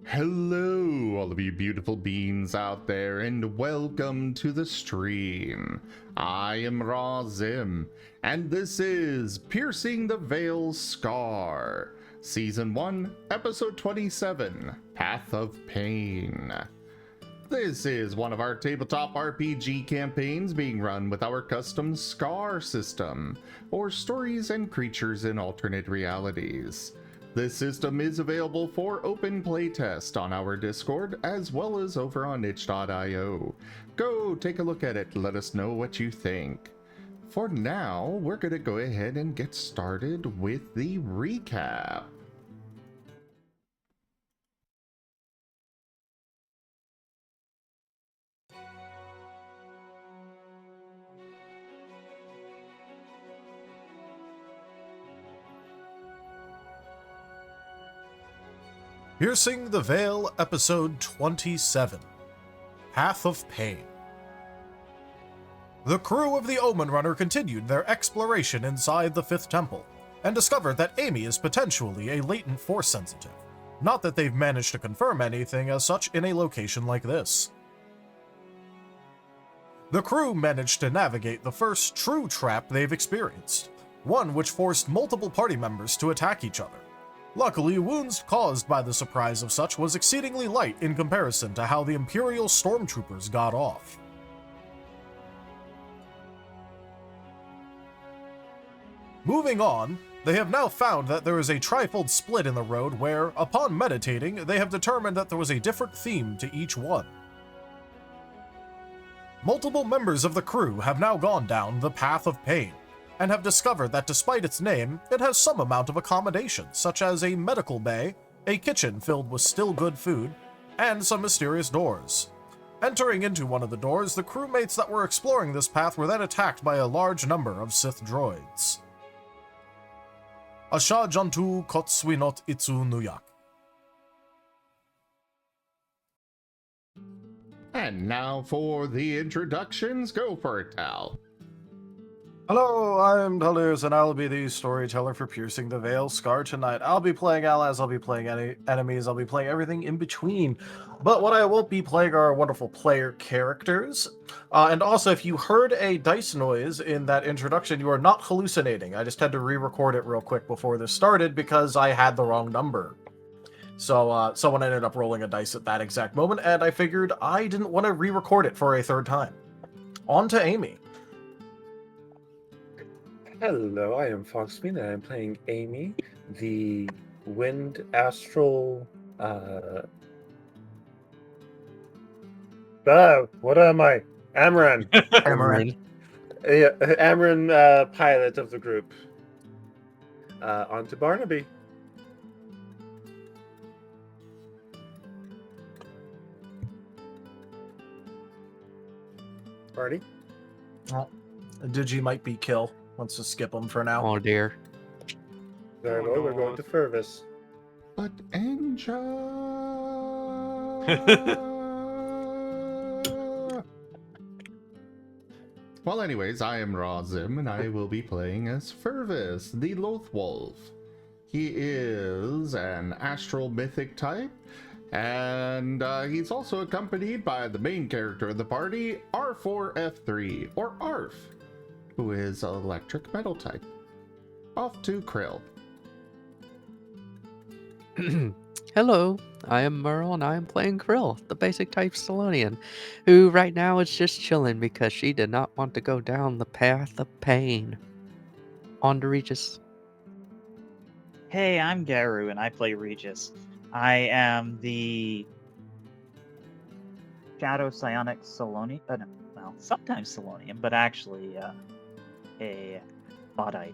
Hello, all of you beautiful beings out there, and welcome to the stream. I am Razim, and this is Piercing the Veil Scar, Season 1, Episode 27, Path of Pain. This is one of our tabletop RPG campaigns being run with our custom Scar system, or stories and creatures in alternate realities. This system is available for open playtest on our Discord, as well as over on itch.io. Go take a look at it, let us know what you think. For now, we're going to go ahead and get started with the recap. Piercing the Veil, Episode 27, Path of Pain. The crew of the Omen Runner continued their exploration inside the Fifth Temple, and discovered that Amy is potentially a latent force sensitive. Not that they've managed to confirm anything as such in a location like this. The crew managed to navigate the first true trap they've experienced, one which forced multiple party members to attack each other. Luckily, wounds caused by the surprise of such was exceedingly light in comparison to how the Imperial stormtroopers got off. Moving on, they have now found that there is a trifold split in the road where, upon meditating, they have determined that there was a different theme to each one. Multiple members of the crew have now gone down the Path of Pain, and have discovered that despite its name, it has some amount of accommodation, such as a medical bay, a kitchen filled with still good food, and some mysterious doors. Entering into one of the doors, the crewmates that were exploring this path were then attacked by a large number of Sith droids. Asha Jantu Kotswinot Itsu Nuyak. And now for the introductions, go for it, Tal. Hello, I'm Tullers, and I'll be the storyteller for Piercing the Veil Scar tonight. I'll be playing allies, I'll be playing enemies, I'll be playing everything in between. But what I won't be playing are wonderful player characters. And also, if you heard a dice noise in that introduction, you are not hallucinating. I just had to re-record it real quick before this started because I had the wrong number. So someone ended up rolling a dice at that exact moment, and I figured I didn't want to re-record it for a third time. On to Amy. Hello, I am FoxFiend, and I'm playing Amy, the Wind Astral. What am I? Amaran. Amaran. Yeah, Amaran, pilot of the group. On to Barnaby. Barney? Digi might be kill. Let's just skip them for now. Oh dear. Very well, we're going to Furvis. But Enja... Well, anyways, I am Razim, and I will be playing as Furvis, the Loth Wolf. He is an astral mythic type, and he's also accompanied by the main character of the party, R4F3, or ARF, who is electric metal type. Off to Krill. Hello, I am Merl and I am playing Krill, the basic type Stallonian, who right now is just chilling because she did not want to go down the path of pain. On to Regis. Hey, I'm Garou and I play Regis. I am the Shadow Psionic Solonian, sometimes Solonian, but actually a Bodite.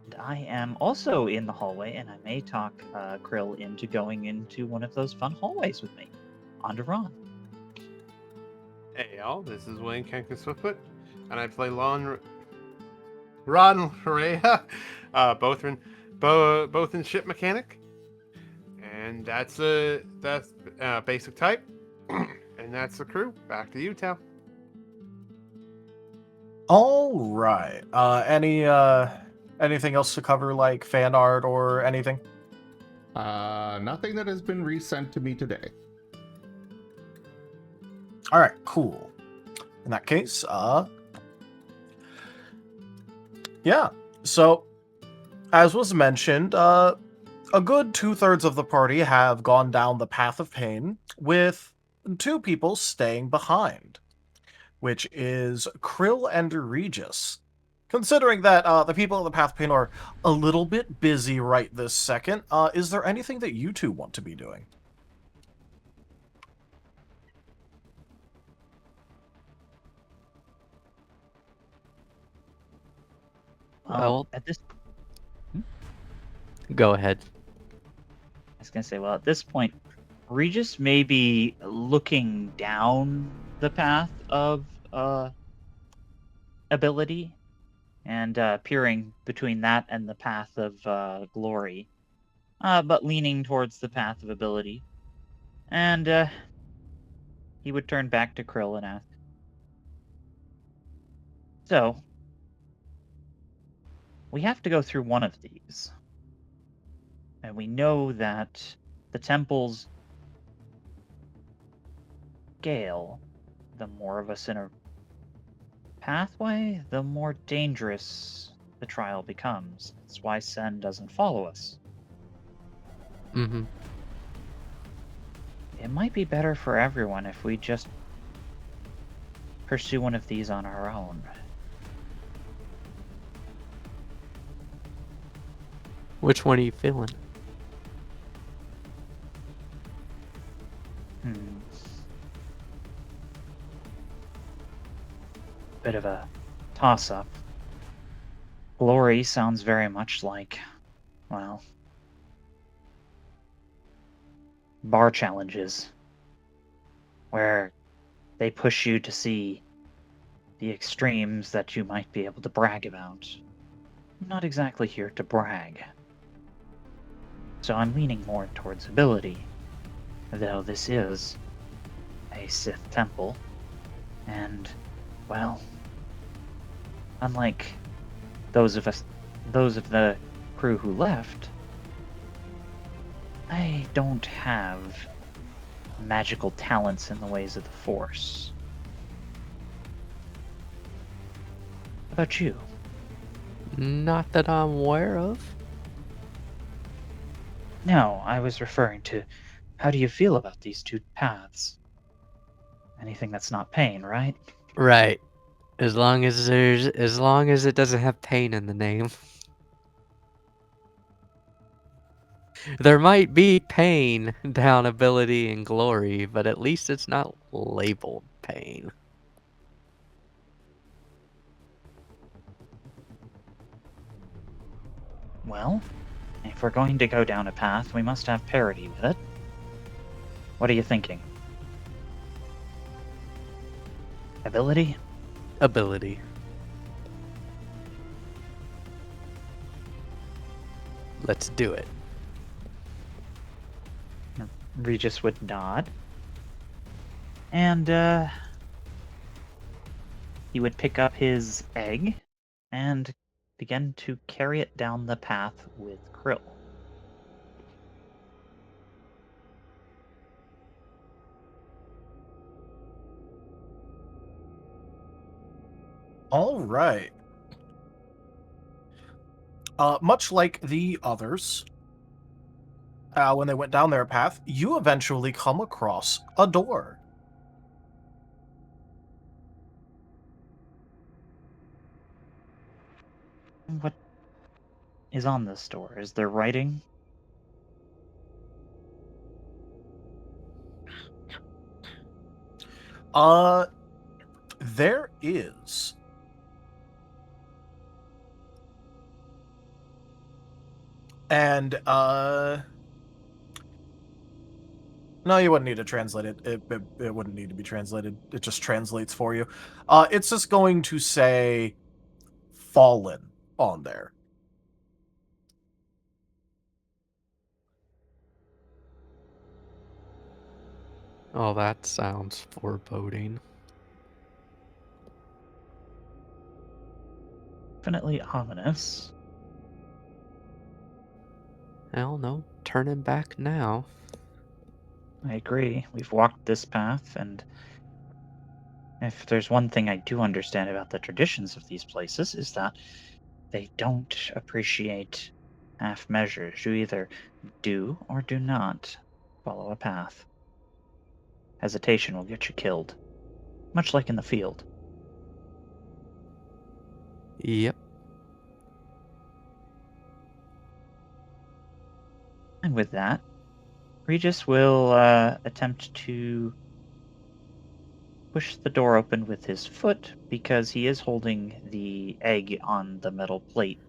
And I am also in the hallway, and I may talk Krill into going into one of those fun hallways with me. On to Ron. Hey y'all, this is Wayne Kanker Swiftfoot, and I play Ron Rhea, both in ship mechanic, and that's basic type, and that's the crew. Back to you, Tal. All right. Anything else to cover, like fan art or anything? Nothing that has been resent to me today. All right, cool. In that case, yeah. So, as was mentioned, a good 2/3 of the party have gone down the path of pain, with 2 people staying behind, which is Krill and Regis. Considering that the people on the path of pain are a little bit busy right this second, is there anything that you two want to be doing? Well, at this, go ahead. I was gonna say, well, at this point, Regis may be looking down the path of ability and peering between that and the path of glory, but leaning towards the path of ability. And he would turn back to Krill and ask, "So, we have to go through one of these, and we know that the temple's scale, the more of us in a pathway, the more dangerous the trial becomes. That's why Sen doesn't follow us. Mm-hmm. It might be better for everyone if we just pursue one of these on our own." Which one are you feeling? Bit of a toss-up. Glory sounds very much like, well, bar challenges, where they push you to see the extremes that you might be able to brag about. I'm not exactly here to brag, so I'm leaning more towards ability, though this is a Sith Temple, and, well, unlike those of the crew who left, I don't have magical talents in the ways of the Force. How about you? Not that I'm aware of. No, I was referring to, how do you feel about these two paths? Anything that's not pain, right? Right. As long as it doesn't have pain in the name. There might be pain down ability and glory, but at least it's not labeled pain. Well, if we're going to go down a path, we must have parity with it. What are you thinking? Ability? Ability. Let's do it. Regis would nod. And, he would pick up his egg and begin to carry it down the path with Krill. All right. Much like the others, when they went down their path, you eventually come across a door. What is on this door? Is there writing? There is. And, no, you wouldn't need to translate it. It wouldn't need to be translated. It just translates for you. It's just going to say fallen on there. Oh, that sounds foreboding. Definitely ominous. Hell no. turning back now. I agree. We've walked this path, and if there's one thing I do understand about the traditions of these places, is that they don't appreciate half measures. You either do or do not follow a path. Hesitation will get you killed, much like in the field. Yep. And with that, Regis will attempt to push the door open with his foot because he is holding the egg on the metal plate.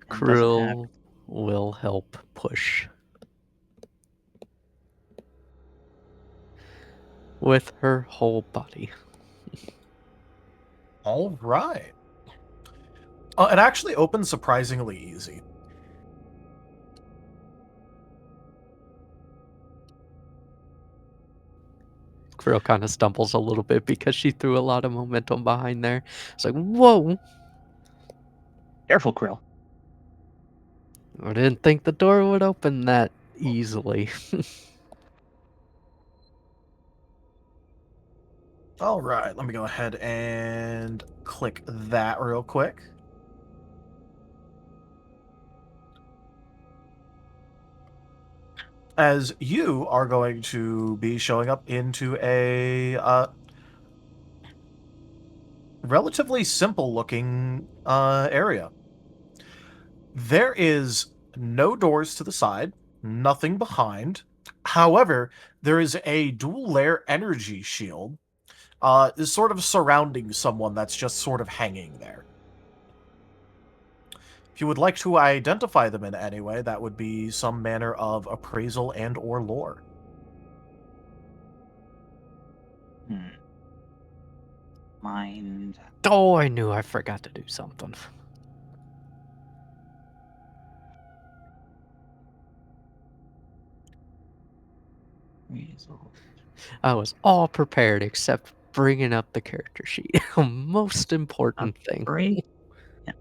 And doesn't have. Krill will help push. With her whole body. All right. It actually opens surprisingly easy. Krill kind of stumbles a little bit because she threw a lot of momentum behind there. It's like, whoa! Careful, Krill. I didn't think the door would open that easily. All right, let me go ahead and click that real quick. As you are going to be showing up into a relatively simple looking area. There is no doors to the side, nothing behind. However, there is a dual layer energy shield is sort of surrounding someone that's just sort of hanging there. If you would like to identify them in any way, that would be some manner of appraisal and or lore. Mind. Oh, I knew I forgot to do something. Weasel. I was all prepared except bringing up the character sheet. Most important thing. Great. Yeah.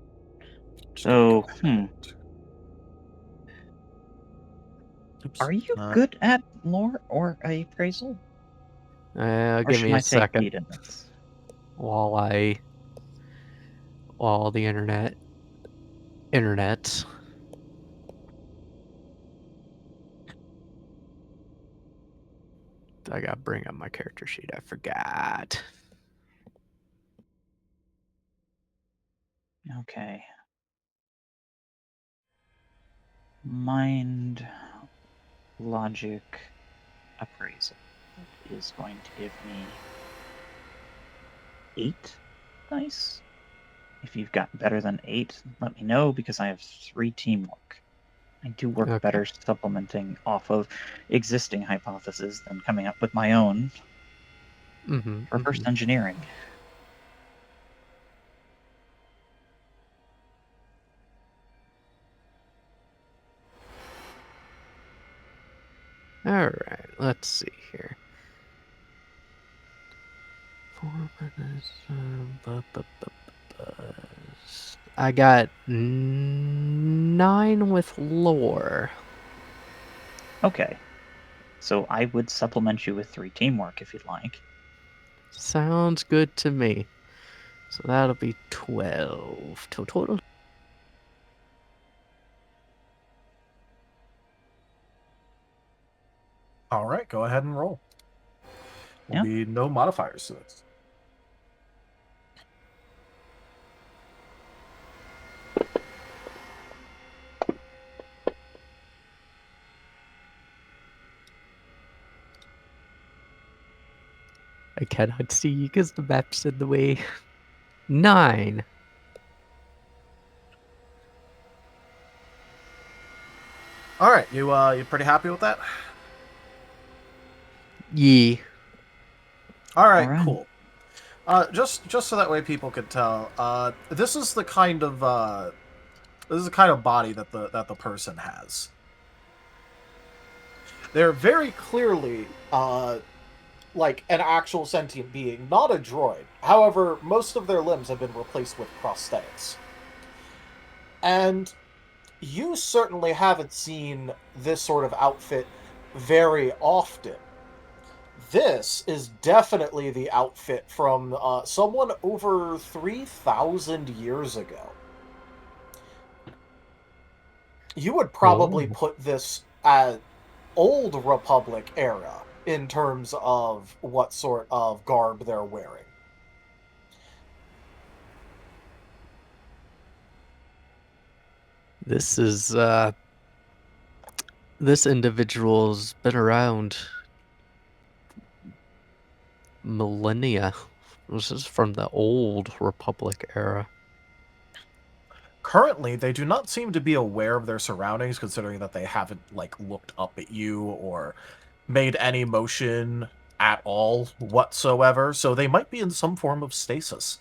So, Oops. are you good at lore or appraisal? Or Give should me I a take second lead in this? while the internet. I gotta bring up my character sheet. I forgot. Okay. Mind, logic, appraisal. That is going to give me 8 dice. If you've got better than 8, let me know because I have 3 teamwork. I do work Okay. better supplementing off of existing hypotheses than coming up with my own. Reverse engineering. Alright, let's see here. 4 minutes. I got 9 with lore. Okay. So I would supplement you with 3 teamwork if you'd like. Sounds good to me. So that'll be 12 total. All right, go ahead and roll. There'll be no modifiers to this. I cannot see because the map's in the way. 9. All right, you pretty happy with that? Yee. All right, All right. cool. Just so that way people could tell, this is the kind of body that the person has. They're very clearly like an actual sentient being, not a droid. However, most of their limbs have been replaced with prosthetics. And you certainly haven't seen this sort of outfit very often. This is definitely the outfit from someone over 3,000 years ago. You would probably Oh. put this at Old Republic era in terms of what sort of garb they're wearing. This is, this individual's been around millennia. This is from the Old Republic era. Currently, they do not seem to be aware of their surroundings, considering that they haven't, like, looked up at you or made any motion at all whatsoever, so they might be in some form of stasis.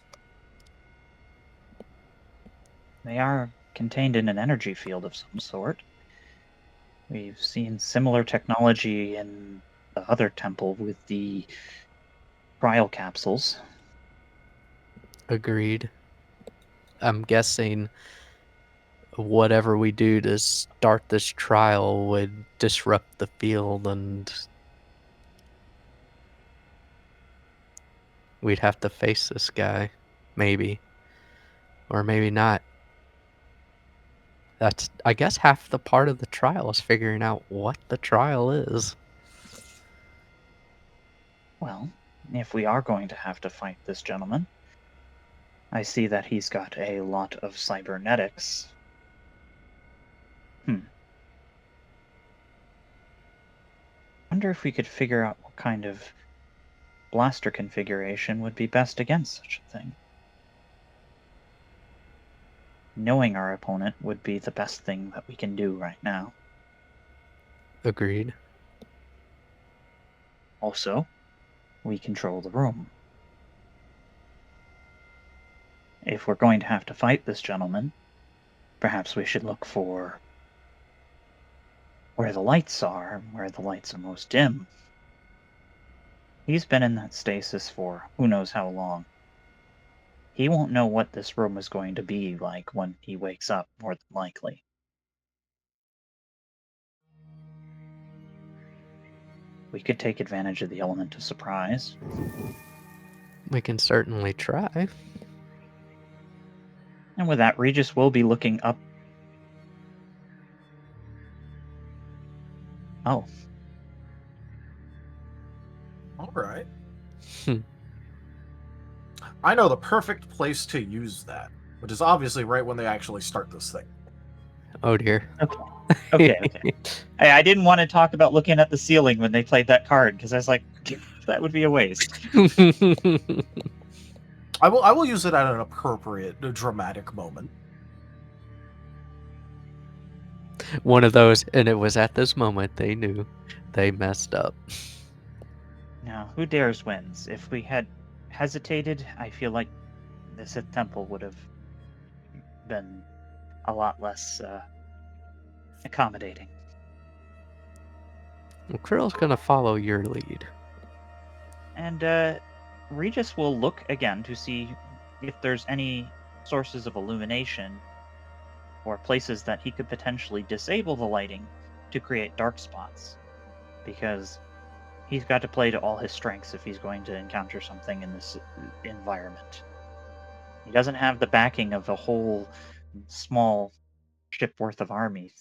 They are contained in an energy field of some sort. We've seen similar technology in the other temple with the cryo capsules. Agreed. I'm guessing whatever we do to start this trial would disrupt the field, and we'd have to face this guy. Maybe. Or maybe not. That's, I guess, half the part of the trial is figuring out what the trial is. Well, if we are going to have to fight this gentleman, I see that he's got a lot of cybernetics. Wonder if we could figure out what kind of blaster configuration would be best against such a thing. Knowing our opponent would be the best thing that we can do right now. Agreed. Also, we control the room. If we're going to have to fight this gentleman, perhaps we should look for where the lights are, where the lights are most dim. He's been in that stasis for who knows how long. He won't know what this room is going to be like when he wakes up, more than likely. We could take advantage of the element of surprise. We can certainly try. And with that, Regis will be looking up. Oh. All right. Hmm. I know the perfect place to use that, which is obviously right when they actually start this thing. Oh dear. Okay. Hey, I didn't want to talk about looking at the ceiling when they played that card, because I was like, that would be a waste. I will use it at an appropriate dramatic moment. One of those, and it was at this moment they knew they messed up. Now, who dares wins? If we had hesitated, I feel like the Sith Temple would have been a lot less accommodating. Well, Krill's gonna follow your lead. And Regis will look again to see if there's any sources of illumination or places that he could potentially disable the lighting to create dark spots. Because he's got to play to all his strengths if he's going to encounter something in this environment. He doesn't have the backing of a whole small ship worth of armies.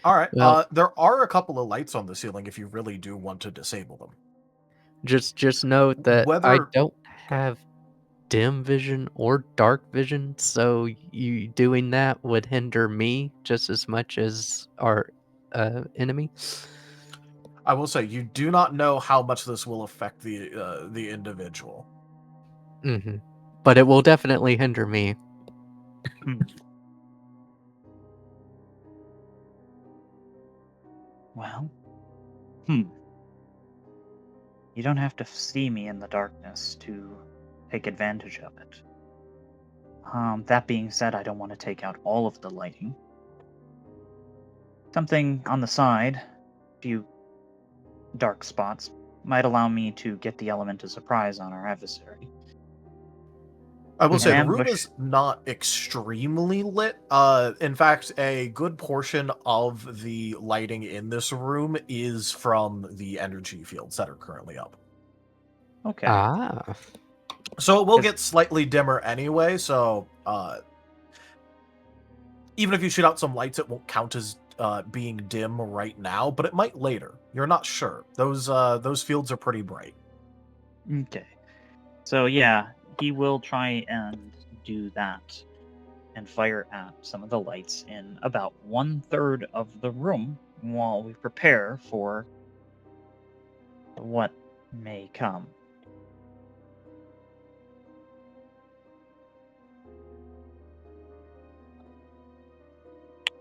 All right. Well- There are a couple of lights on the ceiling if you really do want to disable them. Just note that I Whether- don't have dim vision or dark vision, so you doing that would hinder me just as much as our enemy. I will say you do not know how much this will affect the individual. Mm-hmm. But it will definitely hinder me. Well, you don't have to see me in the darkness to take advantage of it. That being said, I don't want to take out all of the lighting. Something on the side, a few dark spots, might allow me to get the element of surprise on our adversary. I will An say the room ambush. is not extremely lit. In fact, a good portion of the lighting in this room is from the energy fields that are currently up. Okay. Ah. So it will 'Cause- get slightly dimmer anyway, so even if you shoot out some lights, it won't count as being dim right now, but it might later. You're not sure. Those fields are pretty bright. Okay. So yeah, he will try and do that and fire at some of the lights in about 1/3 of the room while we prepare for what may come.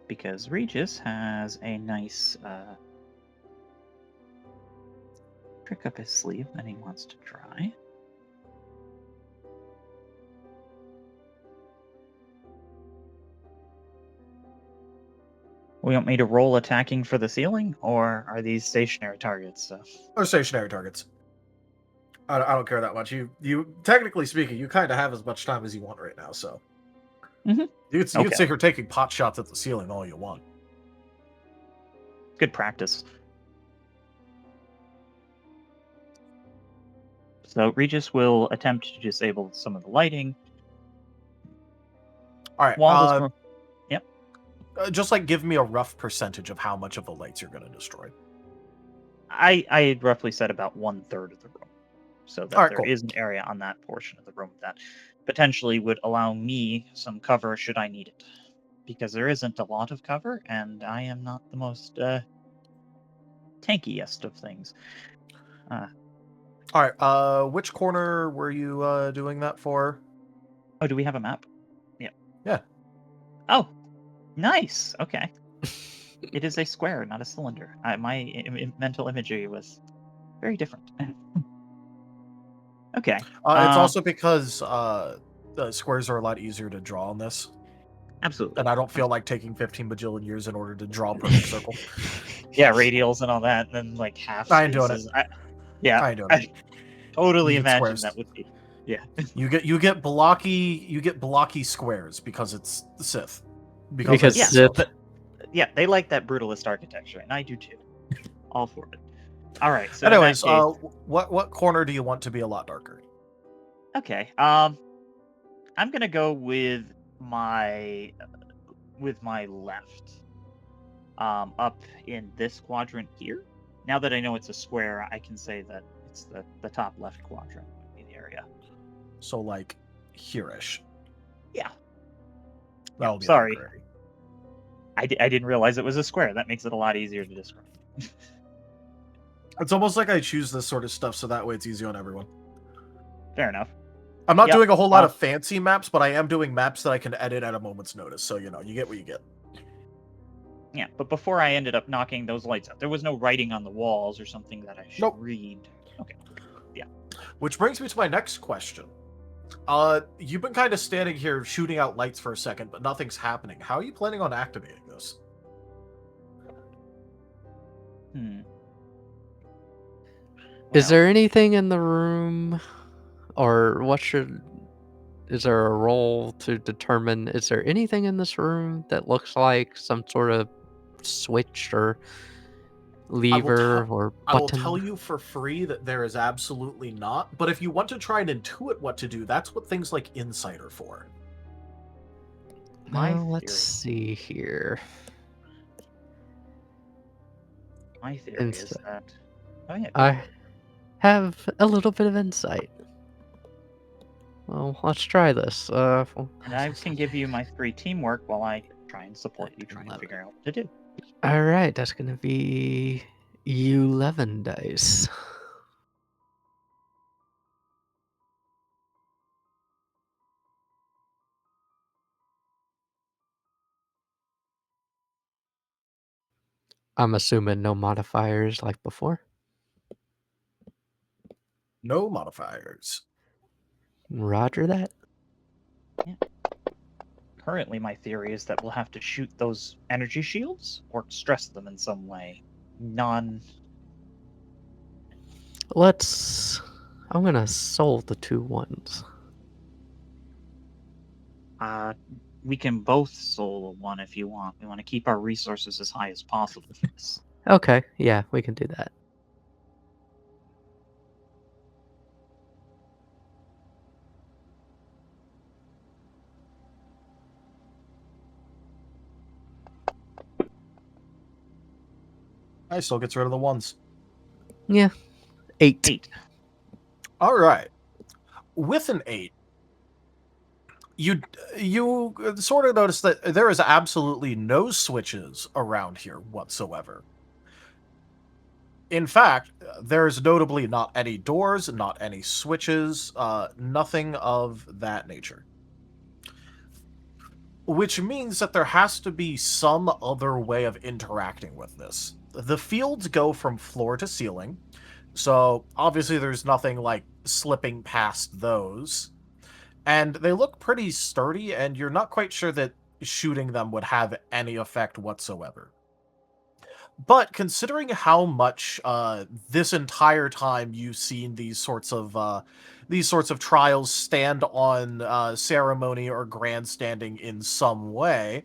Because Regis has a nice trick up his sleeve that he wants to try. We want me to roll attacking for the ceiling, or are these stationary targets? Or stationary targets. I don't care that much. You technically speaking, you kind of have as much time as you want right now, so Mhm. you could Okay. sit here taking pot shots at the ceiling all you want. Good practice. So Regis will attempt to disable some of the lighting. All right. While this room... Yep. Just like give me a rough percentage of how much of the lights you're going to destroy. I had roughly said about 1/3 of the room, so that Alright, there cool. is an area on that portion of the room that potentially would allow me some cover should I need it, because there isn't a lot of cover, and I am not the most tankiest of things. All right. Which corner were you doing that for? Oh, do we have a map? Yeah. Yeah. Oh, nice. Okay. It is a square, not a cylinder. My mental imagery was very different. Okay. It's also because the squares are a lot easier to draw on this, Absolutely. and I don't feel like taking 15 bajillion years in order to draw a perfect circle. Yeah, radials and all that, and then like half I ain't doing spaces. I ain't doing I totally You get imagine squares. that would be. Yeah. You get blocky squares because it's Sith. Because Yeah, Sith. but yeah, they like that brutalist architecture, and I do too. All for it. All right. So Anyways, in that case, what corner do you want to be a lot darker? okay. I'm gonna go with my left. Up in this quadrant here. Now that I know it's a square, I can say that it's the top left quadrant would be the area. So like here-ish. Yeah. That'll be a Sorry. darker area. I didn't realize it was a square. That makes it a lot easier to describe. It's almost like I choose this sort of stuff so that way it's easy on everyone. Fair enough. I'm not Yep, doing a whole lot of fancy maps, but I am doing maps that I can edit at a moment's notice. So, you get what you get. Yeah, but before I ended up knocking those lights out, there was no writing on the walls or something that I should Nope. read. Okay. Yeah. Which brings me to my next question. You've been kind of standing here shooting out lights for a second, but nothing's happening. How are you planning on activating this? Is there anything in the room, or is there a roll to determine, is there anything in this room that looks like some sort of switch or lever or button? I will tell you for free that there is absolutely not, but if you want to try and intuit what to do, that's what things like Insight are for. Well, let's see here. My theory is Insight. that... Oh, yeah. I have a little bit of insight. Well, let's try this. And I can give you my free teamwork while I try and support you trying to 11. figure out what to do. All right, that's going to be 11 dice. I'm assuming no modifiers like before. No modifiers. Roger that. Yeah. Currently, my theory is that we'll have to shoot those energy shields or stress them in some way. I'm gonna soul the 2 ones. We can both soul a 1 if you want. We want to keep our resources as high as possible for this. Okay, yeah, we can do that. I still gets rid of the ones. Yeah. 8. 8. All right. With an 8, you sort of notice that there is absolutely no switches around here whatsoever. In fact, there's notably not any doors, not any switches, nothing of that nature. Which means that there has to be some other way of interacting with this. The fields go from floor to ceiling, so obviously there's nothing like slipping past those. And they look pretty sturdy, and you're not quite sure that shooting them would have any effect whatsoever. But considering how much this entire time you've seen these sorts of trials stand on ceremony or grandstanding in some way,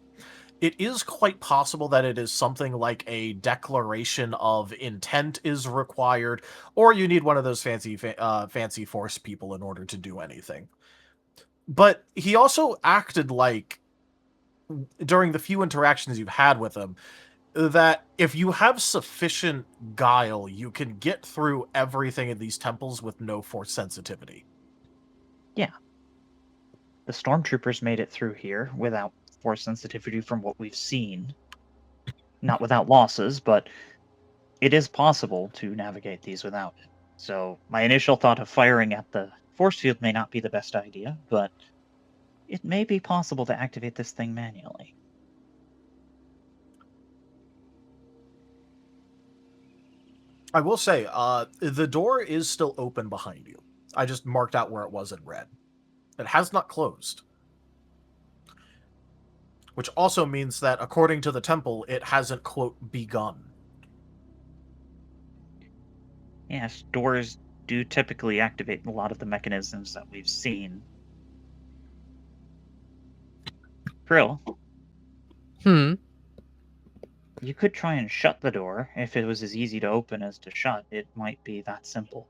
it is quite possible that it is something like a declaration of intent is required, or you need one of those fancy force people in order to do anything. But he also acted like, during the few interactions you've had with him, that if you have sufficient guile, you can get through everything in these temples with no force sensitivity. Yeah. The stormtroopers made it through here without force sensitivity from what we've seen. Not without losses, but it is possible to navigate these without it. So my initial thought of firing at the force field may not be the best idea, but it may be possible to activate this thing manually. I will say, the door is still open behind you. I just marked out where it was in red. It has not closed. Which also means that, according to the temple, it hasn't, quote, begun. Yes, doors do typically activate a lot of the mechanisms that we've seen. Krill, you could try and shut the door. If it was as easy to open as to shut, it might be that simple.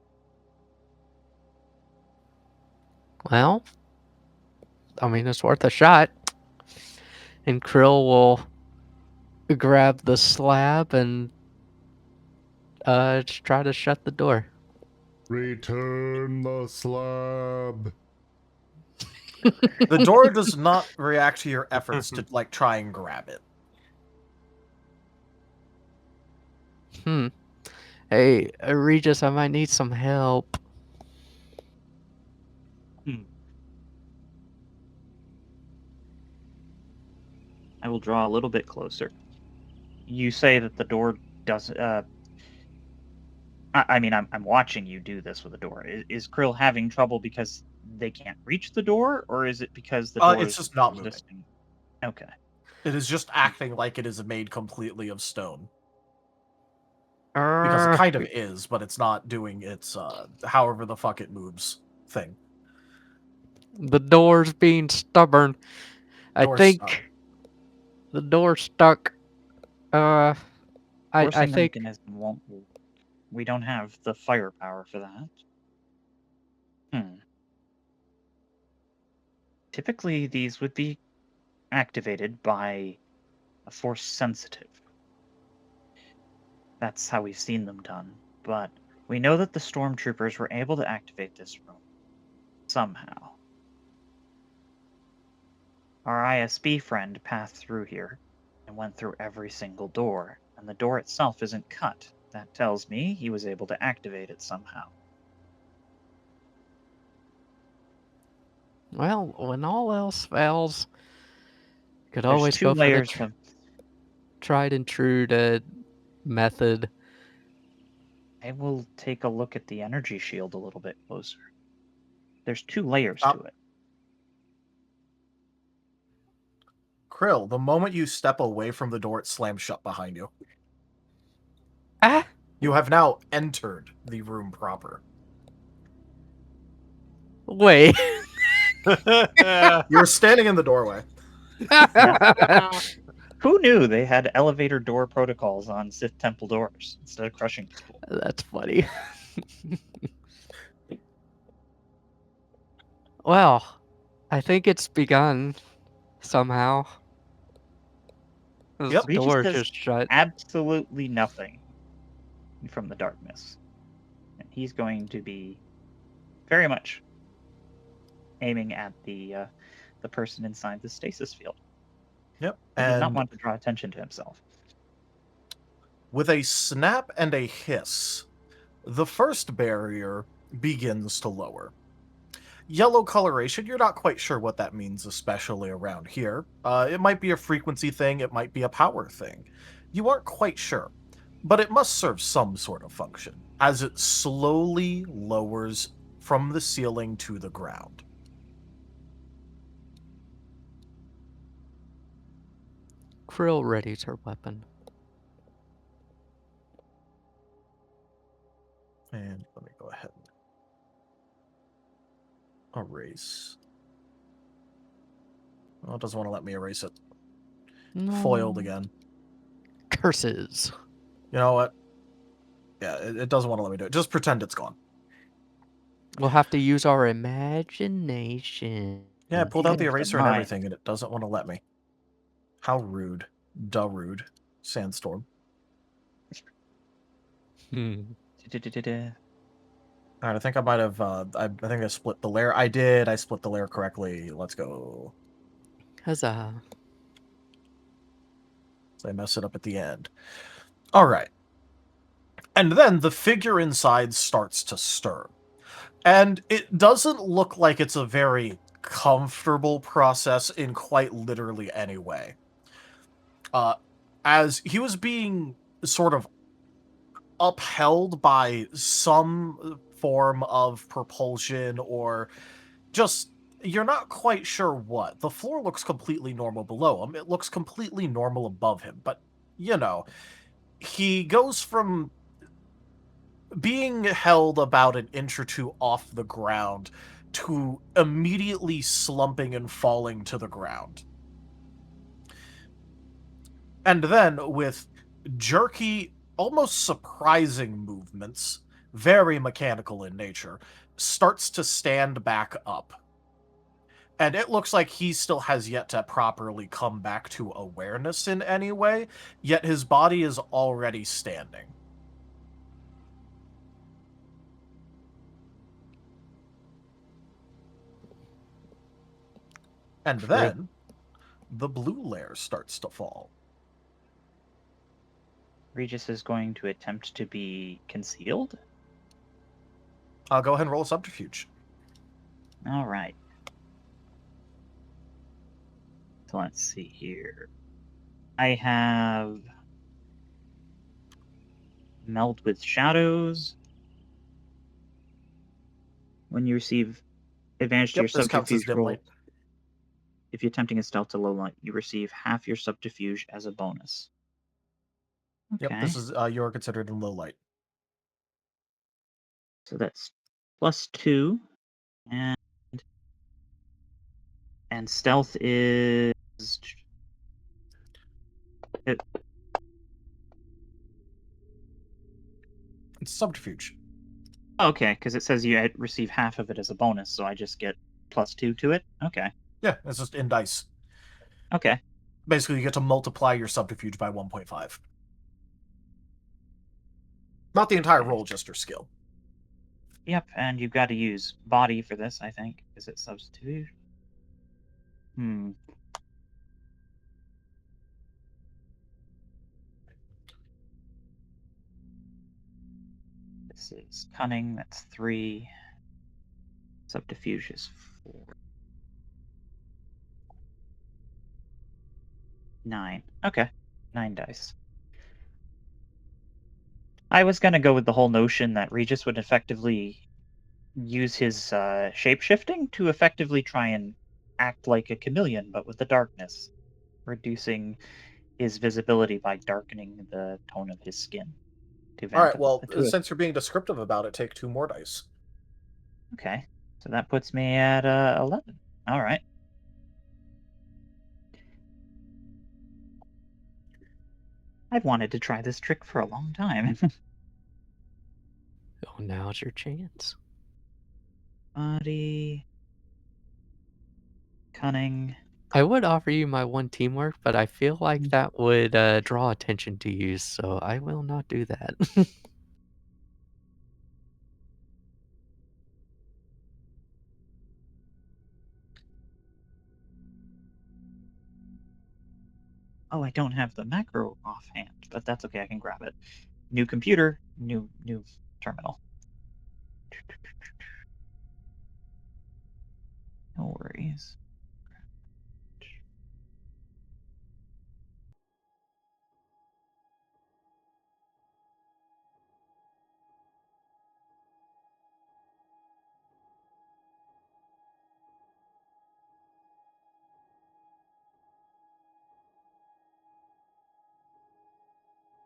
Well, I mean, it's worth a shot. And Krill will grab the slab and try to shut the door. Return the slab. The door does not react to your efforts to, like, try and grab it. Hey, Regis, I might need some help. I will draw a little bit closer. You say that the door doesn't. I mean, I'm watching you do this with the door. Is Krill having trouble because they can't reach the door, or is it because the door It's just not moving. resisting? Okay. It is just acting like it is made completely of stone. Because it kind of is, but it's not doing its however the fuck it moves thing. The door's being stubborn. I think the door's stuck. I Forcing think the mechanism won't. We don't have the firepower for that. Typically, these would be activated by a force sensitive. That's how we've seen them done. But we know that the stormtroopers were able to activate this room somehow. Our ISB friend passed through here and went through every single door, and the door itself isn't cut. That tells me he was able to activate it somehow. Well, when all else fails, you could There's always two go for the layers of. tried and true method. I will take a look at the energy shield a little bit closer. There's 2 layers to it. Krill, the moment you step away from the door, it slams shut behind you. Ah! You have now entered the room proper. Wait. You're standing in the doorway. Who knew they had elevator door protocols on Sith Temple doors instead of crushing people? That's funny. Well, I think it's begun somehow. This Yep. Regis door does just shut. absolutely nothing from the darkness. And he's going to be very much aiming at the person inside the stasis field. Yep. He does not And want to draw attention to himself. with a snap and a hiss, the first barrier begins to lower. Yellow coloration, you're not quite sure what that means, especially around here. It might be a frequency thing, it might be a power thing. You aren't quite sure, but it must serve some sort of function, as it slowly lowers from the ceiling to the ground. Krill readies her weapon. And let me go ahead and erase. Well, it doesn't want to let me erase it. Foiled No. again. Curses. You know what? Yeah, it doesn't want to let me do it. Just pretend it's gone. We'll have to use our imagination. Yeah, I pulled out the Even eraser and mine. everything, and it doesn't want to let me. How rude. Duh rude. Sandstorm. Da-da-da-da-da. Alright, I think I might have, I think I split the layer. I did. I split the layer correctly. Let's go. Huzzah. So I mess it up at the end. Alright. And then the figure inside starts to stir. And it doesn't look like it's a very comfortable process in quite literally any way. As he was being sort of upheld by some form of propulsion or just, you're not quite sure what. The floor looks completely normal below him. It looks completely normal above him. But, you know, he goes from being held about an inch or two off the ground to immediately slumping and falling to the ground. And then, with jerky, almost surprising movements, very mechanical in nature, starts to stand back up. And it looks like he still has yet to properly come back to awareness in any way, yet his body is already standing. And then, the blue layer starts to fall. Regis is going to attempt to be concealed. I'll go ahead and roll a subterfuge. All right. So let's see here. I have meld with shadows. When you receive advantage to your This counts as subterfuge dim roll, light. if you're attempting a stealth to low light, you receive half your subterfuge as a bonus. Okay. Yep, this is you're considered in low light. So that's +2, and stealth is It's subterfuge. okay, because it says you receive half of it as a bonus, so I just get +2 to it. Okay. Yeah, it's just in dice. Okay. Basically, you get to multiply your subterfuge by 1.5. Not the entire roll, just your skill. Yep, and you've got to use body for this, I think. Is it substitute? This is cunning, that's 3. Subterfuge is 4. 9. Okay. 9 dice. I was going to go with the whole notion that Regis would effectively use his shape-shifting to effectively try and act like a chameleon, but with the darkness, reducing his visibility by darkening the tone of his skin All right, well, Two. since you're being descriptive about it, take 2 more dice. Okay, so that puts me at 11. All right. I've wanted to try this trick for a long time. Oh, now's your chance. Body. Cunning. I would offer you my 1 teamwork, but I feel like that would draw attention to you, so I will not do that. Oh, I don't have the macro offhand, but that's okay. I can grab it. New computer, new terminal. No worries.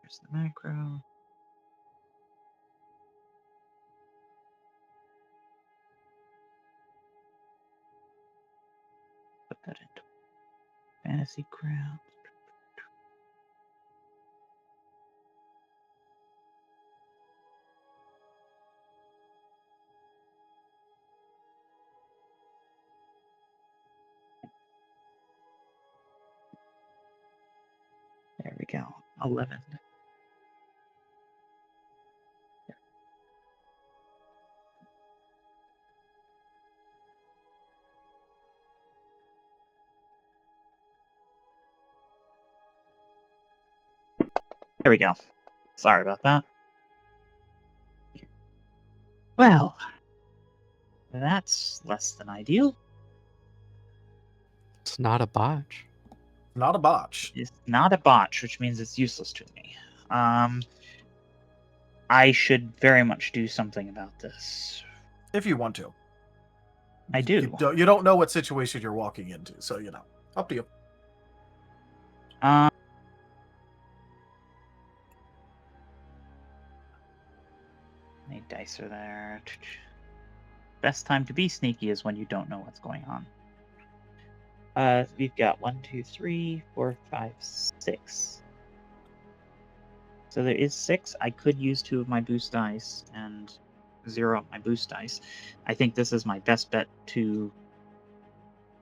There's the macro. Put that into fantasy ground. There we go. 11. There we go. Sorry about that. Well, that's less than ideal. It's not a botch. Not a botch. It's not a botch, which means it's useless to me. I should very much do something about this. If you want to. I do. You don't know what situation you're walking into, so, up to you. Any dice are there. Best time to be sneaky is when you don't know what's going on. We've got 1, 2, 3, 4, 5, 6. So there is 6. I could use 2 of my boost dice and 0 of my boost dice. I think this is my best bet to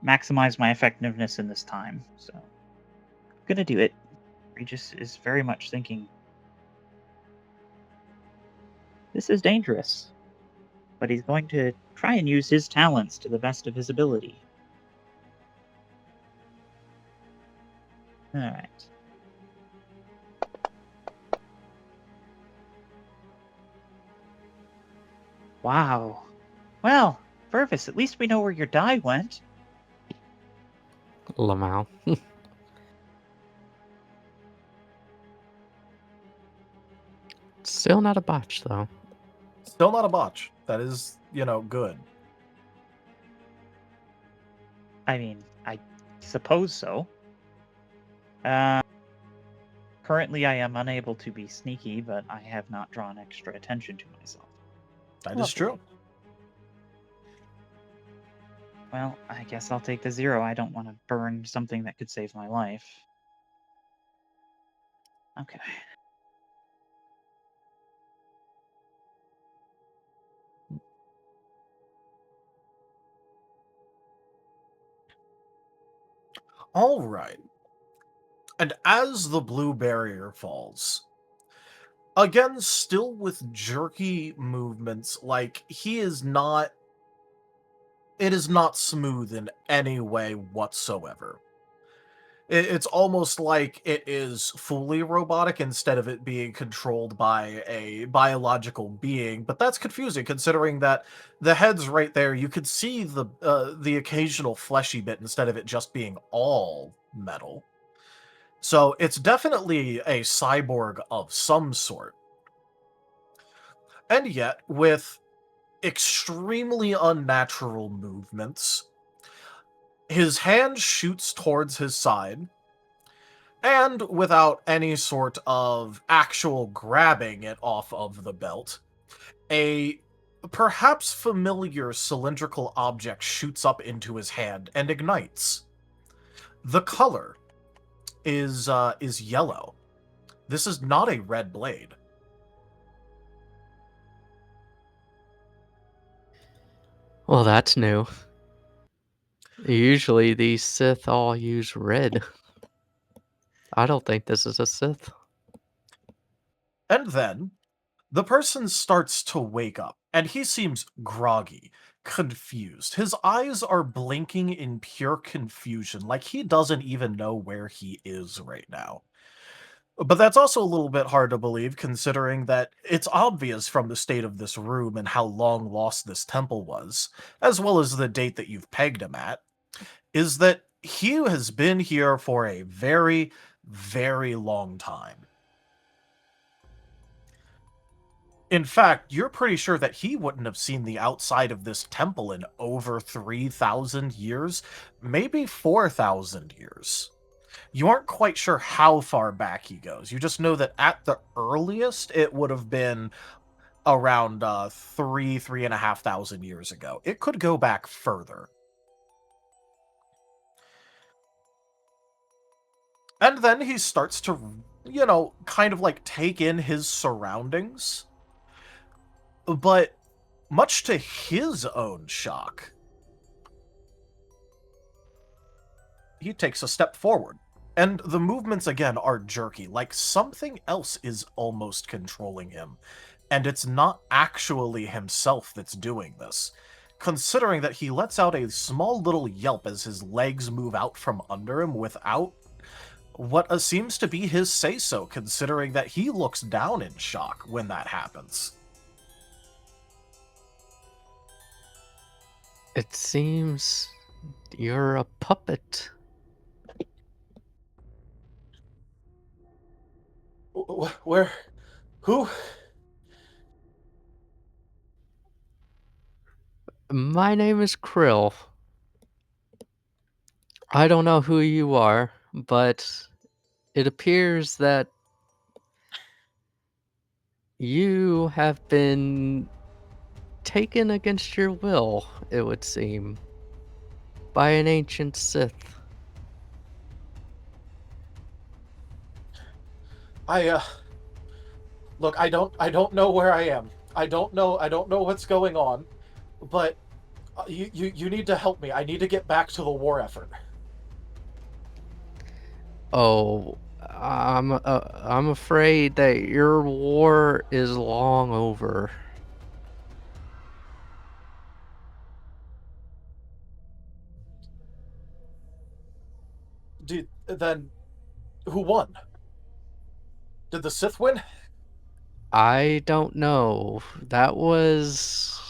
maximize my effectiveness in this time. So I'm gonna do it. Regis is very much thinking this is dangerous, but he's going to try and use his talents to the best of his ability. All right. Wow. Well, Purvis, at least we know where your die went. Lamau. Still not a botch, though. Still not a botch. That is, good. I mean, I suppose so. Currently, I am unable to be sneaky, but I have not drawn extra attention to myself. That is true. Well, I guess I'll take the 0. I don't want to burn something that could save my life. Okay. All right. And as the blue barrier falls, again, still with jerky movements, like it is not smooth in any way whatsoever. It's almost like it is fully robotic instead of it being controlled by a biological being, but that's confusing considering that the head's right there. You could see the occasional fleshy bit instead of it just being all metal. So it's definitely a cyborg of some sort. And yet, with extremely unnatural movements, his hand shoots towards his side, And without any sort of actual grabbing it off of the belt, a perhaps familiar cylindrical object shoots up into his hand and ignites. The color is yellow. This is not a red blade. Well, that's new. Usually these Sith all use red. I don't think this is a Sith. And then the person starts to wake up, and he seems groggy, confused. His eyes are blinking in pure confusion, like he doesn't even know where he is right now. But that's also a little bit hard to believe, considering that it's obvious from the state of this room and how long lost this temple was, as well as the date that you've pegged him at, is that he has been here for a very, very long time. In fact, you're pretty sure that he wouldn't have seen the outside of this temple in over 3,000 years, maybe 4,000 years. You aren't quite sure how far back he goes. You just know that at the earliest, it would have been around 3,500 years ago. It could go back further. And then he starts to, kind of like take in his surroundings. But much to his own shock, he takes a step forward. And the movements again are jerky, like something else is almost controlling him. And it's not actually himself that's doing this, considering that he lets out a small little yelp as his legs move out from under him without what seems to be his say-so, considering that he looks down in shock when that happens. It seems you're a puppet. Where? Who? My name is Krill. I don't know who you are, but it appears that you have been taken against your will, it would seem, by an ancient Sith. Look, I don't know where I am. I don't know what's going on, but you need to help me. I need to get back to the war effort. Oh, I'm afraid that your war is long over. Then who won? Did the Sith win? I don't know. That was...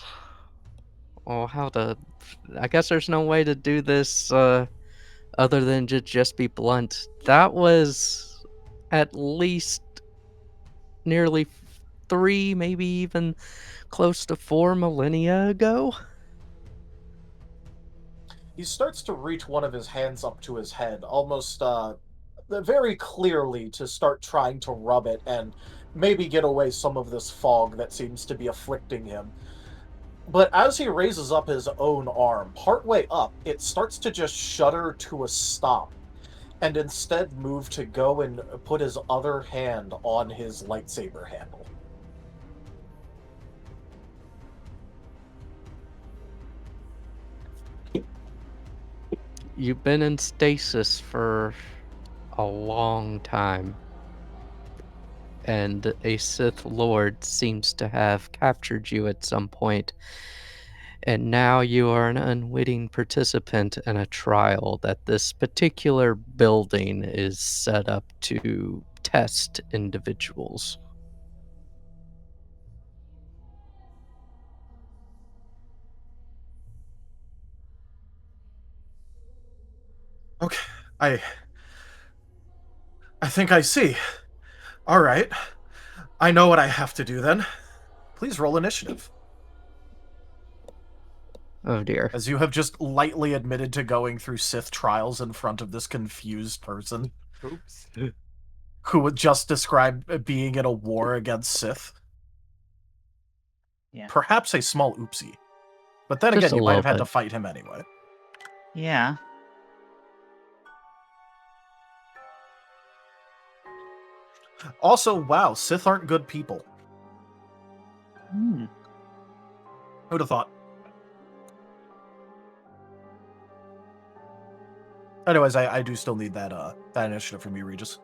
Oh, I guess there's no way to do this other than to just be blunt. That was at least nearly 3, maybe even close to 4 millennia ago. He starts to reach one of his hands up to his head, almost very clearly to start trying to rub it and maybe get away some of this fog that seems to be afflicting him. But as he raises up his own arm, partway up, it starts to just shudder to a stop, and instead move to go and put his other hand on his lightsaber handle. You've been in stasis for a long time, and a Sith Lord seems to have captured you at some point, and now you are an unwitting participant in a trial that this particular building is set up to test individuals. Okay, I think I see. All right. I know what I have to do then. Please roll initiative. Oh dear. As you have just lightly admitted to going through Sith trials in front of this confused person Oops. who would just describe being in a war against Sith. Yeah. Perhaps a small oopsie. But then Just again, a you might have little had to bit. fight him anyway. Yeah. Also, wow, Sith aren't good people. Hmm. Who'd have thought? Anyways, I do still need that that initiative from you, Regis.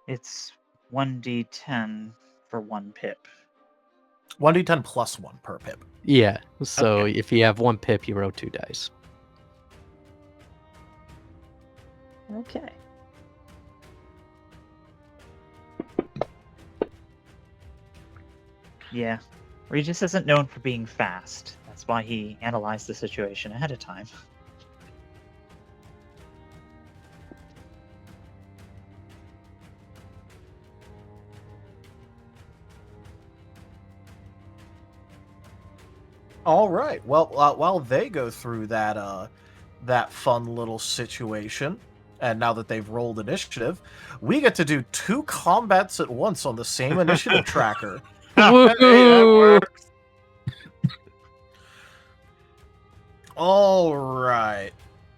It's 1d10 for 1 pip. 1d10 plus 1 per pip. Yeah. So if you have 1 pip, you roll 2 dice. Okay. Yeah. Regis isn't known for being fast. That's why he analyzed the situation ahead of time. All right. Well, while they go through that that fun little situation, and now that they've rolled initiative, we get to do 2 combats at once on the same initiative tracker. Hey, that Woohoo! works. All right.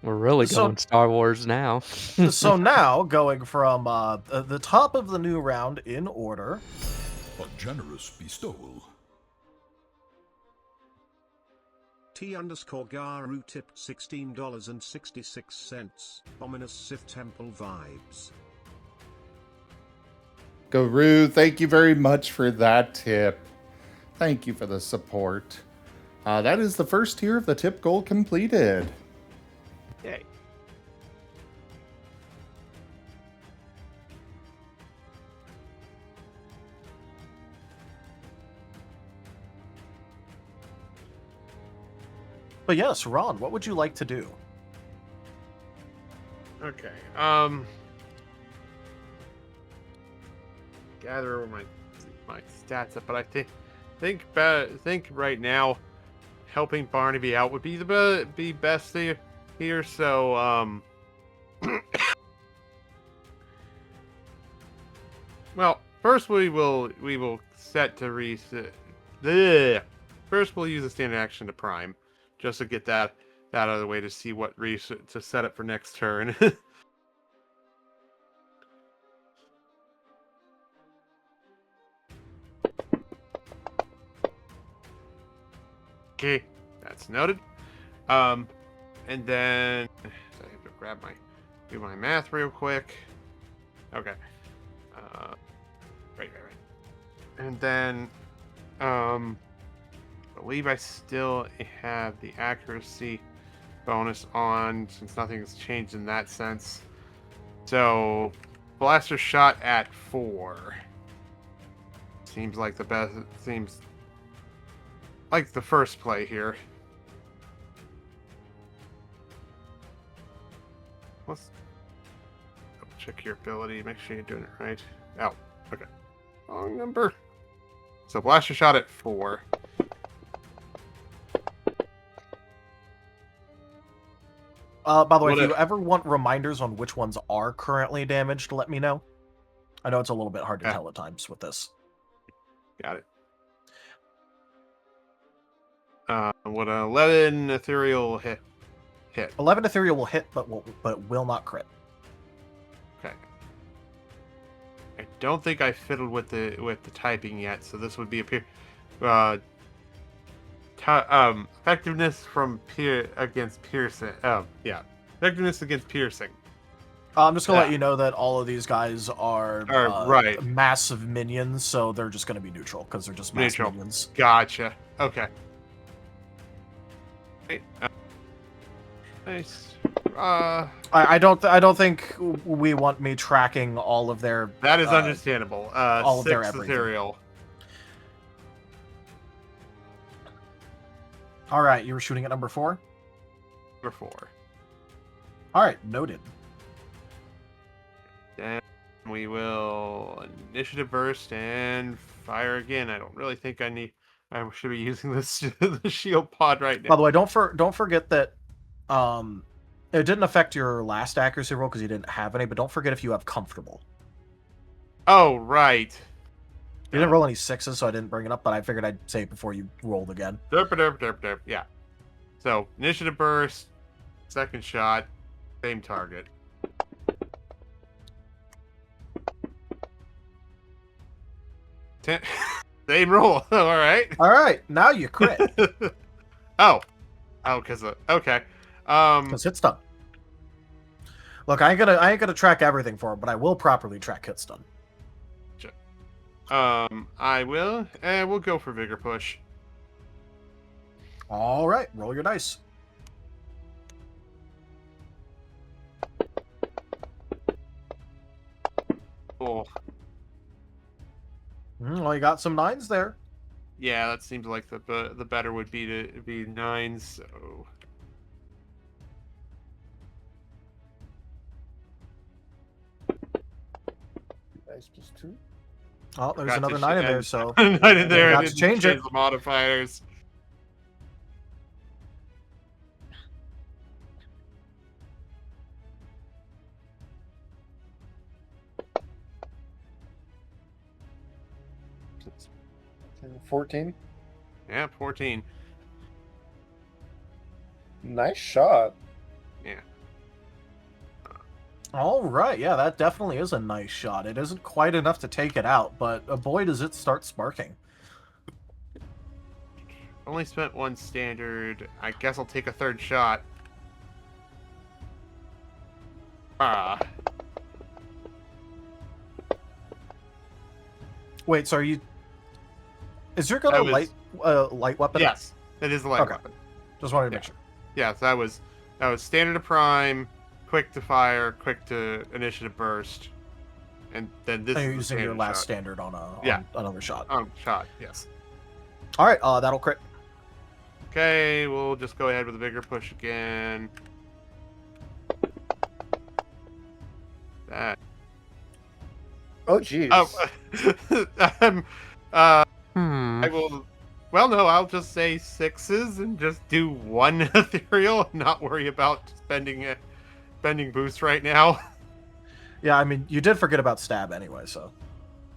We're really So- going Star Wars now. So now, going from the top of the new round in order, A generous bestowal. T_Garou tipped $16.66. Ominous Sith Temple vibes. Garou, thank you very much for that tip. Thank you for the support. That is the first tier of the tip goal completed. Yay. but yes, Ron, what would you like to do? Okay. Gather my stats up, but I think right now helping Barnaby out would be be best here. So well, first we will set to reset. First we'll use a standard action to prime, just to get that out of the way to see what to set up for next turn. Okay, that's noted. And then so I have to do my math real quick. Okay. Right. And then, believe I still have the accuracy bonus on since nothing's changed in that sense. So, blaster shot at 4. Seems like the best. Seems like the first play here. Let's double check your ability, make sure you're doing it right. Oh, okay. Wrong number. So blaster shot at 4. By the way, What if you if- ever want reminders on which ones are currently damaged, let me know. I know it's a little bit hard to Yeah. tell at times with this. Got it. Would 11 ethereal hit? 11 ethereal will hit, but will not crit. Okay. I don't think I fiddled with the typing yet, so this would be effectiveness from against piercing. Yeah, effectiveness against piercing. I'm just gonna let Yeah. you know that all of these guys are Right. massive minions, so they're just gonna be neutral because they're just mass Neutral. minions. Gotcha. Okay. Hey, nice. I don't think we want me tracking all of their. That is understandable. all of their 6 everything. ethereal. All right, you were shooting at number 4. Number 4. All right, noted. Then we will initiative burst and fire again. I don't really think I should be using this the shield pod right By now. the way, don't forget that it didn't affect your last accuracy roll because you didn't have any, but don't forget if you have comfortable. Oh, right. You didn't roll any sixes, so I didn't bring it up, but I figured I'd say it before you rolled again. Derp. Yeah. So, initiative burst, second shot, same target. Same roll. All right. All right, now you crit Oh, because okay. because hit stun. Look, I ain't gonna track everything for him, but I will properly track hit stun. I will, and we'll go for vigor push. All right, roll your dice. Oh, Well, you got some nines there. yeah, that seems like the better would be to be 9. So Dice plus 2. Oh, there's Got another to 9 in sh- there, so 9 in there. got I to didn't change it. the modifiers. And 14. Yeah, 14. Nice shot. Yeah. all right. Yeah, that definitely is a nice shot. It isn't quite enough to take it out, but boy, does it start sparking. Only spent 1 standard. I guess I'll take a third shot. Ah. Wait, so are you? Is your gun a That was- light weapon? Yes, it is a light Okay. weapon. Just wanted to make Yeah. sure. Yeah, so that was standard to prime, quick to fire, quick to initiative burst, and then this And is you're the using your standard last shot. standard on Yeah. another shot. Shot, yes. All right, that'll crit. Okay, we'll just go ahead with a bigger push again. That. Oh, jeez. I will. Well, no, I'll just say 6s and just do 1 ethereal and not worry about spending boost right now. Yeah, I mean, you did forget about stab anyway, so.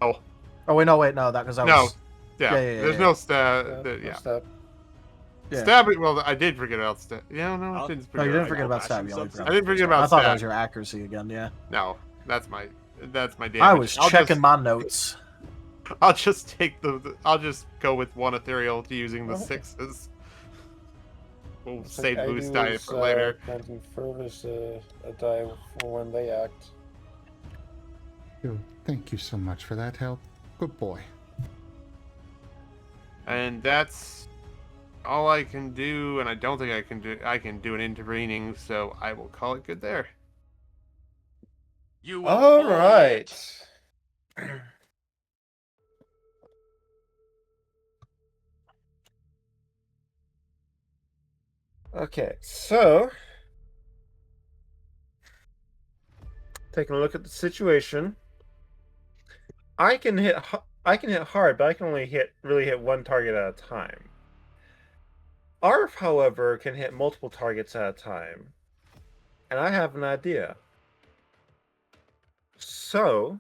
Oh. Oh wait, no, that because I No. was. Yeah, there's no stab. Yeah. Step. Yeah. Stab it. Well, I did forget about stab. Yeah, no, I didn't No, forget. you didn't about forget about that. stab. You only forgot I didn't forget about I thought that stab. was your accuracy again. Yeah. No, that's my damage. I was checking Just, my notes. I'll just take I'll just go with 1 ethereal to using the Okay. 6s. We'll Looks save like boost I do die is, for later. Granting Furry's a die for when they act. Oh, thank you so much for that help. Good boy. And that's all I can do, and I don't think I can do an intervening, so I will call it good there. You All right. Okay, so taking a look at the situation, I can hit hard, but I can only really hit 1 target at a time. Arf, however, can hit multiple targets at a time, and I have an idea. So,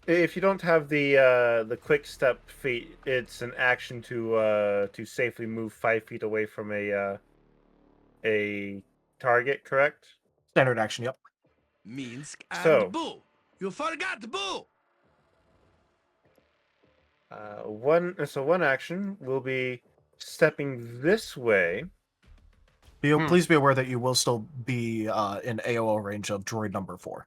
if you don't have the quick step feat, it's an action to safely move 5 feet away from a target. Correct? Standard action. Yep. Minsk So- and Boo. You forgot Boo. One action will be stepping this way. Please be aware that you will still be in AOO range of droid number 4.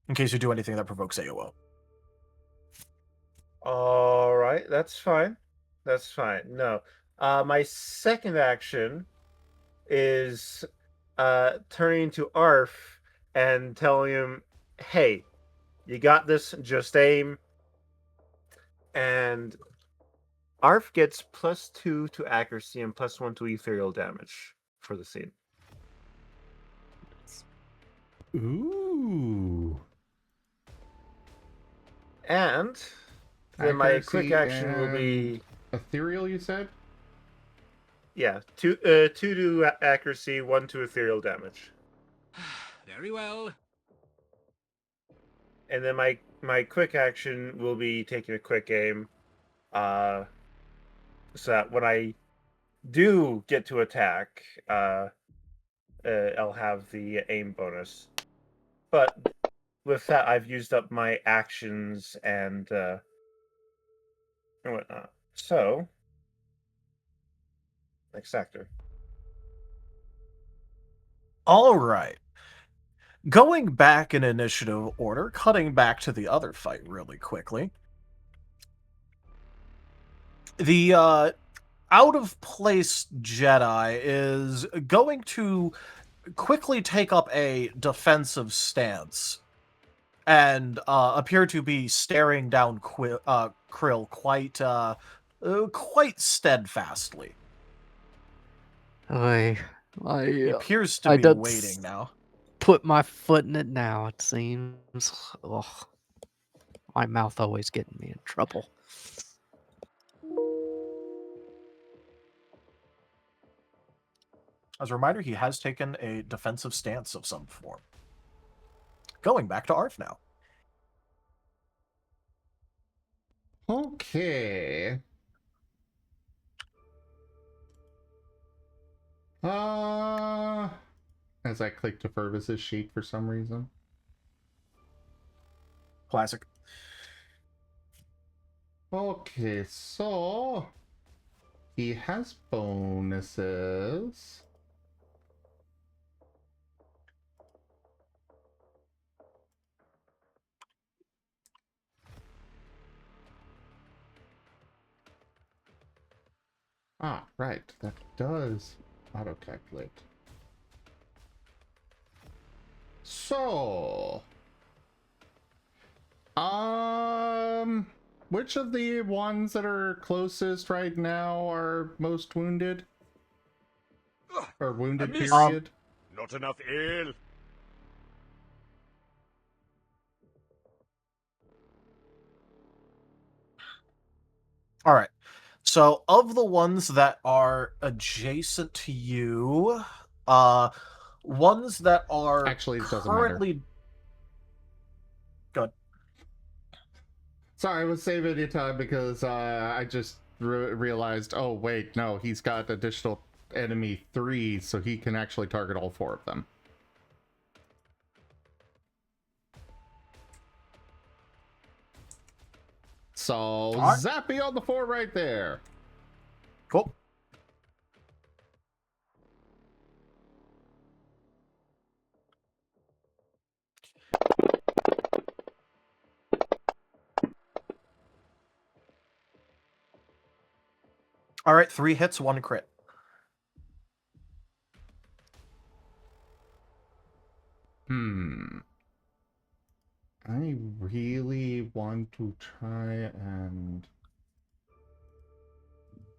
In case you do anything that provokes AOO. All right, that's fine. That's fine. No, my second action is turning to Arf and telling him, "Hey, you got this. Just aim." And Arf gets +2 to accuracy and +1 to ethereal damage for the scene. Ooh. And then my quick Accuracy action will and be ethereal, you said? yeah, 2 to accuracy, 1 to ethereal damage. Very well. And then my quick action will be taking a quick aim, so that when I do get to attack, I'll have the aim bonus. But with that, I've used up my actions and whatnot. So, next actor. All right. Going back in initiative order, cutting back to the other fight really quickly. The out of place Jedi is going to quickly take up a defensive stance and appear to be staring down Krill quite steadfastly. I He appears to I be don't waiting now. put my foot in it now, it seems. Ugh. My mouth always getting me in trouble. As a reminder, he has taken a defensive stance of some form. Going back to Arf now. Okay. As I click to Fervis's sheet for some reason. Classic. Okay, so he has bonuses. Ah, right. That does auto-calculate. So, which of the ones that are closest right now are most wounded? Or wounded, miss. period? Not enough ale. All right. So, of the ones that are adjacent to you, ones that are Actually, it doesn't currently... Good. Sorry, I was saving you time because I just realized, oh wait, no, he's got additional enemy 3, so he can actually target all 4 of them. So, right. Zappy on the 4 right there. Cool. All right, 3 hits, 1 crit. I really want to try and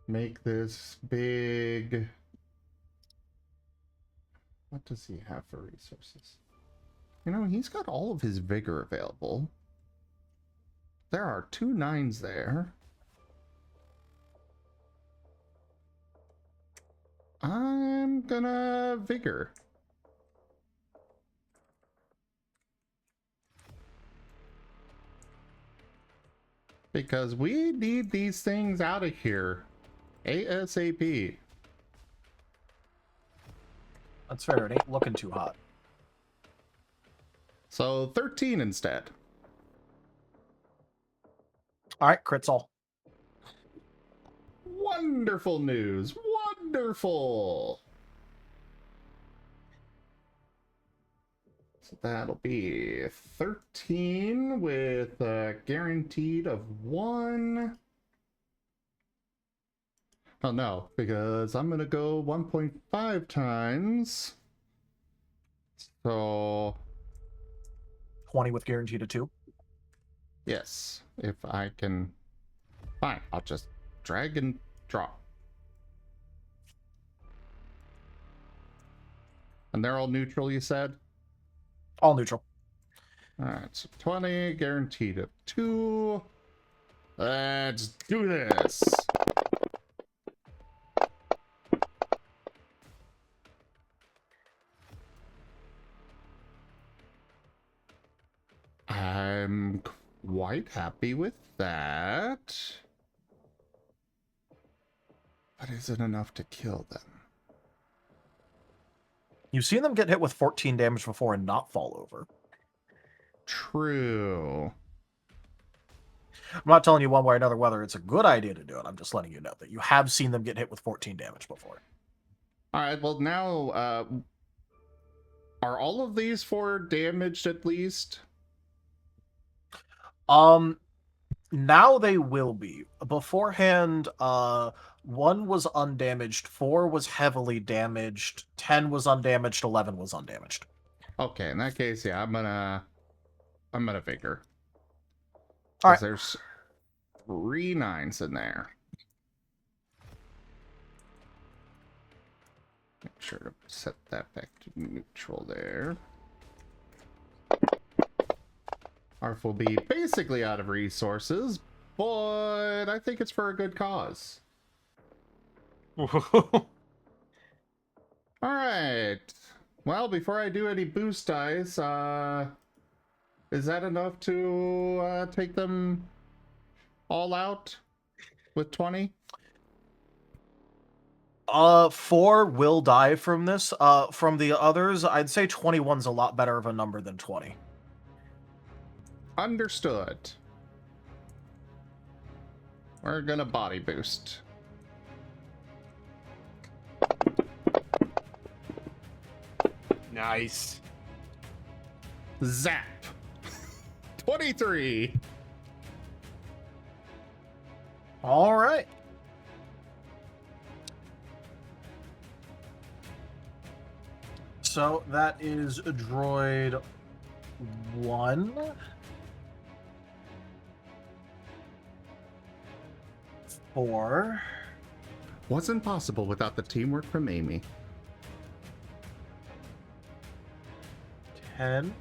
make this big. What does he have for resources? You know, he's got all of his vigor available. There are 2 9s there. I'm gonna vigor. Because we need these things out of here. ASAP. That's fair. It ain't looking too hot. So 13 instead. All right, crits all. Wonderful news. Wonderful. So that'll be 13 with a guaranteed of 1. Oh no, because I'm gonna go 1.5 times. So 20 with guaranteed of 2. yes, if I can. Fine, I'll just drag and drop. And they're all neutral, you said? All neutral. Alright, so 20, guaranteed of 2. Let's do this! I'm quite happy with that. But is it enough to kill them? You've seen them get hit with 14 damage before and not fall over. True. I'm not telling you one way or another whether it's a good idea to do it. I'm just letting you know that you have seen them get hit with 14 damage before. Alright, well now, are all of these 4 damaged at least? Now they will be. Beforehand, 1 was undamaged, 4 was heavily damaged, 10 was undamaged, 11 was undamaged. Okay, in that case, yeah, I'm gonna vigor. All right. There's 3 9s in there. Make sure to set that back to neutral there. Arf will be basically out of resources, but I think it's for a good cause. Alright. Well, before I do any boost dice, is that enough to take them all out with 20? 4 will die from this. From the others, I'd say 21's a lot better of a number than 20. Understood. We're gonna body boost. Nice. Zap! 23! All right. So that is droid 1. 4. Wasn't possible without the teamwork from Amy. 10.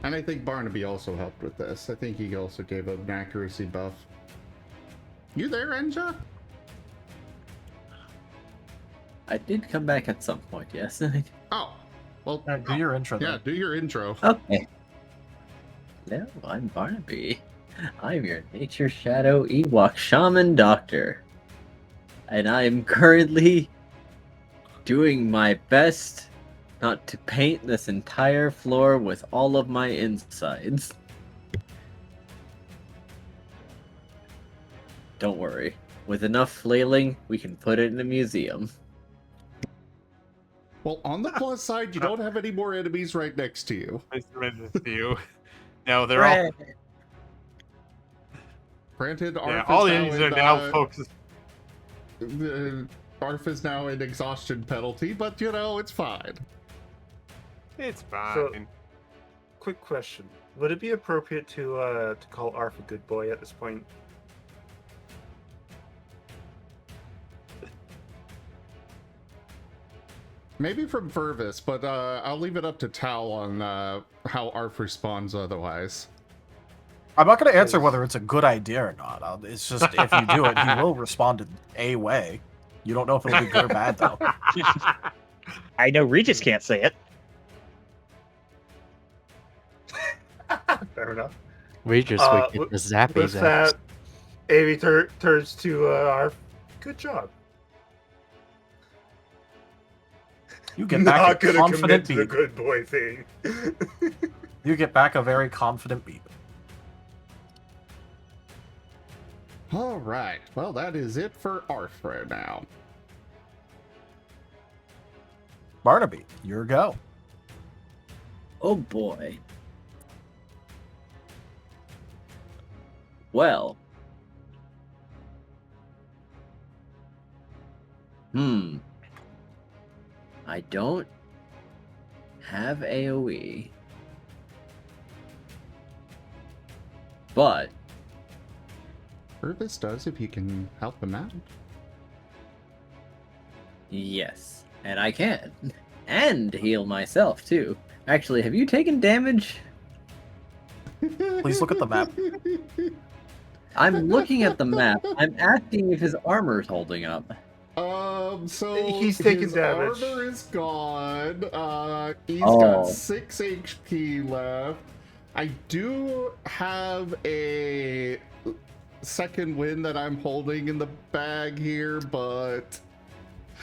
And I think Barnaby also helped with this. I think he also gave an accuracy buff. You there, Enja? I did come back at some point, yes. Oh, well, Do your intro then. yeah, do your intro. Okay. Hello, I'm Barnaby. I'm your Nature Shadow Ewok Shaman Doctor. And I am currently doing my best not to paint this entire floor with all of my insides. Don't worry. With enough flailing, we can put it in a museum. Well, on the plus side, you don't have any more enemies right next to you. I surrender to you. No, they're all. Granted, Yeah, Arf all is the now enemies in, are now focused. Arf is now in exhaustion penalty, but you know, it's fine. It's fine. So- Quick question: would it be appropriate to call Arf a good boy at this point? Maybe from Furvis, but I'll leave it up to Tal on how Arf responds otherwise. I'm not going to answer whether it's a good idea or not. It's just if you do it, he will respond in a way. You don't know if it'll be good or bad, though. I know Regis can't say it. Fair enough. Regis would get the zappies With ass. that, Amy turns to Arf. Good job. You get back Not a gonna confident commit to the beat. good boy thing. You get back a very confident beat. All right. Well, that is it for Arf right now. Barnaby, your go. Oh boy. Well. I don't have AoE. But Purvis does if you can help him out. Yes, and I can. And heal myself, too. Actually, have you taken damage? Please look at the map. I'm looking at the map. I'm asking if his armor's holding up. So He's taking his damage. armor is gone. He's Oh. got 6 HP left. I do have a second wind that I'm holding in the bag here, but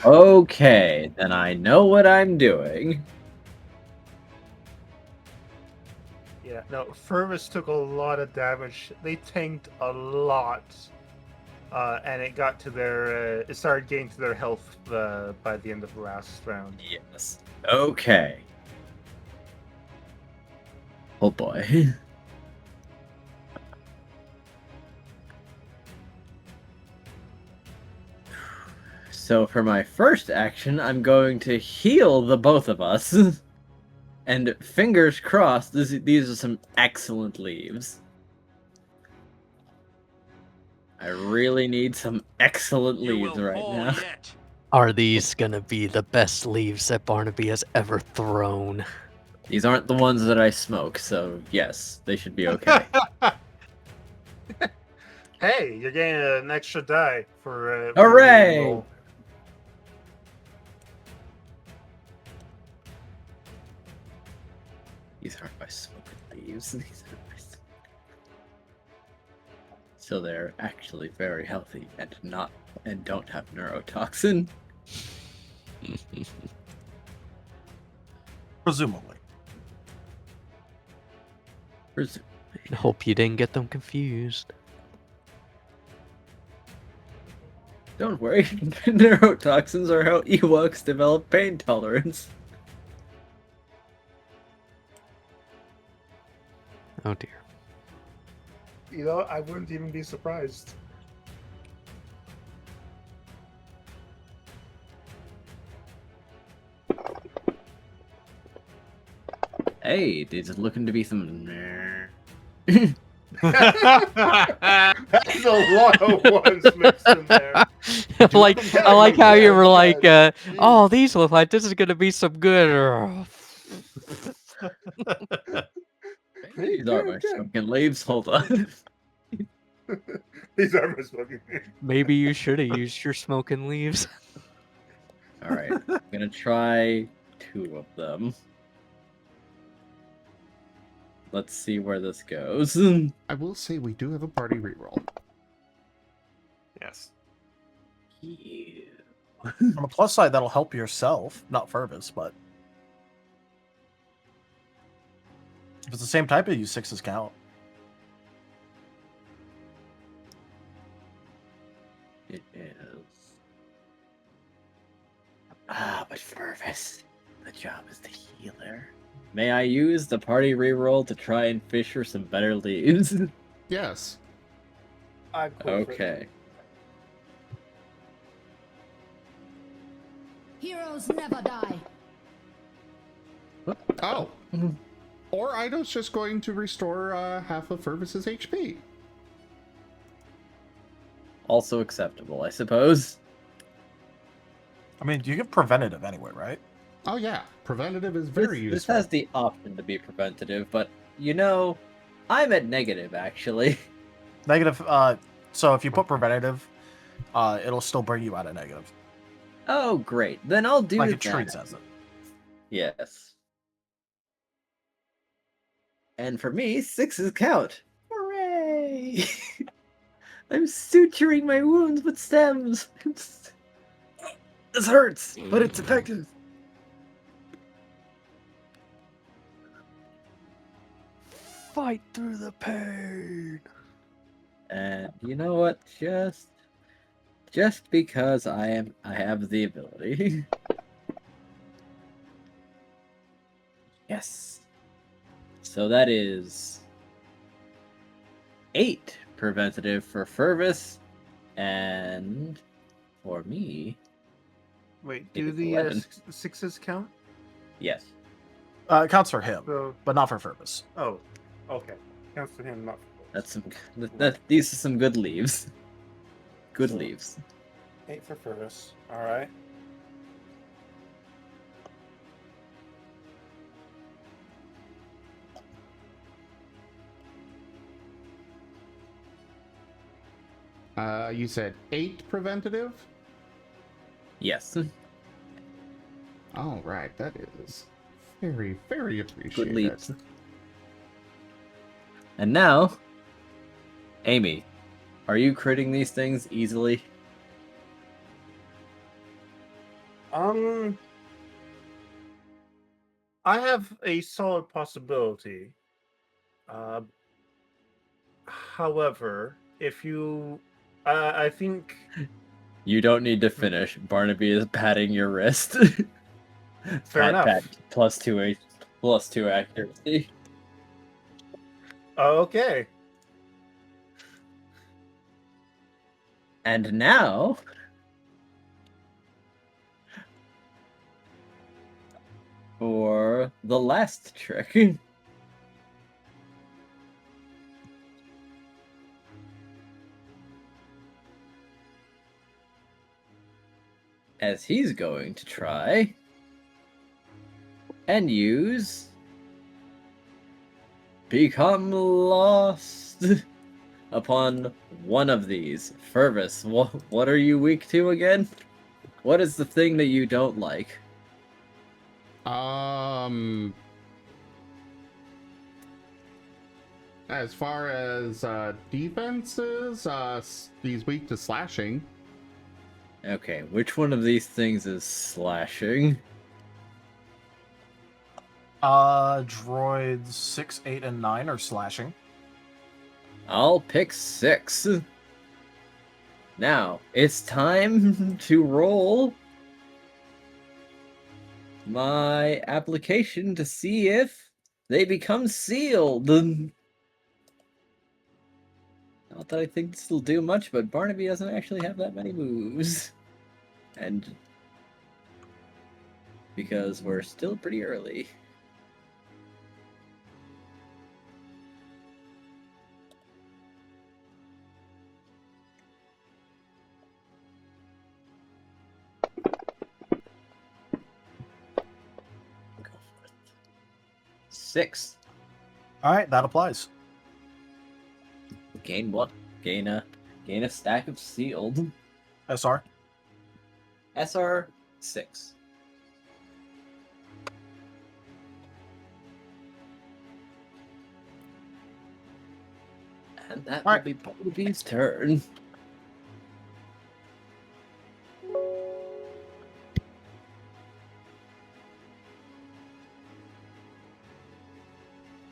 Okay, then I know what I'm doing. Yeah, no, Furvis took a lot of damage. They tanked a lot. And it got to their, it started getting to their health by the end of the last round. Yes. Okay. Oh boy. So for my first action, I'm going to heal the both of us. And fingers crossed, these are some excellent leaves. I really need some excellent leaves right now. Are these gonna be the best leaves that Barnaby has ever thrown? These aren't the ones that I smoke, so yes, they should be okay. Hey, you're getting an extra die for Hooray! your roll. These aren't my smoking leaves. These are my... So they're actually very healthy and don't have neurotoxin. Presumably. I hope you didn't get them confused. Don't worry, neurotoxins are how Ewoks develop pain tolerance. Oh dear. You know, I wouldn't even be surprised. Hey, these are looking to be some... That's a lot of ones mixed in there. I like how you were like, oh, these look like this is gonna be some good. These are my smoking leaves, hold on. These are my smoking. Maybe you should have used your smoking leaves. Alright, I'm gonna try 2 of them. Let's see where this goes. I will say we do have a party reroll. Yes. On the plus side, that'll help yourself, not Furvis, but if it's the same type, use 6s count. It is. Ah, but Furvis, the job is the healer. May I use the party reroll to try and fish for some better leaves? Yes. I'm cool for it. Okay. Heroes never die. Oh. Or Ido's just going to restore half of Furvis's HP. Also acceptable, I suppose. I mean, you get preventative anyway, right? Oh yeah, preventative is very This useful. has the option to be preventative, but you know, I'm at negative actually. Negative, so if you put preventative, it'll still bring you out of negative. Oh, great. Then I'll do Like that. it treats as it. Yes. And for me, 6s count. Hooray! I'm suturing my wounds with stems. This hurts, but it's effective. Fight through the pain. And you know what? Just because I have the ability. Yes. So that is 8 preventative for Furvis, and for me, Wait, It do is the 11. 6s count? yes. It counts for him, So, but not for Furvis. oh, okay. Counts for him, not for both. That's some. These are some good leaves. Good So- leaves. 8 for Fergus. All right. You said 8 preventative? Yes. All right, that is very, very Good appreciated. leaves. And now, Amy, are you critting these things easily? I have a solid possibility. However, if you, I think You don't need to finish. Barnaby is patting your wrist. fair enough. Pat. +2 accuracy. Okay. And now, for the last trick. As he's going to try and use Become Lost upon one of these. Fervus, what are you weak to again? What is the thing that you don't like? As far as defenses, he's weak to slashing. Okay, which one of these things is slashing? Droids 6, 8, and 9 are slashing. I'll pick 6. Now, it's time to roll my application to see if they become sealed. Not that I think this will do much, but Barnaby doesn't actually have that many moves. And because we're still pretty early. Go for it. 6. Alright, that applies. Gain what? Gain a stack of sealed. SR. SR 6. And that will Alright. be Barnaby's turn.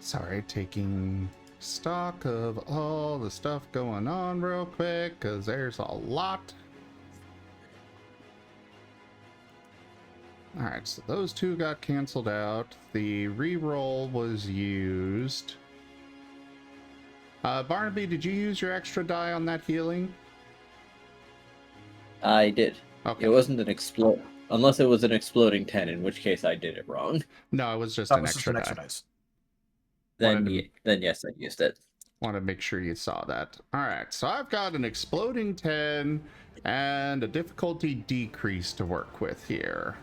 Sorry, taking stock of all the stuff going on real quick, because there's a lot. Alright, so those two got canceled out. The reroll was used. Barnaby, did you use your extra die on that healing? I did. Okay. It wasn't an explode. Unless it was an exploding 10, in which case I did it wrong. No, it was just That an was just extra an extra die. dice. Then yes, I used it. Want to make sure you saw that. Alright, so I've got an exploding 10 and a difficulty decrease to work with here.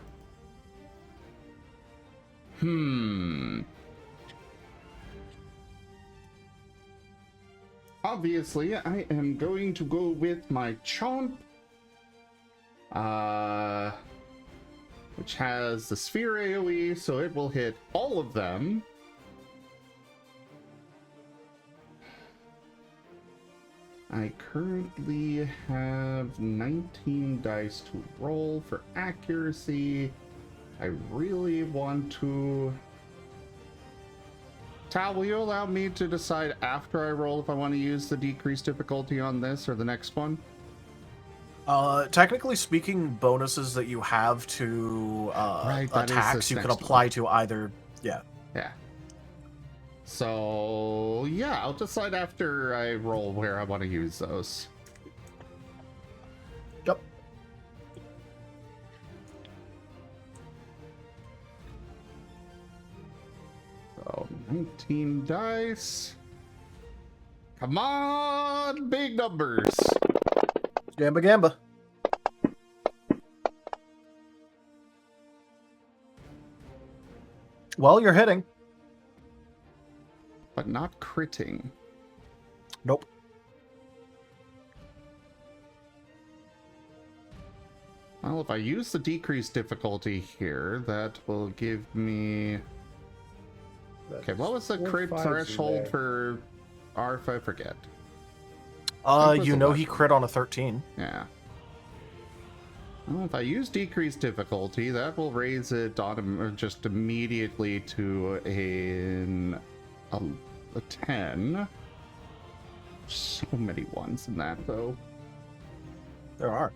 Obviously, I am going to go with my Chomp. Which has the sphere AoE, so it will hit all of them. I currently have 19 dice to roll for accuracy. I really want to... Tal, will you allow me to decide after I roll if I want to use the decreased difficulty on this or the next one? Technically speaking, bonuses that you have to Right, that is attacks this you can next apply to either. Yeah. Yeah. So, yeah, I'll decide after I roll where I want to use those. Yep. So, 19 dice. Come on, big numbers. Gamba Gamba. Well, you're hitting. But not critting. Nope. Well, if I use the decreased difficulty here, that will give me... Okay, what was the crit threshold for ARF? I forget. You know he crit on a 13. Yeah. Well, if I use decreased difficulty, that will raise it just immediately to a 10. So many ones in that, though. There are.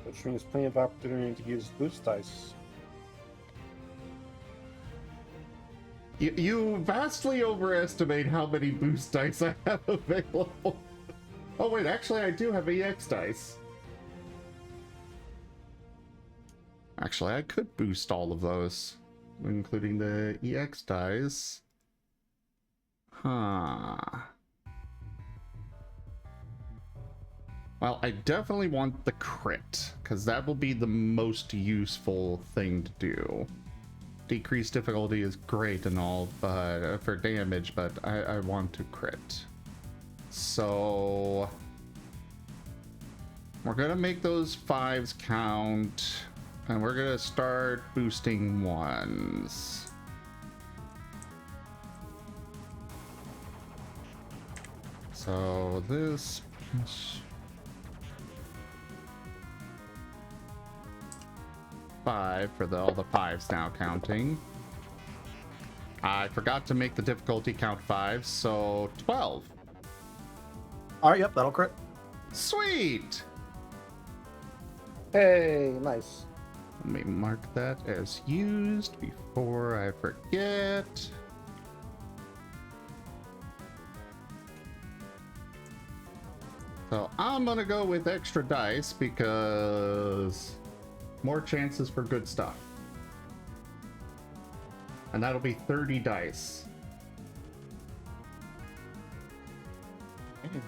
Which means plenty of opportunity to use boost dice. You vastly overestimate how many boost dice I have available. Oh wait, actually I do have EX dice. Actually, I could boost all of those, including the EX dice. Huh. Well, I definitely want the crit, because that will be the most useful thing to do. Decreased difficulty is great and all, but for damage, but I want to crit. So we're gonna make those 5s count, and we're gonna start boosting 1s. So this. 5 for all the 5s now counting. I forgot to make the difficulty count 5, so 12. Alright, yep, that'll crit. Sweet! Hey, nice. Let me mark that as used before I forget. So I'm gonna go with extra dice because more chances for good stuff. And that'll be 30 dice.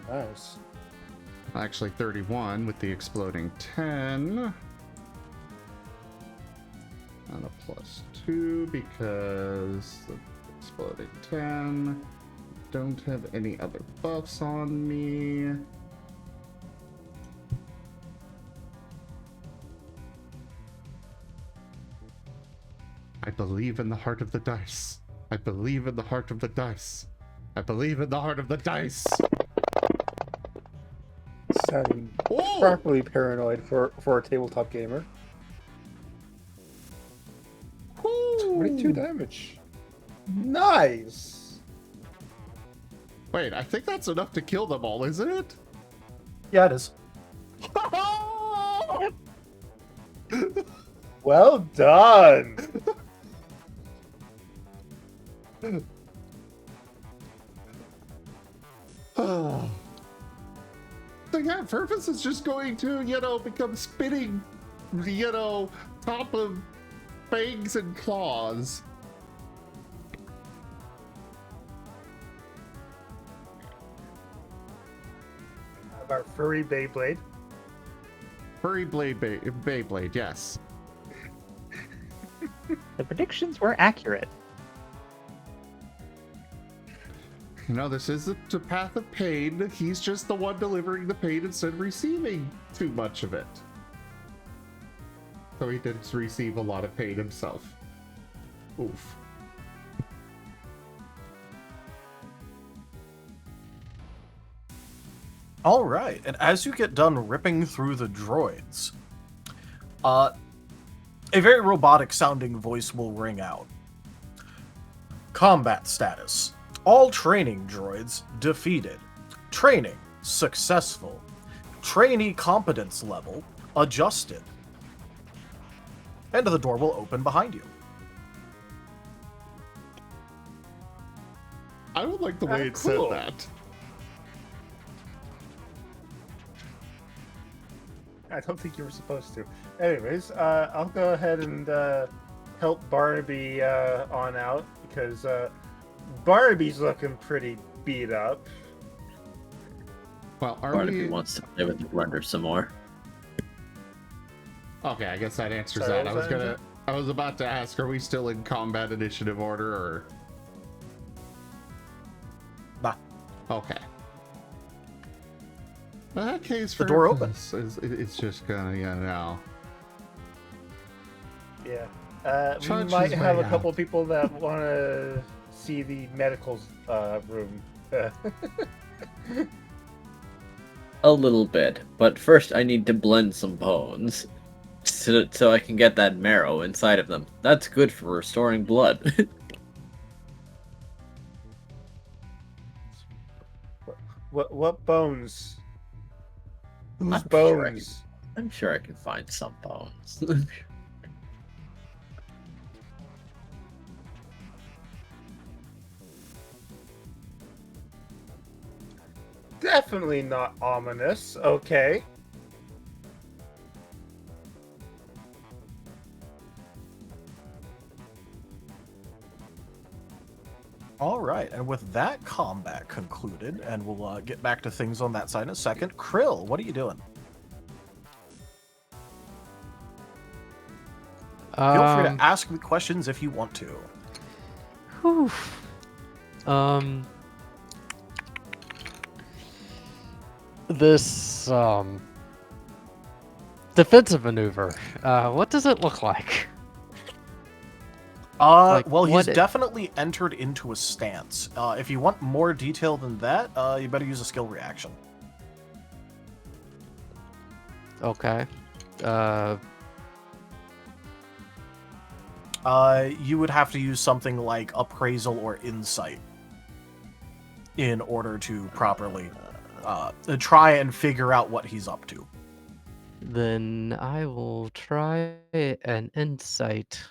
Nice. Actually 31 with the exploding 10. And a +2 because the exploding 10. Don't have any other buffs on me. I believe in the heart of the dice. I believe in the heart of the dice. I believe in the heart of the dice. Sounding Oh! properly paranoid for a tabletop gamer. 22 damage. Nice. Wait, I think that's enough to kill them all, isn't it? Yeah, it is. Well done. So yeah, Purpose is just going to, become spinning, top of fangs and claws. Our furry Beyblade. Furry Beyblade, yes. The predictions were accurate. This isn't a path of pain. He's just the one delivering the pain instead of receiving too much of it. So he did receive a lot of pain himself. Oof. All right, and as you get done ripping through the droids, a very robotic-sounding voice will ring out. Combat status. All training droids defeated. Training successful. Trainee competence level adjusted. And the door will open behind you. I don't like the way it Cool. said that. I don't think you were supposed to. Anyways, I'll go ahead and help Barnaby on out because Barnaby's looking pretty beat up. Well, are Barnaby we? wants to play with the blender some more. Okay, I guess that answers Sorry, that. what was that, I was about to ask, are we still in combat initiative order, or? Nah. Okay. In that case, The door open. It's just gonna, now. Yeah. We Trudge might his have way a couple out. people that want to see the medical room. A little bit, but first I need to blend some bones so I can get that marrow inside of them. That's good for restoring blood. What bones? Whose I'm sure I bones? I'm sure I can find some bones. Definitely not ominous. Okay. All right, and with that combat concluded, and we'll get back to things on that side in a second. Krill, what are you doing? Feel free to ask me questions if you want to. Whew. This defensive maneuver. What does it look like? Like, Well, he's what it- definitely entered into a stance. If you want more detail than that, you better use a skill reaction. Okay. You would have to use something like appraisal or insight in order to properly try and figure out what he's up to. Then I will try an insight.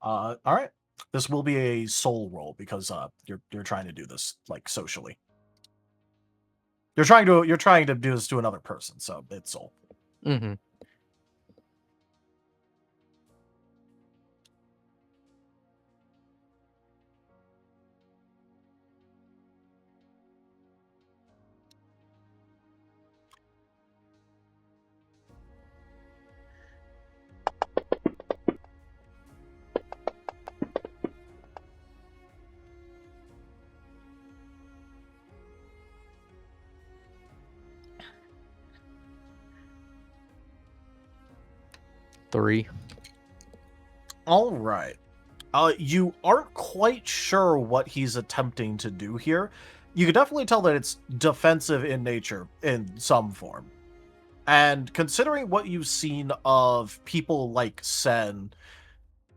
All right. This will be a soul roll because you're trying to do this like socially. You're trying to do this to another person, so it's soul. Mm-hmm. Three. All right. You aren't quite sure what he's attempting to do here. You can definitely tell that it's defensive in nature in some form. And considering what you've seen of people like Sen,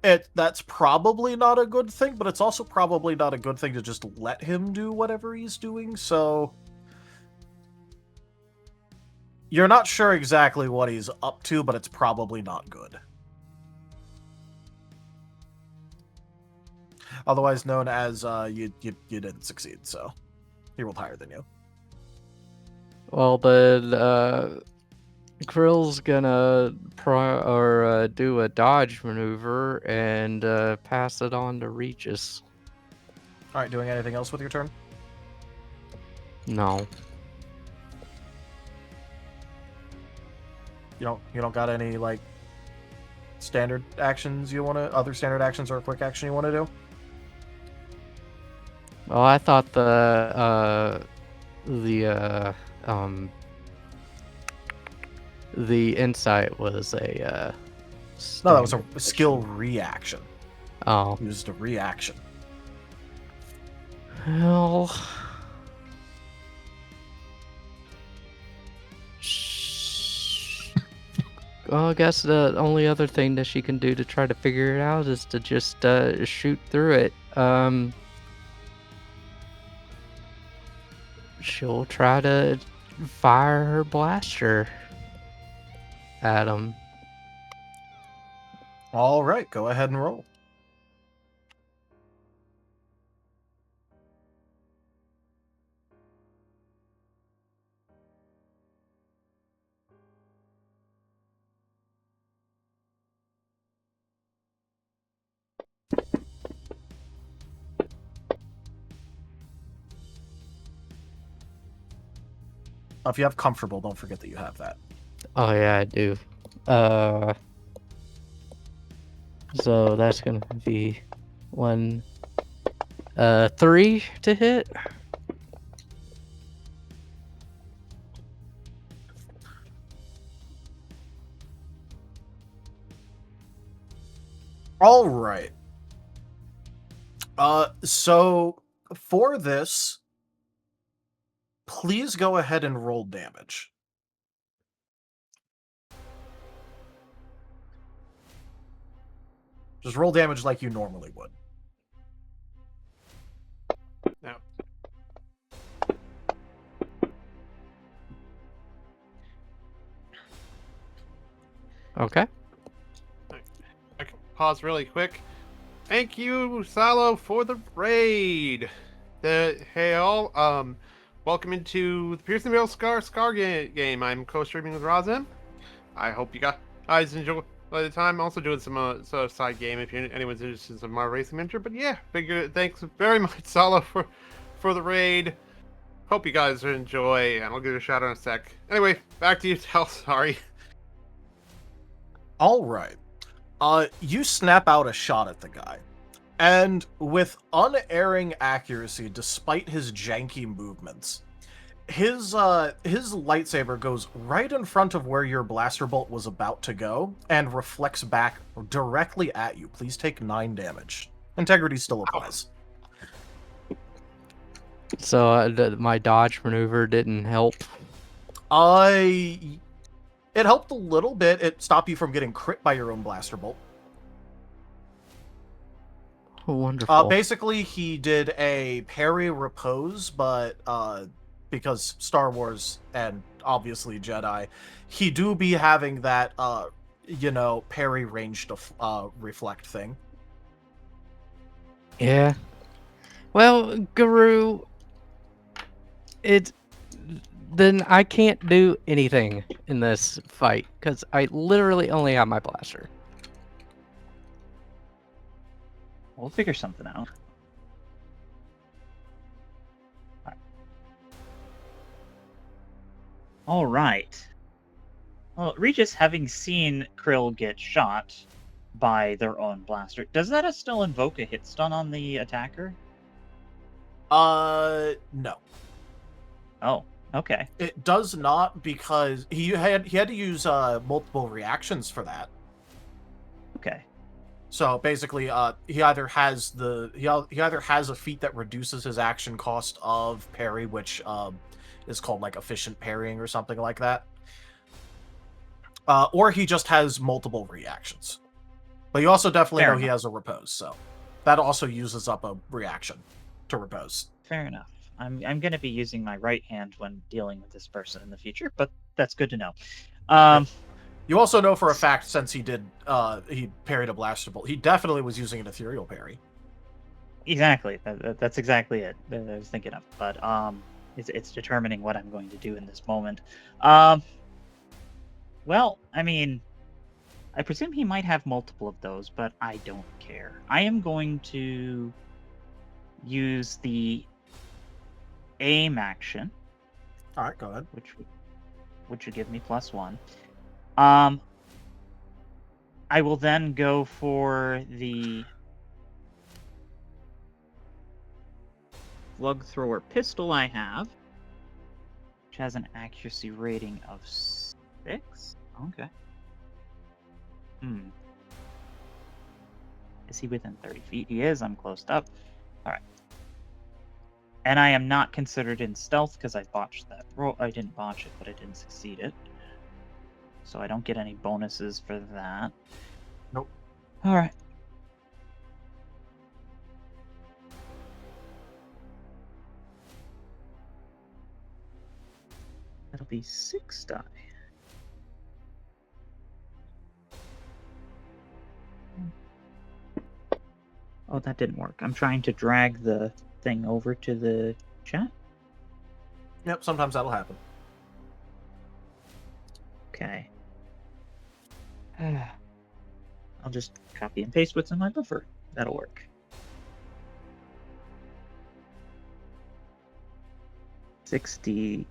that's probably not a good thing, but it's also probably not a good thing to just let him do whatever he's doing, so you're not sure exactly what he's up to, but it's probably not good. Otherwise known as you didn't succeed, so he rolled higher than you. Well, then Krill's gonna do a dodge maneuver and pass it on to Regis. All right, doing anything else with your turn? No. You don't got any like standard actions you want to, other standard actions or a quick action you want to do? Well, I thought the insight was a No, that was a standard skill action. reaction. Oh. Used a reaction. Well, well, I guess the only other thing that she can do to try to figure it out is to just shoot through it. She'll try to fire her blaster at him. All right, go ahead and roll. If you have comfortable, don't forget that you have that. Oh yeah, I do. So that's gonna be 3 to hit. All right. So for this, please go ahead and roll damage. Just roll damage like you normally would. Now, Okay. I can pause really quick. Thank you, Salo, for the raid. Hey all, welcome into the Piercing the Veil Scar game. I'm co-streaming with Razim. I hope you guys enjoy the time. I'm also doing some sort of side game if anyone's interested in some more racing mentor. But yeah, thanks very much, Salo, for the raid. Hope you guys enjoy, and I'll give you a shout out in a sec. Anyway, back to you, Tel. Sorry. All right. You snap out a shot at the guy, and with unerring accuracy, despite his janky movements, his lightsaber goes right in front of where your blaster bolt was about to go and reflects back directly at you. Please take 9 damage. Integrity still applies. So my dodge maneuver didn't help. It helped a little bit. It stopped you from getting crit by your own blaster bolt. Oh, wonderful. Basically, he did a parry repose, but because Star Wars and obviously Jedi, he do be having that, parry range to reflect thing. Yeah. Well, Garou, then I can't do anything in this fight because I literally only have my blaster. We'll figure something out. All right. Well, Regis, having seen Krill get shot by their own blaster, does that still invoke a hit stun on the attacker? No. Oh, okay. It does not, because he had to use multiple reactions for that. Okay. So basically, he either has a feat that reduces his action cost of parry, which is called like efficient parrying or something like that, or he just has multiple reactions. But you also definitely Fair know he enough. has a repose, so that also uses up a reaction to repose. Fair enough. I'm going to be using my right hand when dealing with this person in the future, but that's good to know. You also know for a fact, since he parried a blaster bolt, he definitely was using an ethereal parry. Exactly. That's exactly it that I was thinking of. But it's determining what I'm going to do in this moment. Well, I mean, I presume he might have multiple of those, but I don't care. I am going to use the aim action. All right, go ahead. Which would give me +1. I will then go for the slug thrower pistol I have, which has an accuracy rating of 6. Okay. Is he within 30 feet? He is. I'm closed up. All right. And I am not considered in stealth because I botched that roll. I didn't botch it, but I didn't succeed it. So I don't get any bonuses for that. Nope. All right. That'll be 6 die. Oh, that didn't work. I'm trying to drag the thing over to the chat. Yep, sometimes that'll happen. Okay. I'll just copy and paste what's in my buffer. That'll work. $60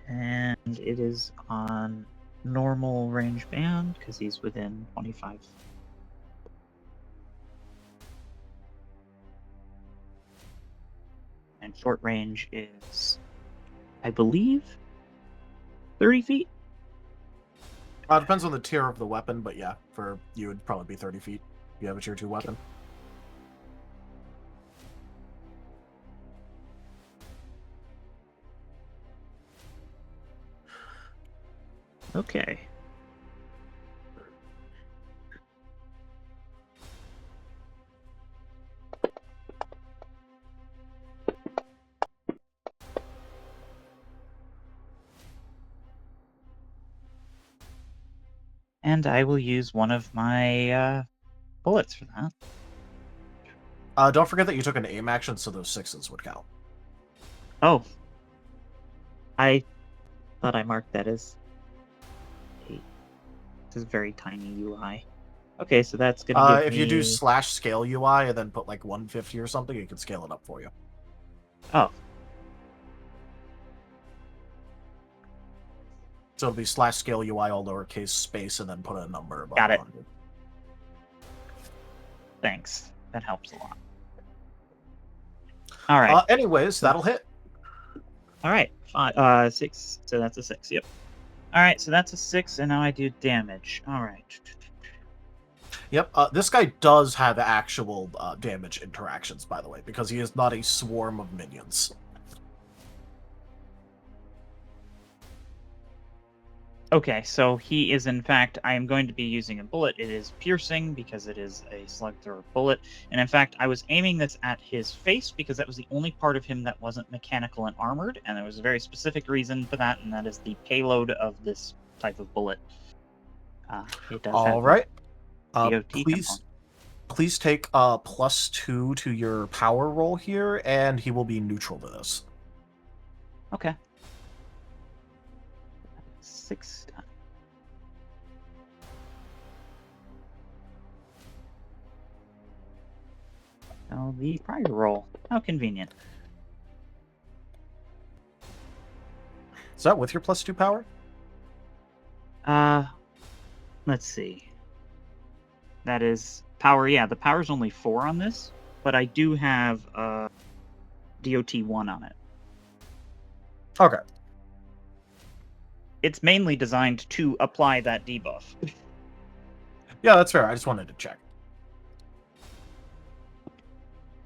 And it is on normal range band because he's within 25. And short range is, I believe, 30 feet. Depends on the tier of the weapon, but yeah, for you it'd probably be 30 feet if you have a tier 2 weapon. Okay. And I will use one of my bullets for that. Don't forget that you took an aim action, so those 6s would count. Oh. I thought I marked that as 8. This is very tiny UI. Okay, so that's gonna give if me... you do /scale UI and then put like 150 or something, it can scale it up for you. Oh. So it'll be /scale UI all lowercase space and then put a number above. Got it. 100. Thanks. That helps a lot. All right. Anyways, that'll hit. All right. 6. So that's a 6. Yep. All right. So that's a 6, and now I do damage. All right. Yep. This guy does have actual damage interactions, by the way, because he is not a swarm of minions. Okay, so he is, in fact, I am going to be using a bullet. It is piercing because it is a slug thrower bullet. And in fact, I was aiming this at his face because that was the only part of him that wasn't mechanical and armored. And there was a very specific reason for that, and that is the payload of this type of bullet. It does All have right. DOT Please take +2 to your power roll here, and he will be neutral to this. Okay. 6. Oh, the prior roll. How convenient. Is that with your +2 power? Let's see. That is power. Yeah, the power's only 4 on this, but I do have DOT 1 on it. Okay. It's mainly designed to apply that debuff. Yeah, that's fair. I just wanted to check.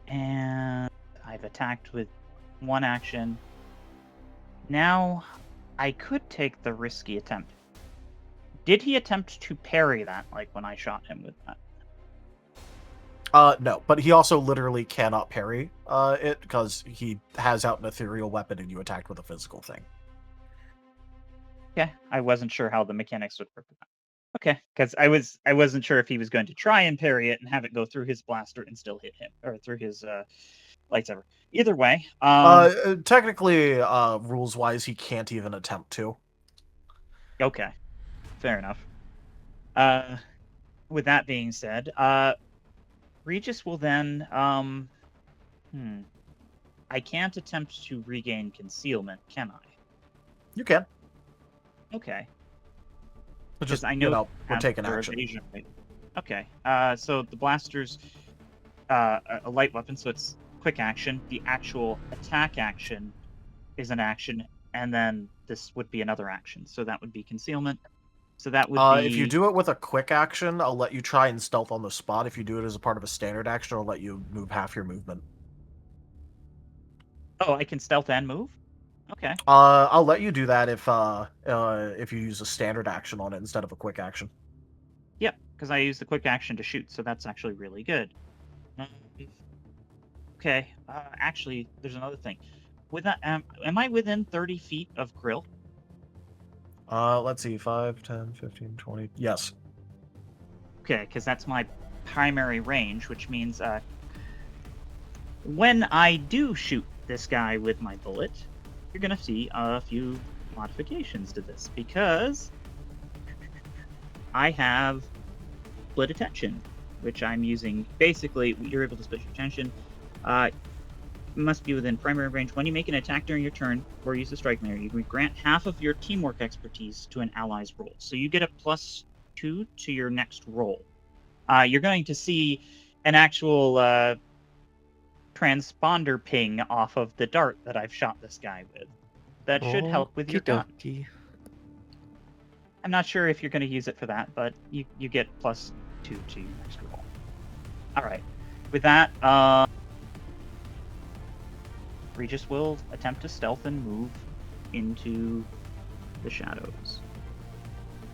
And I've attacked with 1 action. Now, I could take the risky attempt. Did he attempt to parry that, like when I shot him with that? No, but he also literally cannot parry it because he has out an ethereal weapon and you attacked with a physical thing. Okay, I wasn't sure how the mechanics would work with that. Okay, because I wasn't sure if he was going to try and parry it and have it go through his blaster and still hit him, or through his lightsaber. Either way, technically, rules-wise, he can't even attempt to. Okay, fair enough. With that being said, Regis will then I can't attempt to regain concealment, can I? You can. Okay. Just, I know we're taking their action. evasion rate. Okay. So the blaster's a light weapon, so it's quick action. The actual attack action is an action, and then this would be another action. So that would be concealment. So that would be... If you do it with a quick action, I'll let you try and stealth on the spot. If you do it as a part of a standard action, I'll let you move half your movement. Oh, I can stealth and move? Okay. I'll let you do that if you use a standard action on it instead of a quick action. Yep, because I use the quick action to shoot, so that's actually really good. Okay, actually, there's another thing. With that, am I within 30 feet of Krill? Let's see, 5, 10, 15, 20. Yes. Okay, because that's my primary range, which means when I do shoot this guy with my bullet, you're going to see a few modifications to this, because I have split attention, which I'm using. Basically, you're able to split your attention. must be within primary range. When you make an attack during your turn or use the strike maneuver, you can grant half of your teamwork expertise to an ally's roll. So you get a +2 to your next roll. You're going to see an actual transponder ping off of the dart that I've shot this guy with. That should help with your gun. Okey-dokey. I'm not sure if you're going to use it for that, but you get +2 to your next roll. All right. With that, Regis will attempt to stealth and move into the shadows.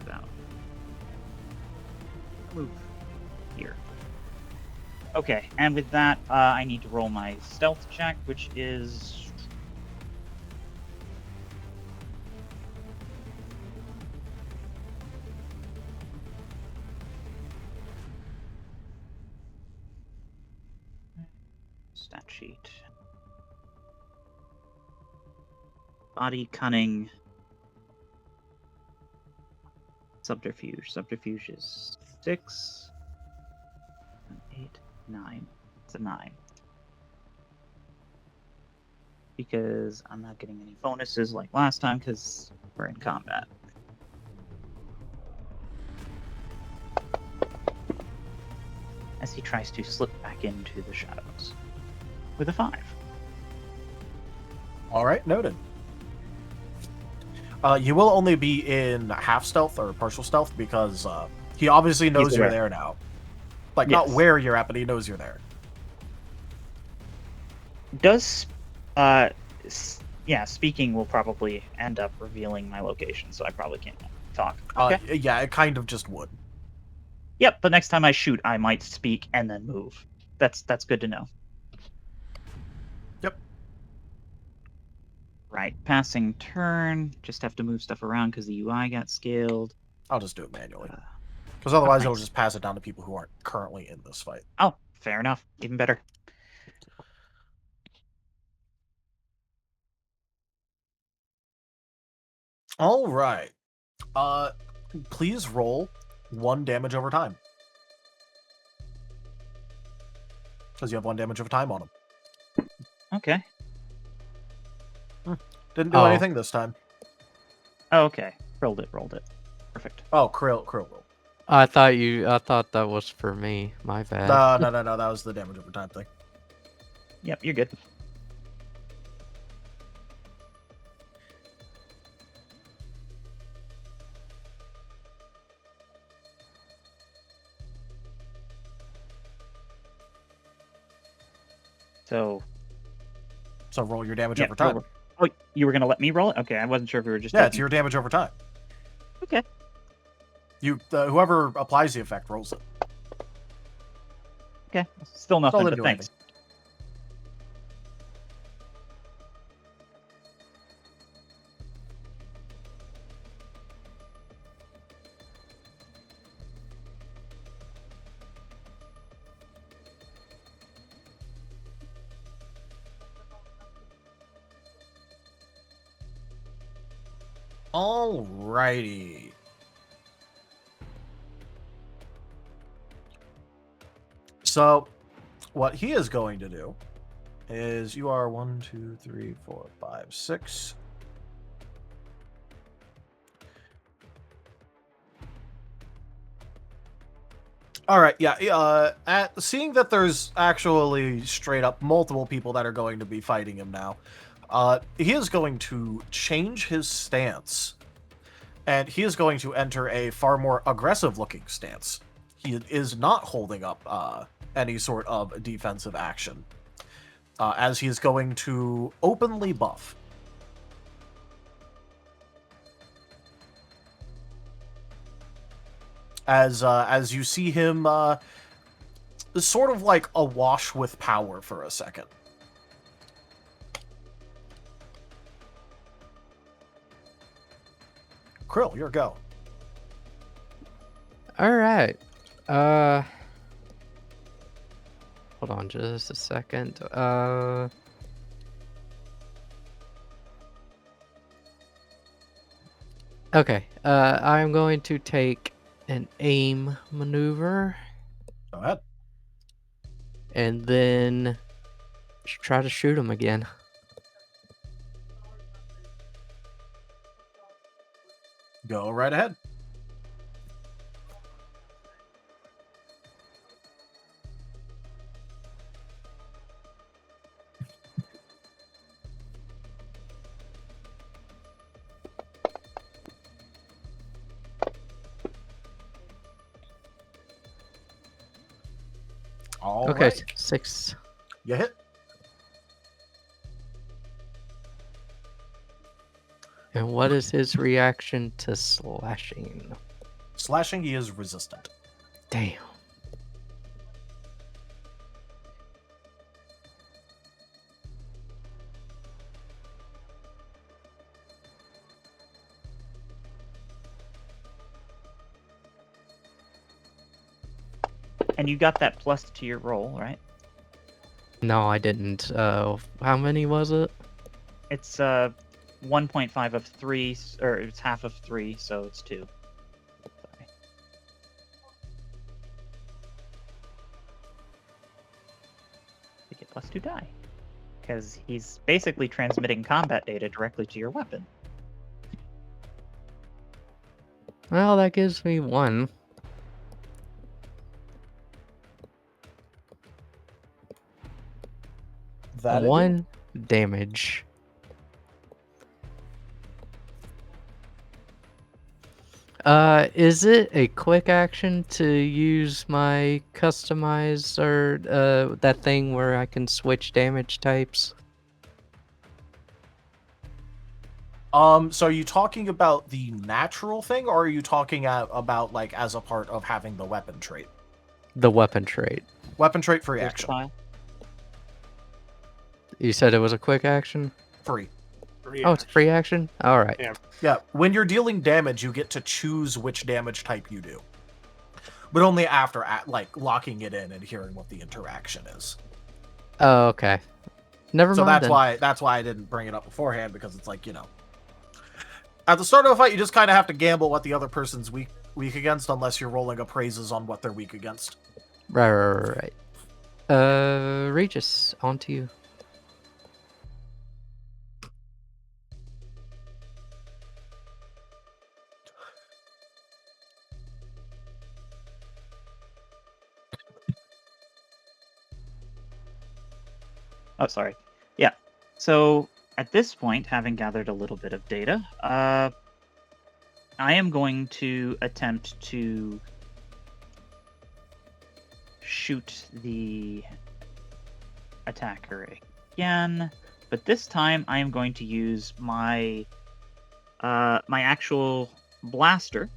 About move here. Okay, and with that, I need to roll my stealth check, which is stat sheet. Body cunning. Subterfuge. Subterfuge is 6, 8, 9. It's a 9. Because I'm not getting any bonuses like last time because we're in combat. As he tries to slip back into the shadows. With a 5. All right, noted. You will only be in half stealth or partial stealth because he obviously knows He's you're aware. there now. Like, Yes. not where you're at, but he knows you're there. Does speaking will probably end up revealing my location, so I probably can't talk. Okay. Yeah, it kind of just would. Yep, but next time I shoot, I might speak and then move. That's good to know. Yep. Right, passing turn. Just have to move stuff around because the UI got scaled. I'll just do it manually. Because otherwise it'll nice. just pass it down to people who aren't currently in this fight. Oh, fair enough. Even better. All right. Please roll 1 damage over time. Because you have 1 damage over time on him. Okay. Didn't do Oh. anything this time. Oh, okay. Rolled it. Perfect. Oh, Krill roll. I thought that was for me. My bad. No, that was the damage over time thing. Yep, you're good. So roll your damage yeah, over time. roll. Oh, you were gonna let me roll it? Okay, I wasn't sure if we were just. Yeah, it's taking- your damage over time. Okay. You whoever applies the effect rolls it. Okay. Still nothing, Still but didn't do thanks. Alrighty. So, what he is going to do is you are 1, 2, 3, 4, 5, 6. All right, yeah. Seeing that there's actually straight up multiple people that are going to be fighting him now, he is going to change his stance, and he is going to enter a far more aggressive-looking stance. He is not holding up any sort of defensive action, as he is going to openly buff. As you see him sort of like awash with power for a second. Krill, your go. All right. Hold on just a second. Okay. I'm going to take an aim maneuver, Go ahead. and then Should try to shoot him again. Go right ahead. All Okay, right. 6. You hit. And what is his reaction to slashing? Slashing, he is resistant. Damn. And you got that plus to your roll, right? No, I didn't. How many was it? It's 1.5 of 3, or it's half of 3, so it's 2. Sorry. You get plus 2 die. Because he's basically transmitting combat data directly to your weapon. Well, that gives me 1. That it 1 damage. Is it a quick action to use my customize or that thing where I can switch damage types? So are you talking about the natural thing, or are you talking about like as a part of having the weapon trait? The weapon trait. Weapon trait free action. Versatile. You said it was a quick action? Free. Oh, it's a free action? Alright. Yeah. Yeah, when you're dealing damage, you get to choose which damage type you do. But only after like locking it in and hearing what the interaction is. Oh, okay. Never So mind that's why I didn't bring it up beforehand, because it's like, at the start of a fight, you just kind of have to gamble what the other person's weak against, unless you're rolling appraises on what they're weak against. Right. Regis, on to you. Oh, sorry. Yeah. So at this point, having gathered a little bit of data, I am going to attempt to shoot the attacker again, but this time I am going to use my my actual blaster,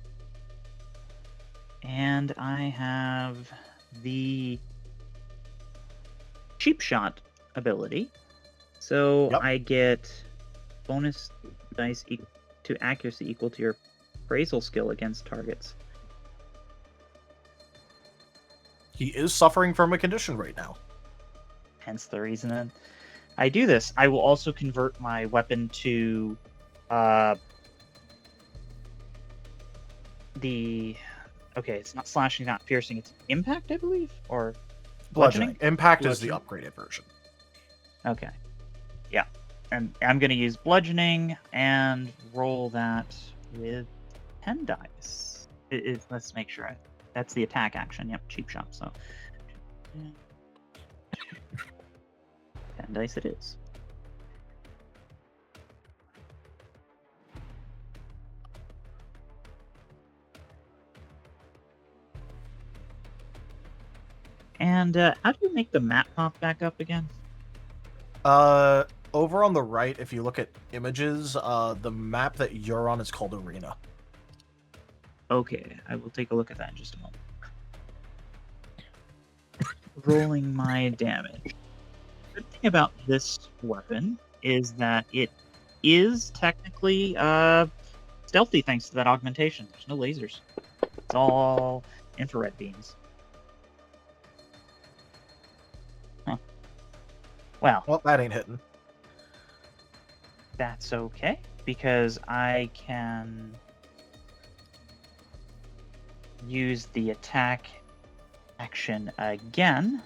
and I have the cheap shot ability, so Yep. I get bonus dice to accuracy equal to your appraisal skill against targets. He is suffering from a condition right now. Hence the reason that I do this. I will also convert my weapon to it's not slashing, not piercing, it's impact, I believe, or bludgeoning. Impact is the upgraded version. Okay. Yeah. And I'm going to use bludgeoning and roll that with 10 dice. Let's make sure. That's the attack action. Yep, cheap shot. So 10 dice it is. And how do you make the map pop back up again? Over on the right, if you look at images, the map that you're on is called Arena. Okay, I will take a look at that in just a moment. Rolling my damage. The good thing about this weapon is that it is technically stealthy thanks to that augmentation. There's no lasers. It's all infrared beams. Huh. Well, that ain't hitting. That's okay, because I can use the attack action again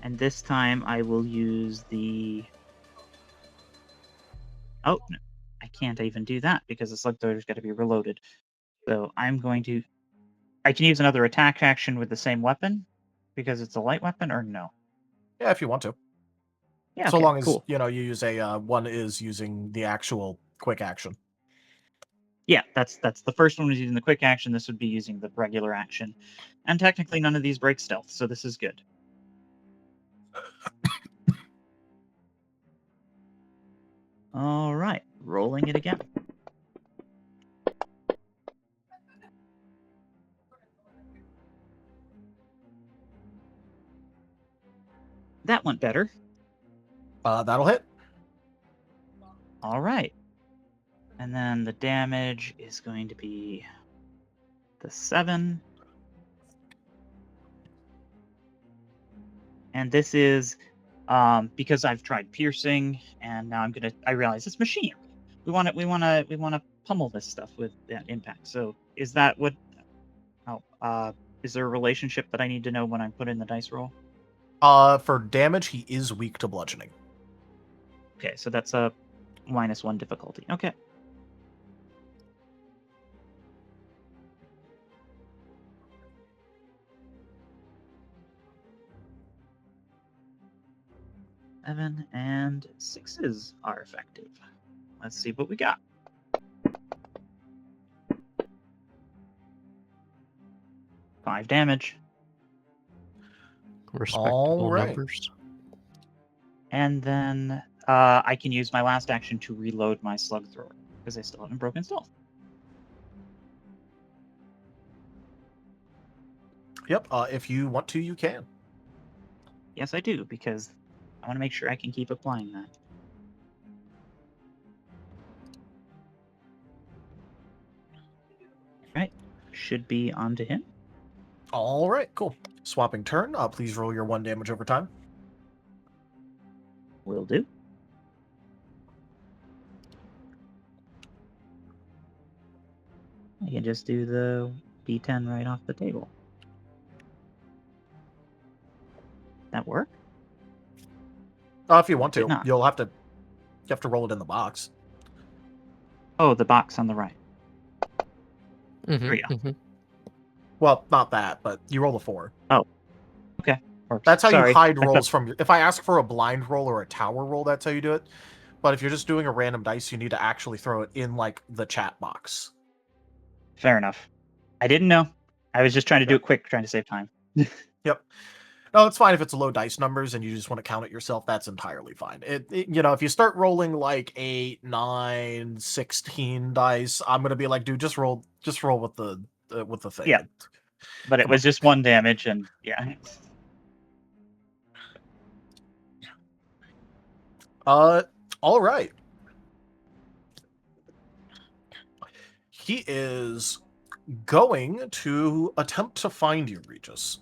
And this time I will use the... Oh, no, I can't even do that because the slug thrower's got to be reloaded. So I'm going to... I can use another attack action with the same weapon because it's a light weapon, or no? Yeah, if you want to. Yeah, So okay, long as, cool. you use a, one is using the actual quick action. Yeah, that's the first one was using the quick action. This would be using the regular action. And technically none of these break stealth, so this is good. All right, rolling it again. That went better. That'll hit. All right. And then the damage is going to be the 7. And this is because I've tried piercing, and now I realize it's machinery. We want to pummel this stuff with impact. So is that what? Oh, is there a relationship that I need to know when I put in the dice roll? For damage, he is weak to bludgeoning. Okay, so that's a -1 difficulty. Okay. Seven and 6s are effective. Let's see what we got. Five damage. Respectable right. numbers. And then I can use my last action to reload my slug thrower because I still haven't broken stealth. Yep. If you want to, you can. Yes, I do, because I want to make sure I can keep applying that. Right. Should be onto him. All right, cool. Swapping turn. Please roll your 1 damage over time. Will do. I can just do the D10 right off the table. That work? If you want Did to, not. you have to roll it in the box. Oh, the box on the right. Mhm, There we go. mhm. Well, not that, but you roll a 4. Okay. Works. That's how Sorry. you hide I thought- rolls from your... If I ask for a blind roll or a tower roll, that's how you do it. But if you're just doing a random dice, you need to actually throw it in, like, the chat box. Fair enough. I didn't know. I was just trying to do it quick, trying to save time. Yep. No, it's fine if it's low dice numbers and you just want to count it yourself. That's entirely fine. If you start rolling like 8, 9, 16 dice, I'm gonna be like, dude, just roll with the thing. Yeah. But it Come was just 1 damage, and yeah. All right. He is going to attempt to find you, Regis.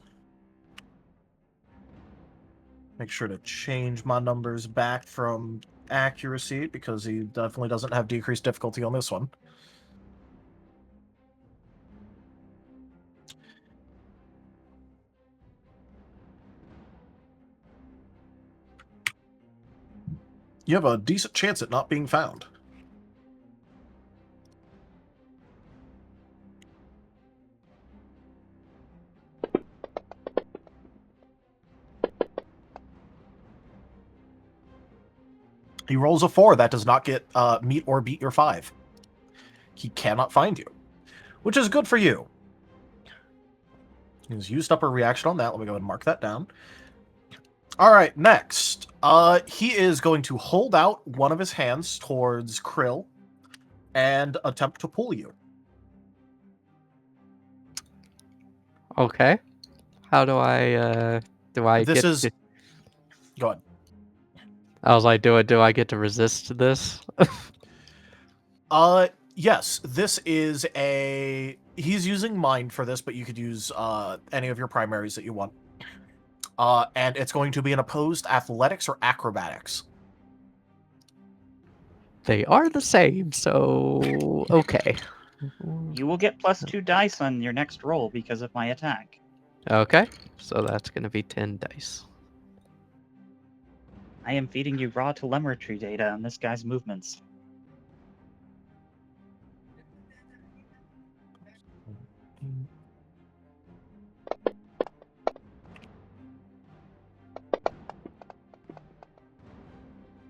Make sure to change my numbers back from accuracy because he definitely doesn't have decreased difficulty on this one. You have a decent chance at not being found. He rolls a 4. That does not get meet or beat your 5. He cannot find you, which is good for you. He's used up a reaction on that. Let me go ahead and mark that down. All right, next. He is going to hold out one of his hands towards Krill and attempt to pull you. Okay. How do I This get is... to... Go ahead. I was like, do I get to resist this? Yes, this is a... He's using Mind for this, but you could use any of your primaries that you want. And it's going to be an opposed athletics or acrobatics. They are the same, so okay. You will get +2 dice on your next roll because of my attack. Okay, so that's gonna be 10 dice. I am feeding you raw telemetry data on this guy's movements.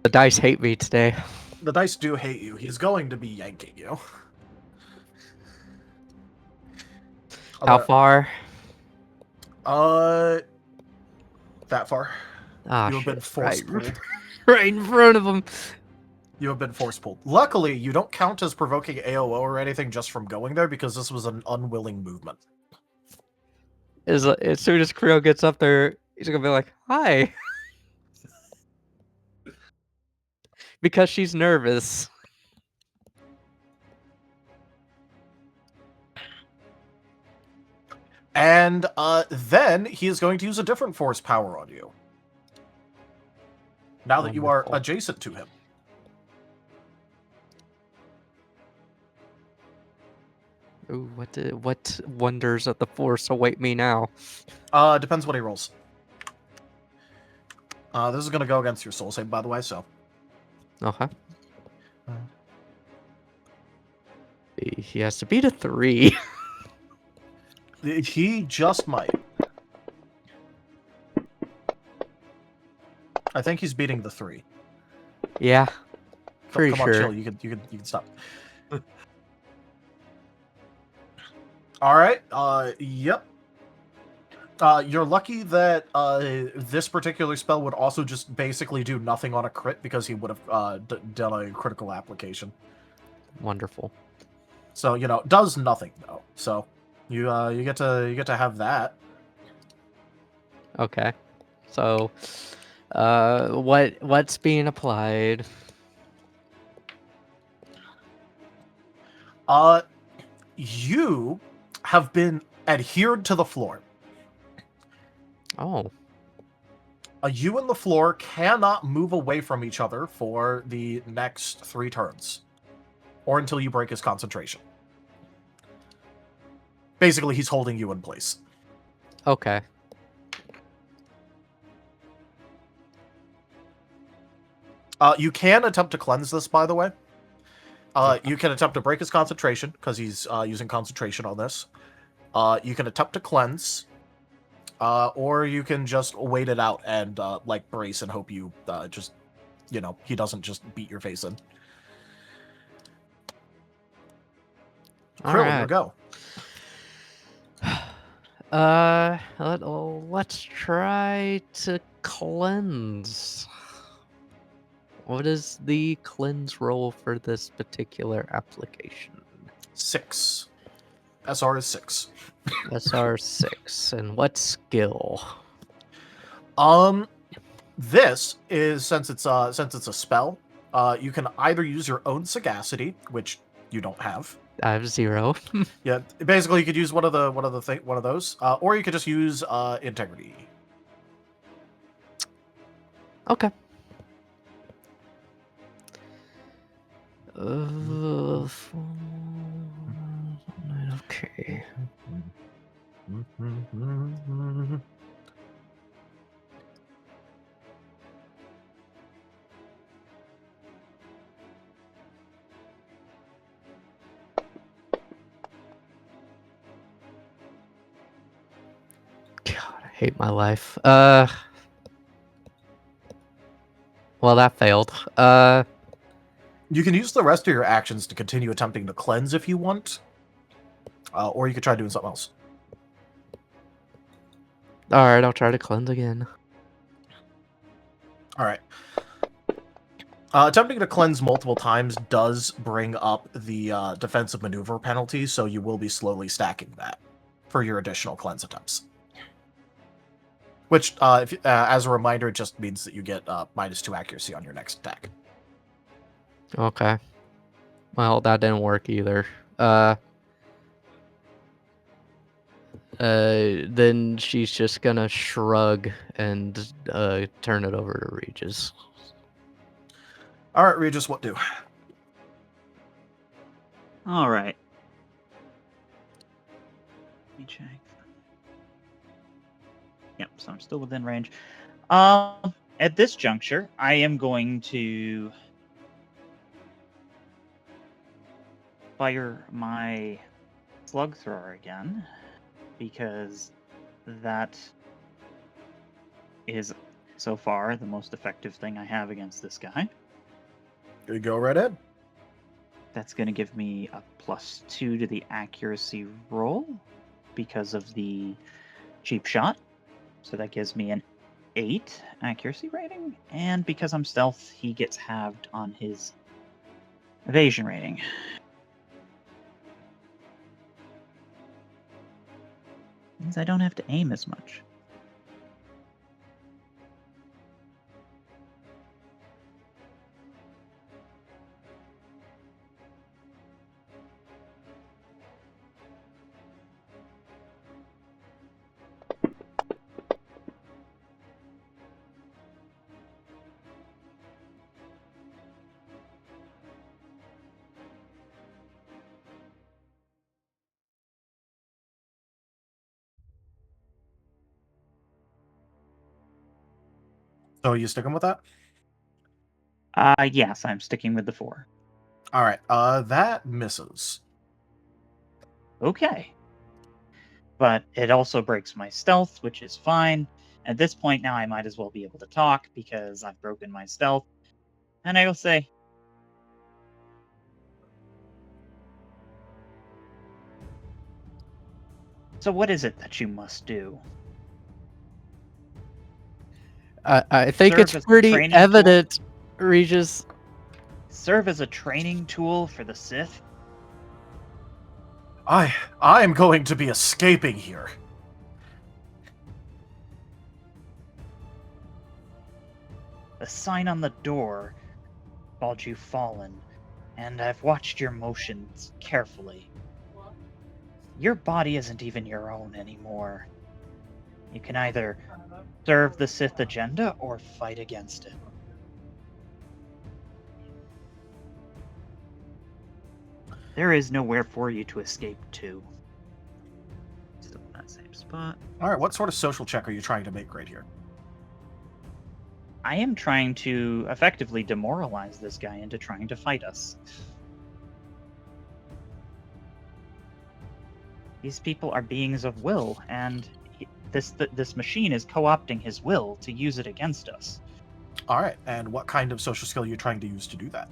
The dice hate me today. The dice do hate you. He's going to be yanking you. How far? That far. Ah, You have been shit. force Right. pulled. Right in front of him. You have been force pulled. Luckily, you don't count as provoking AOO or anything just from going there because this was an unwilling movement. As soon as Krill gets up there, he's gonna be like, "Hi," because she's nervous. And then he is going to use a different force power on you. Now that you are Wonderful. adjacent to him. Ooh, what wonders of the Force await me now? Depends what he rolls. This is going to go against your soul save, by the way, so. Okay. He has to beat a 3. He just might. I think he's beating the 3. Yeah. Come Pretty on, sure. chill. You can stop. All right. Yep. You're lucky that this particular spell would also just basically do nothing on a crit because he would have done a critical application. Wonderful. So does nothing though. So you get to have that. Okay. So, what's being applied? You have been adhered to the floor. Oh. You and the floor cannot move away from each other for the next 3 turns. Or until you break his concentration. Basically, he's holding you in place. Okay. You can attempt to cleanse this, by the way. You can attempt to break his concentration, because he's using concentration on this. You can attempt to cleanse. Or you can just wait it out and, brace and hope you just, he doesn't just beat your face in. Krill, your go. Let's try to cleanse. What is the cleanse roll for this particular application? 6. SR is 6. SR 6. And what skill? This is since it's a spell, you can either use your own sagacity, which you don't have. I have 0. Yeah, basically you could use one of those, or you could just use integrity. Okay. Okay. God, I hate my life. Well, that failed. You can use the rest of your actions to continue attempting to cleanse if you want, or you could try doing something else. All right, I'll try to cleanse again. All right. Attempting to cleanse multiple times does bring up the defensive maneuver penalty, so you will be slowly stacking that for your additional cleanse attempts. Which, as a reminder, it just means that you get -2 accuracy on your next attack. Okay. Well, that didn't work either. Then she's just gonna shrug and turn it over to Regis. All right, Regis, what do? All right. Let me check. Yep, so I'm still within range. at this juncture, I am going to fire my slug thrower again, because that is so far the most effective thing I have against this guy. You go right ahead. That's going to give me a +2 to the accuracy roll because of the cheap shot. So that gives me an 8 accuracy rating. And because I'm stealth, he gets halved on his evasion rating. Means I don't have to aim as much. So you sticking with that? Yes, I'm sticking with the 4. All right. That misses. Okay. But it also breaks my stealth, which is fine. At this point now, I might as well be able to talk because I've broken my stealth. And I will say, so what is it that you must do? I think Serve it's as a pretty training evident, Regis. Serve as a training tool for the Sith? I am going to be escaping here. The sign on the door called you fallen, and I've watched your motions carefully. Your body isn't even your own anymore. You can either serve the Sith agenda or fight against it. There is nowhere for you to escape to. Still in that same spot. All right. What sort of social check are you trying to make right here? I am trying to effectively demoralize this guy into trying to fight us. These people are beings of will, and this machine is co-opting his will to use it against us. All right. And what kind of social skill are you trying to use to do that?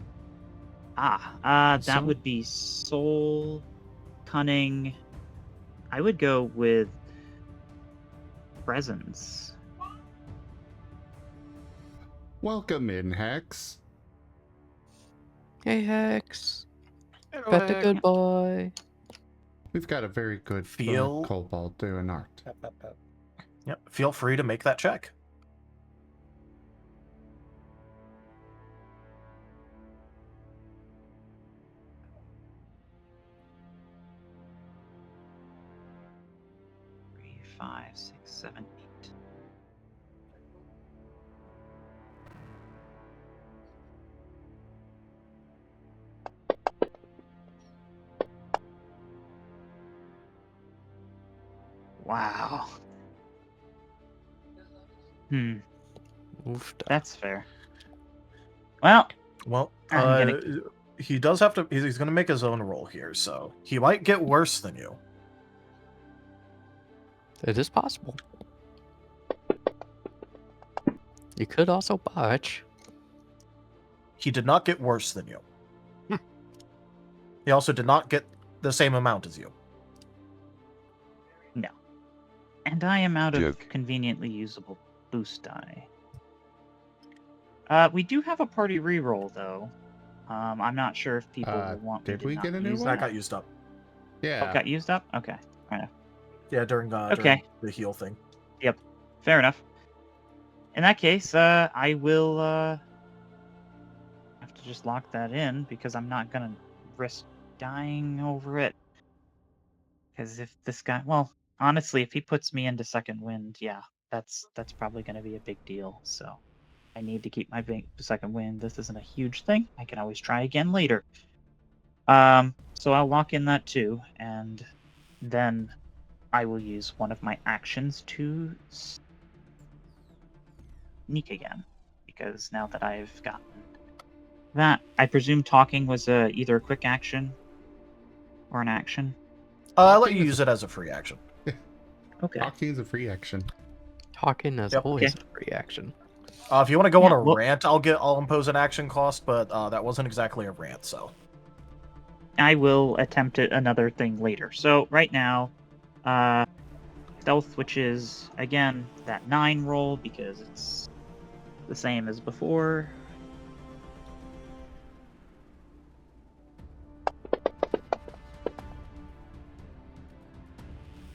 That would be soul, cunning. I would go with presence. Welcome in, Hex. Hey, Hex. Hello, Pet the Hex. good boy. We've got a very good Feel- kobold doing art. Pep, pep, pep. Yep. Feel free to make that check. Three, 5, 6, 7, 8. Wow. Oofed. That's fair. Well, Well, I'm gonna- he does have to. He's going to make his own roll here, so he might get worse than you. It is possible. You could also botch. He did not get worse than you. He also did not get the same amount as you. no. And I am out of Joke. conveniently usable boost die. We do have a party reroll though. I'm not sure if people will want me did to we not get a new use one? That that. got used up. Yeah. Oh, got used up? Okay. Fair enough. Yeah, during Okay. the heal thing. Fair enough. In that case, I will have to just lock that in because I'm not gonna risk dying over it. Because if this guy, well, honestly, if he puts me into second wind, yeah, that's probably gonna be a big deal. So I need to keep my second wind. This isn't a huge thing. I can always try again later. So I'll lock in that too, and then I will use one of my actions to sneak again. because now that I've gotten that, I presume talking was either a quick action or an action. I'll let you use it as a free action. Okay. Talking is a free action. Talking is Yep. always Okay. a free action. If you want to go on Yeah, a well- rant, I'll impose an action cost, but that wasn't exactly a rant, so. I will attempt another thing later. So right now, stealth, which is again that 9 roll because it's the same as before.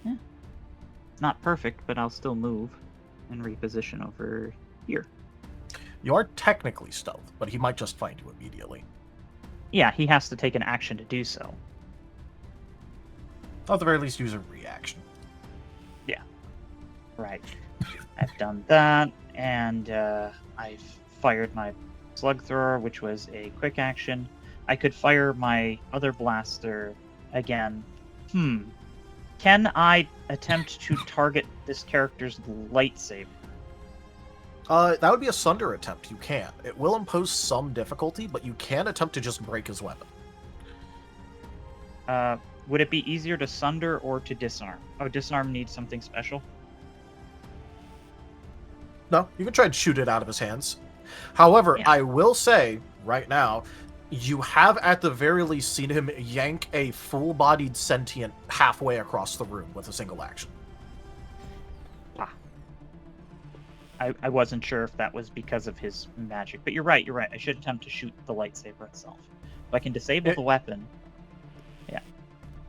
Yeah. It's not perfect, but I'll still move and reposition over here. You are technically stealth, but he might just find you immediately. Yeah, he has to take an action to do so. At the very least, use a reaction. Right. I've done that, and I've fired my slug thrower, which was a quick action. I could fire my other blaster again. Can I attempt to target this character's lightsaber? That would be a sunder attempt. You can. It will impose some difficulty, but you can attempt to just break his weapon. Would it be easier to sunder or to disarm? Oh, disarm needs something special? No, you can try and shoot it out of his hands. However, Yeah. I will say right now, you have at the very least seen him yank a full-bodied sentient halfway across the room with a single action. I wasn't sure if that was because of his magic, but you're right. I should attempt to shoot the lightsaber itself. If I can disable the weapon.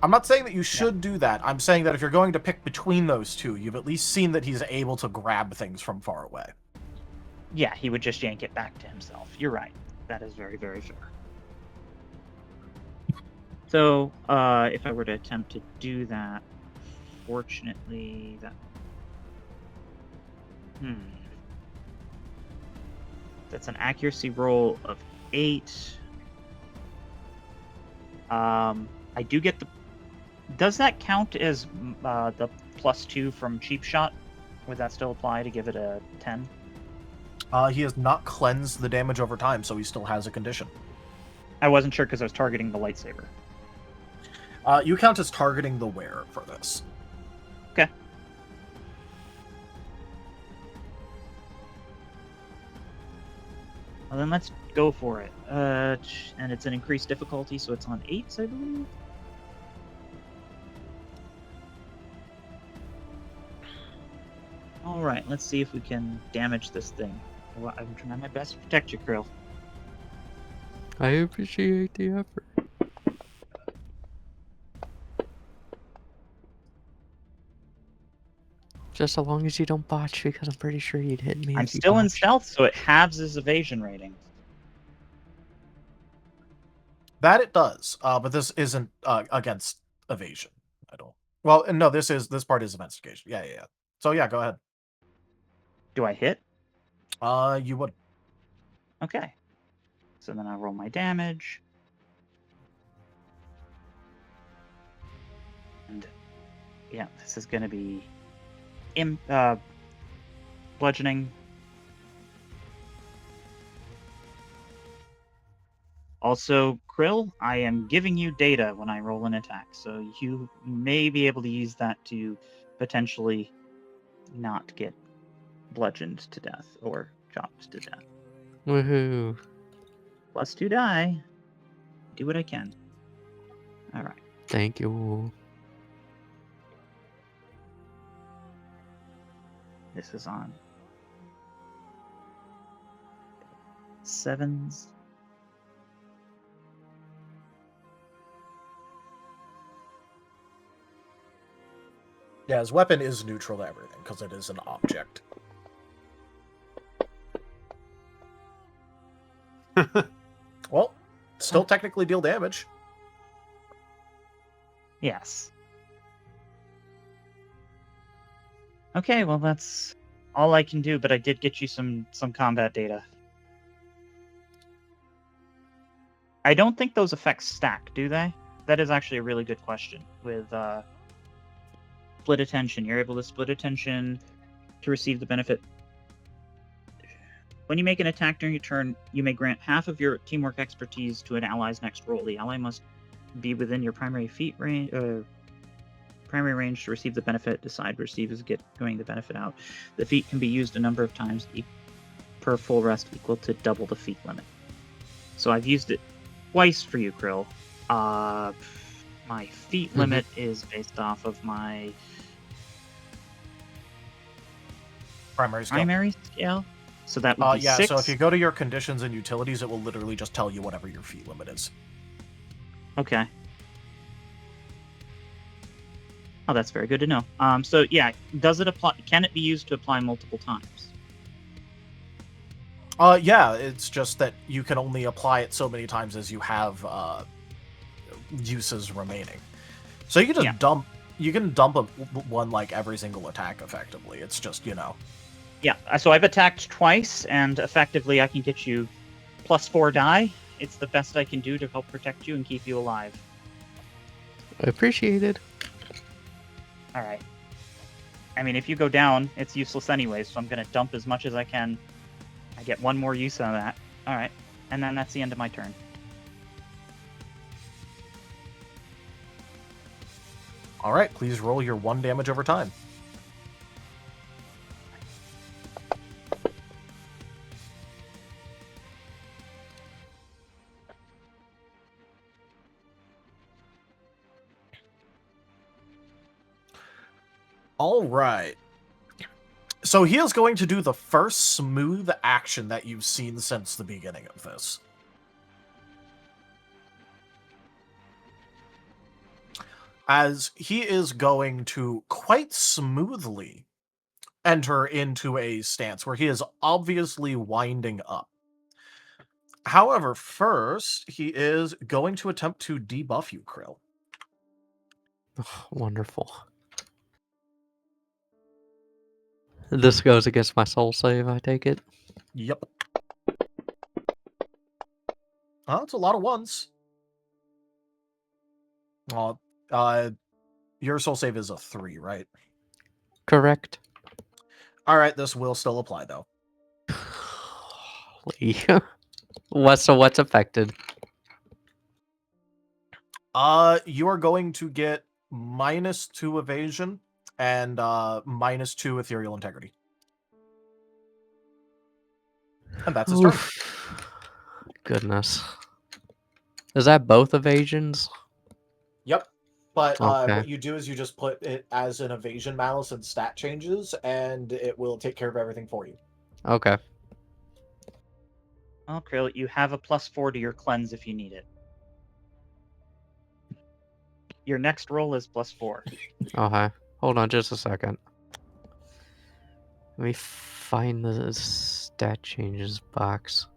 I'm not saying that you should do that. I'm saying that if you're going to pick between those two, you've at least seen that he's able to grab things from far away. Yeah, he would just yank it back to himself. You're right. That is very, very fair. So, if I were to attempt to do that, fortunately, that... That's an accuracy roll of 8. I do get the... Does that count as the +2 from Cheap Shot? Would that still apply to give it a 10? He has not cleansed the damage over time, so he still has a condition. I wasn't sure because I was targeting the lightsaber. You count as targeting the wearer for this. Okay. Well, then let's go for it. And it's an increased difficulty, so it's on 8s, I believe. Alright, let's see if we can damage this thing. Well, I'm trying my best to protect you, Krill. I appreciate the effort. Just so long as you don't botch, because I'm pretty sure you'd hit me. I'm if you still in botched. stealth, so it halves his evasion rating. That it does, but this isn't against evasion. I don't. Well, no, this part is investigation. Yeah. So yeah, go ahead. Do I hit? You would. Okay. So then I roll my damage. And yeah, this is going to be bludgeoning. Also, Krill, I am giving you data when I roll an attack, so you may be able to use that to potentially not get bludgeoned to death or chopped to death. Woohoo. +2 die. Do what I can. Alright. Thank you. This is on 7s. Yeah, his weapon is neutral to everything because it is an object. Well, still technically deal damage. Yes. Okay, well that's all I can do, but I did get you some combat data. I don't think those effects stack, do they? That is actually a really good question. With split attention, you're able to split attention to receive the benefit. When you make an attack during your turn, you may grant half of your teamwork expertise to an ally's next roll. The ally must be within your primary feat range, primary range to receive the benefit. Decide receive is getting the benefit out. The feat can be used a number of times per full rest, equal to double the feat limit. So I've used it twice for you, Krill. My feat limit is based off of my primary scale. So that would be yeah, 6. so if you go to your conditions and utilities, it will literally just tell you whatever your feat limit is. Okay. Oh, that's very good to know. So yeah, does it apply? Can it be used to apply multiple times? Yeah, it's just that you can only apply it so many times as you have uses remaining. So you can just dump. You can dump one like every single attack effectively. It's just, you know. Yeah, so I've attacked twice, and effectively I can get you +4 die. It's the best I can do to help protect you and keep you alive. Appreciated. All right. I mean, if you go down, it's useless anyway, so I'm going to dump as much as I can. I get one more use out of that. All right. And then that's the end of my turn. All right, please roll your 1 damage over time. All right. So he is going to do the first smooth action that you've seen since the beginning of this. As he is going to quite smoothly enter into a stance where he is obviously winding up. However, first, he is going to attempt to debuff you, Krill. Oh, wonderful. This goes against my soul save, I take it? Yep. Oh, that's a lot of ones. Your soul save is a 3, right? Correct. All right, this will still apply, though. What's affected? You are going to get -2 evasion and -2 ethereal integrity. And that's his turn. Goodness. Is that both evasions? Yep. But Okay. what you do is you just put it as an evasion malice and stat changes, and it will take care of everything for you. Okay. Well, Krill, you have a +4 to your cleanse if you need it. Your next roll is +4. Okay. Hold on just a second. Let me find the stat changes box.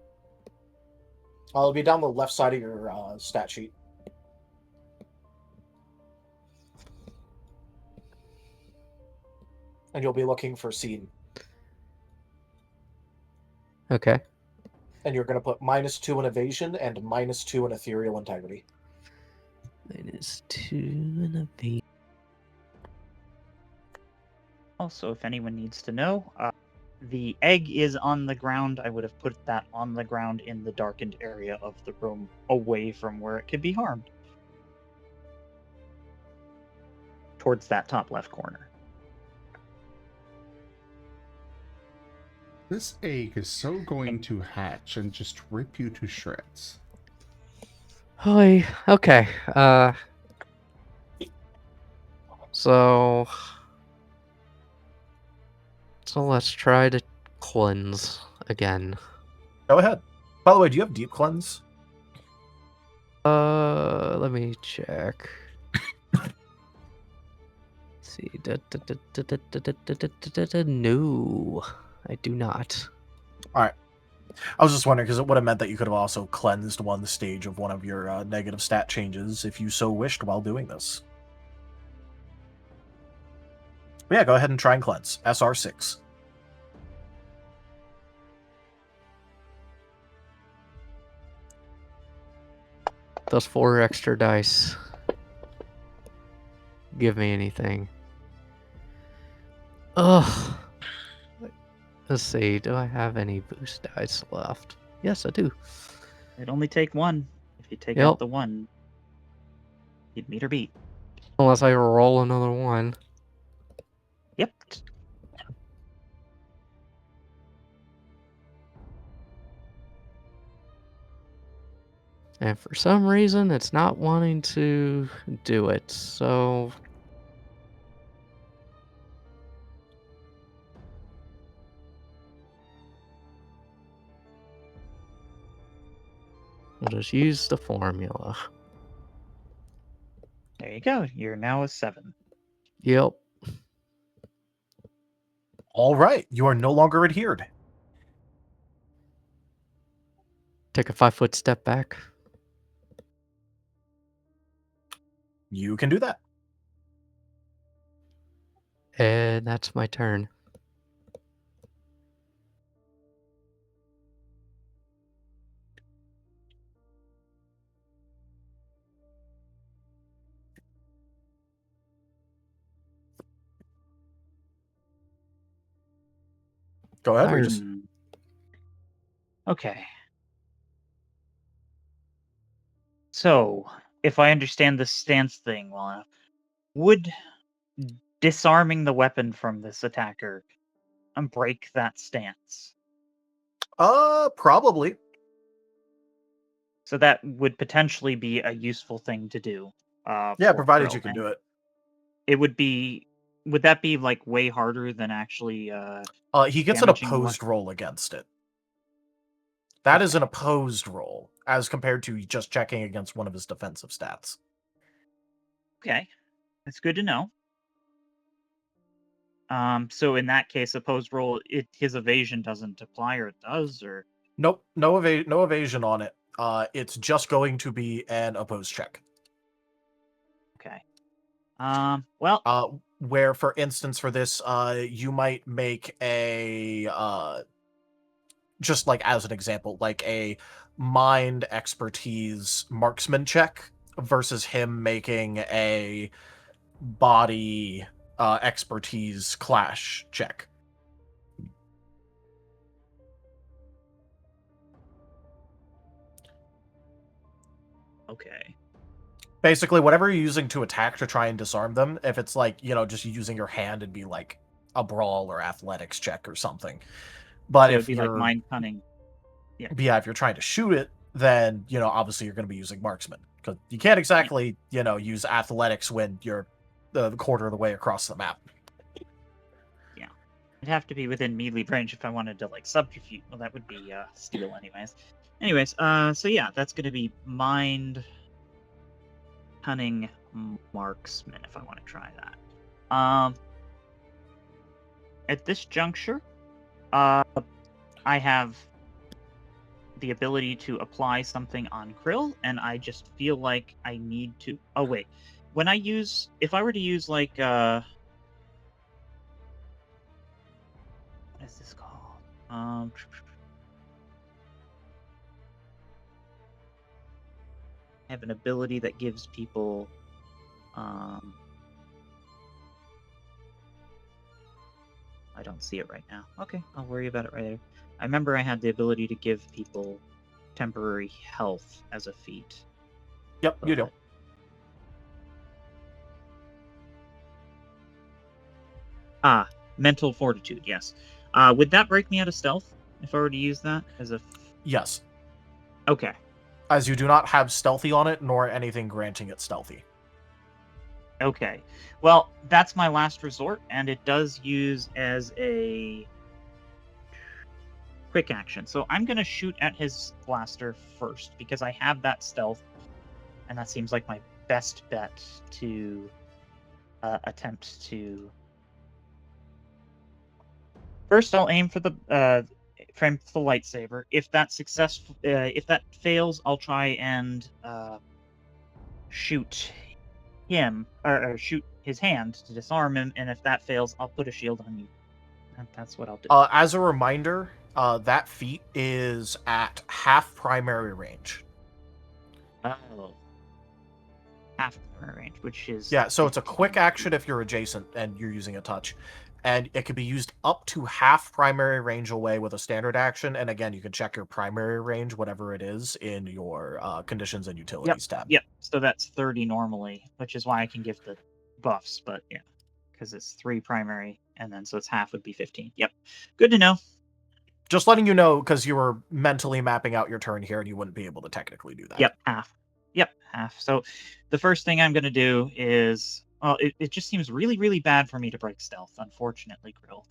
It'll be down the left side of your stat sheet. And you'll be looking for scene. Okay. And you're going to put -2 in evasion and -2 in ethereal integrity. -2 in evasion. Also, if anyone needs to know, the egg is on the ground. I would have put that on the ground in the darkened area of the room, away from where it could be harmed. Towards that top left corner. This egg is so going to hatch and just rip you to shreds. Hi. Okay. So let's try to cleanse again. Go ahead. By the way, do you have deep cleanse? Let me check. Let's see. No, I do not. All right. I was just wondering because it would have meant that you could have also cleansed one stage of one of your negative stat changes if you so wished while doing this. But yeah, go ahead and try and cleanse. SR6. Those 4 extra dice. Give me anything. Ugh. Let's see. Do I have any boost dice left? Yes, I do. It'd only take one. If you take Yep. out the one, you'd meet or beat. Unless I roll another one. Yep. And for some reason, it's not wanting to do it. So we'll just use the formula. There you go. You're now a 7. Yep. All right, you are no longer adhered. Take a 5-foot step back. You can do that. And that's my turn. Go ahead, Fire. Regis. Okay. So, if I understand the stance thing well enough, would disarming the weapon from this attacker break that stance? Probably. So that would potentially be a useful thing to do. Yeah, for provided Krill. you can do it. It would be. Would that be like way harder than actually? He gets an damaging the opposed roll against it. That is an opposed roll, as compared to just checking against one of his defensive stats. Okay, that's good to know. So in that case, opposed roll, his evasion doesn't apply, or it does, or Nope, no evasion on it. It's just going to be an opposed check. okay. Well, Where, for instance, for this, you might make a just like as an example, like a mind expertise marksman check versus him making a body expertise clash check. okay. Basically, whatever you're using to attack to try and disarm them, if it's like, just using your hand, it'd be like a brawl or athletics check or something. But So if it'd be you're like mind cunning. yeah, if you're trying to shoot it, then obviously you're going to be using marksman, because you can't exactly use athletics when you're the quarter of the way across the map. Yeah, it'd have to be within melee range if I wanted to like subterfuge. Well, that would be steel, anyways. So yeah, that's gonna be mind cunning marksman if I want to try that. At this juncture, I have the ability to apply something on Krill, and I just feel like I need to. Oh wait, if I were to use like what is this called? I have an ability that gives people I don't see it right now. Okay, I'll worry about it later. I remember I had the ability to give people temporary health as a feat. Yep, you do. Mental fortitude, yes. Would that break me out of stealth if I were to use that as a... Yes. Okay. As you do not have stealthy on it, nor anything granting it stealthy. Okay. Well, that's my last resort, and it does use as a quick action. So I'm going to shoot at his blaster first, because I have that stealth, and that seems like my best bet to attempt to... First, I'll aim for the lightsaber. If that fails, I'll try and shoot him or shoot his hand to disarm him. And if that fails, I'll put a shield on you. That's what I'll do. As a reminder, that feat is at half primary range. Oh, half primary range, which is so it's a quick action if you're adjacent and you're using a touch. and it can be used up to half primary range away with a standard action. And again, you can check your primary range, whatever it is, in your conditions and utilities tab. Yep. So that's 30 normally, which is why I can give the buffs. But yeah, because it's 3 primary, and then so it's half would be 15. Yep. Good to know. Just letting you know, because you were mentally mapping out your turn here, and you wouldn't be able to technically do that. Yep, half. Yep, half. So the first thing I'm going to do is, well, it just seems really, really bad for me to break stealth, unfortunately, Krill.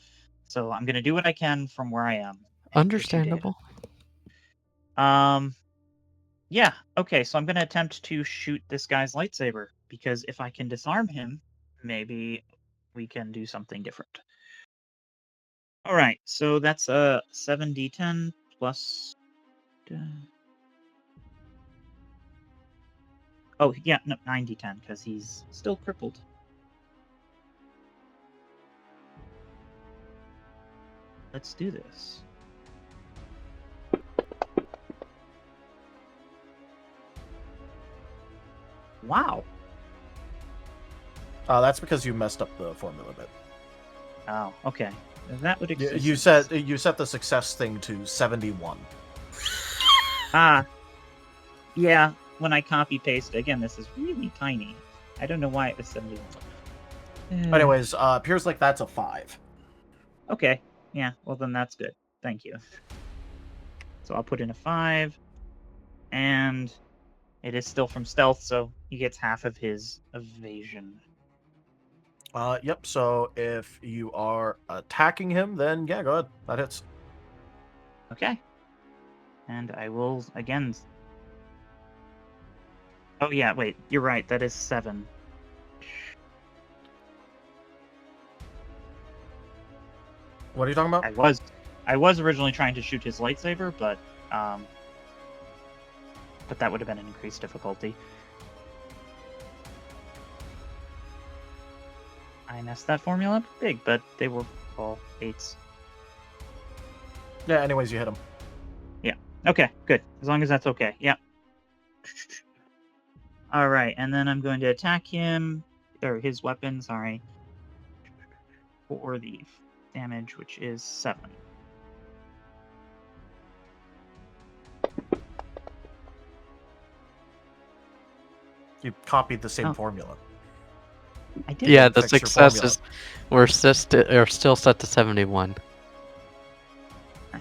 So I'm going to do what I can from where I am. Understandable. Yeah, okay, so I'm going to attempt to shoot this guy's lightsaber, because if I can disarm him, maybe we can do something different. All right, so that's a 7d10 plus... Oh, yeah, no, 9d10, because he's still crippled. Let's do this. Wow. That's because you messed up the formula bit. Oh, okay. That would exist. You set the success thing to 71. Ah. Yeah, when I copy paste again, this is really tiny. I don't know why it was 71. Anyways, appears like that's a 5. Okay. Yeah, well then that's good. Thank you. So I'll put in a 5. And it is still from stealth, so he gets half of his evasion. Yep, so if you are attacking him, then yeah, go ahead. That hits. Okay. And I will, again... Oh yeah, wait, you're right, that is 7. What are you talking about? I was originally trying to shoot his lightsaber, but that would have been an increased difficulty. I messed that formula up big, but they were all 8s. Yeah, anyways, you hit him. Yeah. Okay, good. As long as that's okay. Yeah. Alright, and then I'm going to attack him, or his weapon, sorry, for the damage, which is 7. You copied the same formula. I did. Yeah, the Fix your successes were still set to 71.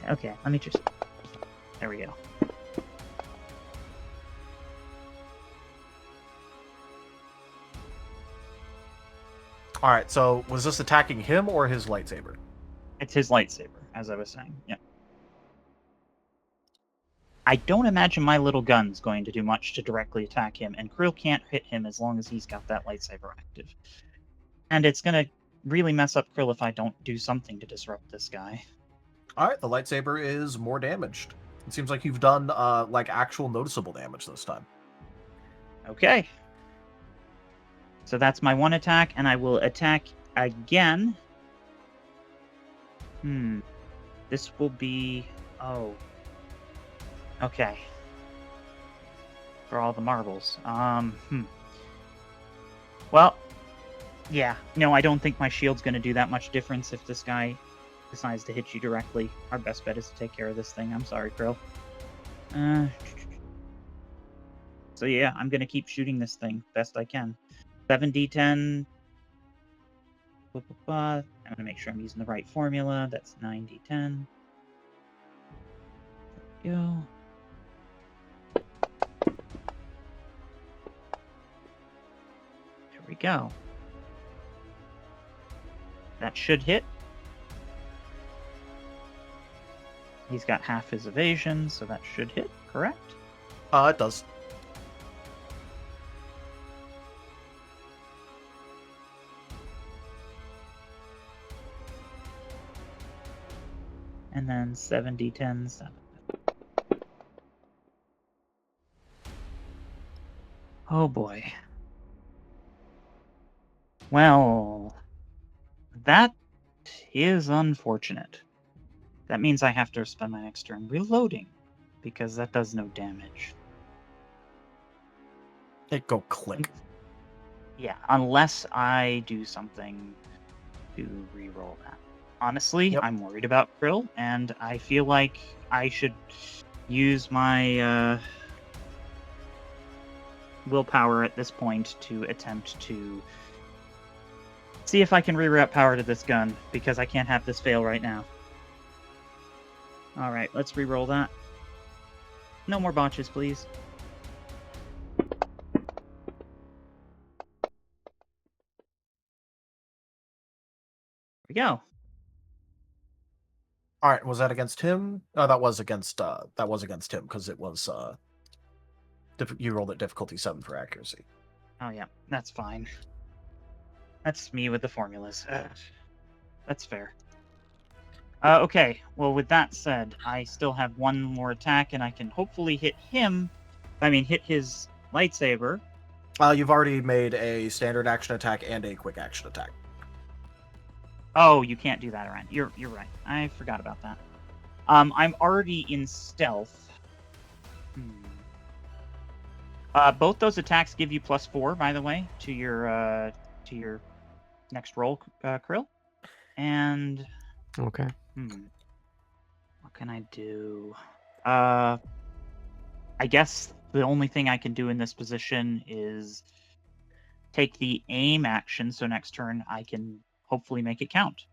Okay, let me just... There we go. Alright, so was this attacking him or his lightsaber? It's his lightsaber, as I was saying. Yeah. I don't imagine my little gun's going to do much to directly attack him, and Krill can't hit him as long as he's got that lightsaber active. And it's going to really mess up Krill if I don't do something to disrupt this guy. Alright, the lightsaber is more damaged. It seems like you've done, like, actual noticeable damage this time. Okay. So that's my one attack, and I will attack again. This will be... Oh. Okay. For all the marbles. Well, yeah. No, I don't think my shield's going to do that much difference if this guy decides to hit you directly. Our best bet is to take care of this thing. I'm sorry, Krill. So yeah, I'm going to keep shooting this thing best I can. 7d10. I'm going to make sure I'm using the right formula. That's 9d10. There we go. There we go. That should hit. He's got half his evasion, so that should hit, correct? It does. And then 7d10, 7. Oh boy. Well, that is unfortunate. That means I have to spend my next turn reloading, because that does no damage. It go click. Yeah, unless I do something to re-roll that. Honestly, Yep. I'm worried about Krill, and I feel like I should use my willpower at this point to attempt to see if I can reroute power to this gun, because I can't have this fail right now. Alright, let's re-roll that. No more botches, please. There we go. All right, was that against him? Oh, that was against him because it was you rolled at difficulty 7 for accuracy. Oh yeah, that's fine. That's me with the formulas. That's fair. Okay, well with that said, I still have one more attack and I can hopefully hit his lightsaber. You've already made a standard action attack and a quick action attack. Oh, you can't do that around. You're right. I forgot about that. I'm already in stealth. Both those attacks give you +4, by the way, to your next roll, Krill. And Okay. what can I do? I guess the only thing I can do in this position is take the aim action, so next turn I can hopefully make it count.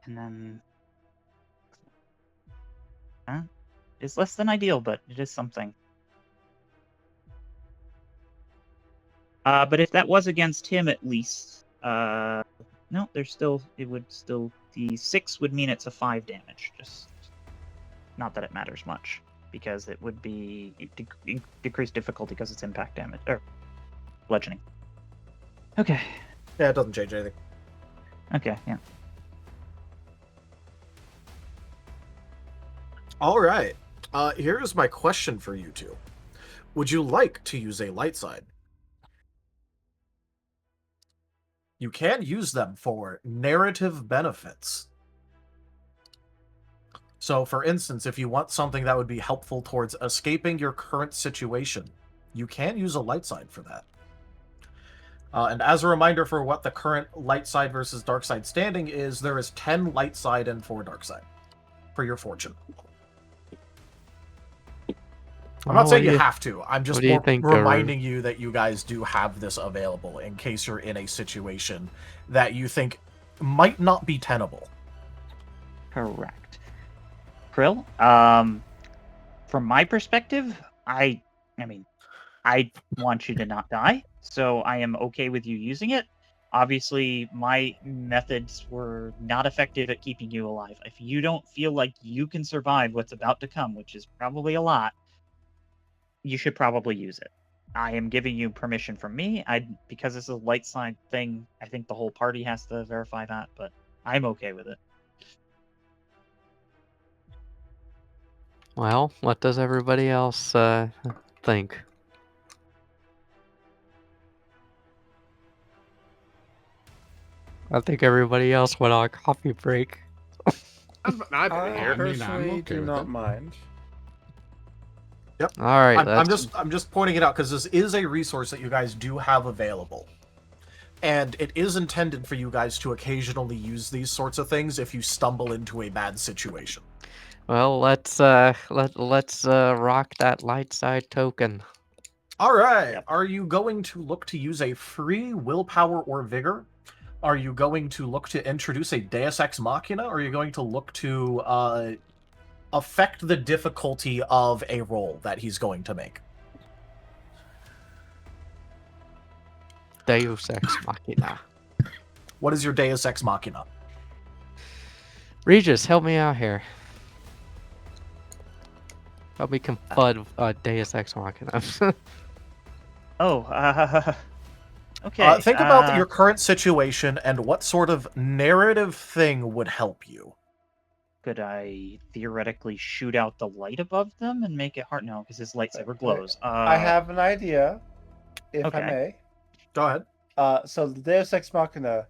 And then it's less than ideal, but it is something. But if that was against him, at least, no, the 6 would mean it's a 5 damage. Just not that it matters much, because it would be decreased difficulty because it's impact damage or bludgeoning. Okay. Yeah, it doesn't change anything. Okay, yeah. All right. Here's my question for you two. Would you like to use a light side? You can use them for narrative benefits. So, for instance, if you want something that would be helpful towards escaping your current situation, you can use a light side for that. And as a reminder for what the current light side versus dark side standing is, there is 10 light side and 4 dark side for your fortune. I'm not saying you have to. I'm just reminding you that you guys do have this available in case you're in a situation that you think might not be tenable. Correct. Krill, from my perspective, I want you to not die, so I am okay with you using it. Obviously, my methods were not effective at keeping you alive. If you don't feel like you can survive what's about to come, which is probably a lot, you should probably use it. I am giving you permission from me. Because it's a light side thing, I think the whole party has to verify that, but I'm okay with it. Well, what does everybody else think? I think everybody else went on a coffee break. I've been here. Personally, do not mind. Yep. All right. I'm just pointing it out because this is a resource that you guys do have available, and it is intended for you guys to occasionally use these sorts of things if you stumble into a bad situation. Well, let's rock that light side token. All right. Yep. Are you going to look to use a free willpower or vigor? Are you going to look to introduce a Deus Ex Machina? Or are you going to look to affect the difficulty of a roll that he's going to make? Deus Ex Machina. What is your Deus Ex Machina? Regis, help me out here. Help me confud Deus Ex Machina. Okay. Think about your current situation and what sort of narrative thing would help you. Could I theoretically shoot out the light above them and make it hard? No, because his lightsaber glows. I have an idea, if I may. Go ahead. So the Deus Ex Machina,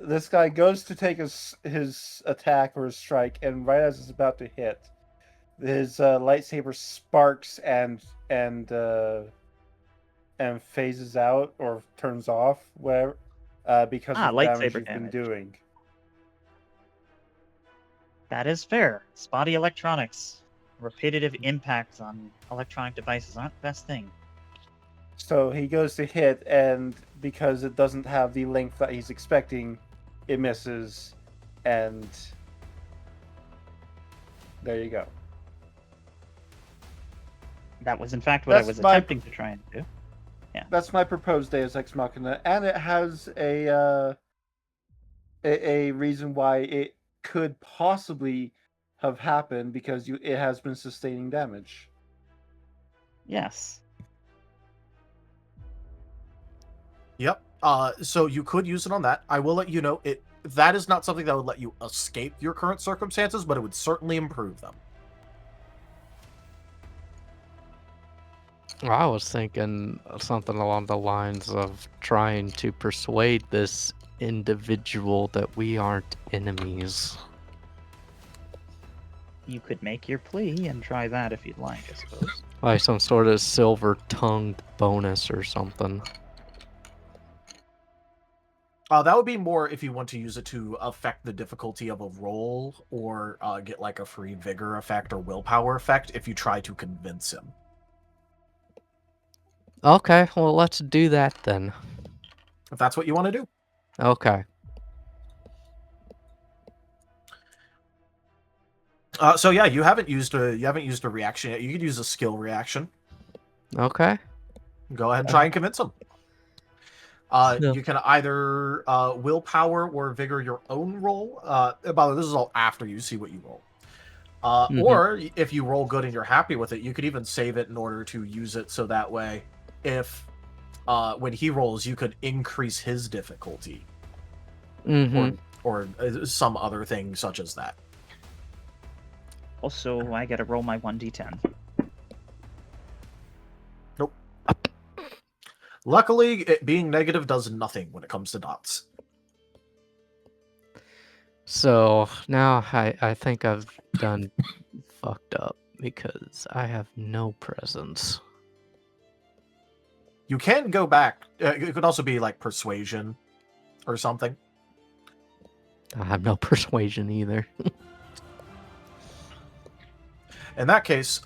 this guy goes to take his attack or his strike, and right as it's about to hit, his lightsaber sparks and phases out or turns off, whatever. because of the damage lightsaber you've been damage. doing. That is fair. Spotty electronics. Repetitive impacts on electronic devices aren't the best thing. So he goes to hit, and because it doesn't have the length that he's expecting, it misses, and there you go. That was in fact what I That's was my- attempting to try and do. That's my proposed Deus Ex Machina, and it has a reason why it could possibly have happened because it has been sustaining damage. Yes. Yep. So you could use it on that. I will let you know that is not something that would let you escape your current circumstances, but it would certainly improve them. I was thinking something along the lines of trying to persuade this individual that we aren't enemies. You could make your plea and try that if you'd like, I suppose. Like some sort of silver-tongued bonus or something. That would be more if you want to use it to affect the difficulty of a roll or get like a free vigor effect or willpower effect if you try to convince him. Okay, well, let's do that then. If that's what you want to do. Okay. So yeah, you haven't used a reaction yet. You could use a skill reaction. Okay. Go ahead and try and convince him. You can either willpower or vigor your own roll. By the way, this is all after you see what you roll. Or if you roll good and you're happy with it, you could even save it in order to use it so that way, if when he rolls, you could increase his difficulty. Or some other thing such as that. Also, I gotta roll my 1d10. Nope. Luckily, it being negative does nothing when it comes to dots. So now I think I've done fucked up because I have no presence. You can go back. It could also be like persuasion or something. I have no persuasion either. In that case,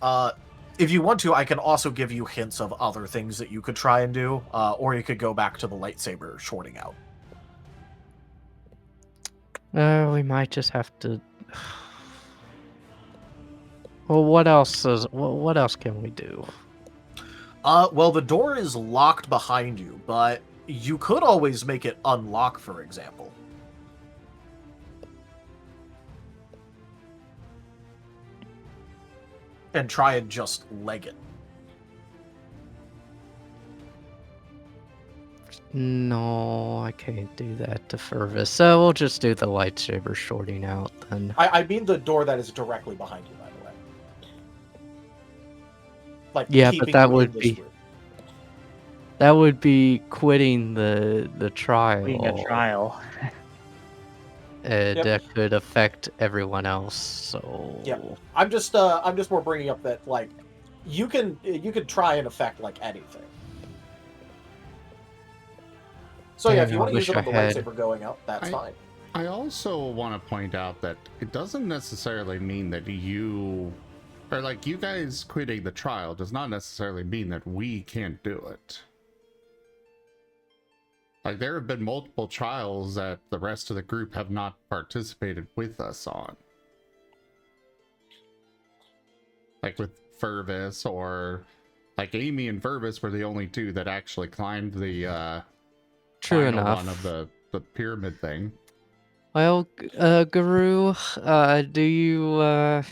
if you want to, I can also give you hints of other things that you could try and do, or you could go back to the lightsaber shorting out. We might just have to. Well, what else can we do? Well, the door is locked behind you, but you could always make it unlock, for example. And try and just leg it. No, I can't do that to Furvis. So we'll just do the lightsaber shorting out then. I mean the door that is directly behind you, by the way. Like, Yeah, but keeping that you would in this be room. that would be quitting the trial. Being a trial. That could affect everyone else. So Yeah, I'm just more bringing up that like you could try and affect like anything. So yeah, Dang, if you I want to use wish it with the I had- lightsaber going out, that's fine. I also want to point out that it doesn't necessarily mean that you guys quitting the trial does not necessarily mean that we can't do it. Like, there have been multiple trials that the rest of the group have not participated with us on. Like with Furvis, or like Amy and Furvis were the only two that actually climbed the True final enough. one of the pyramid thing. Well, Garou, do you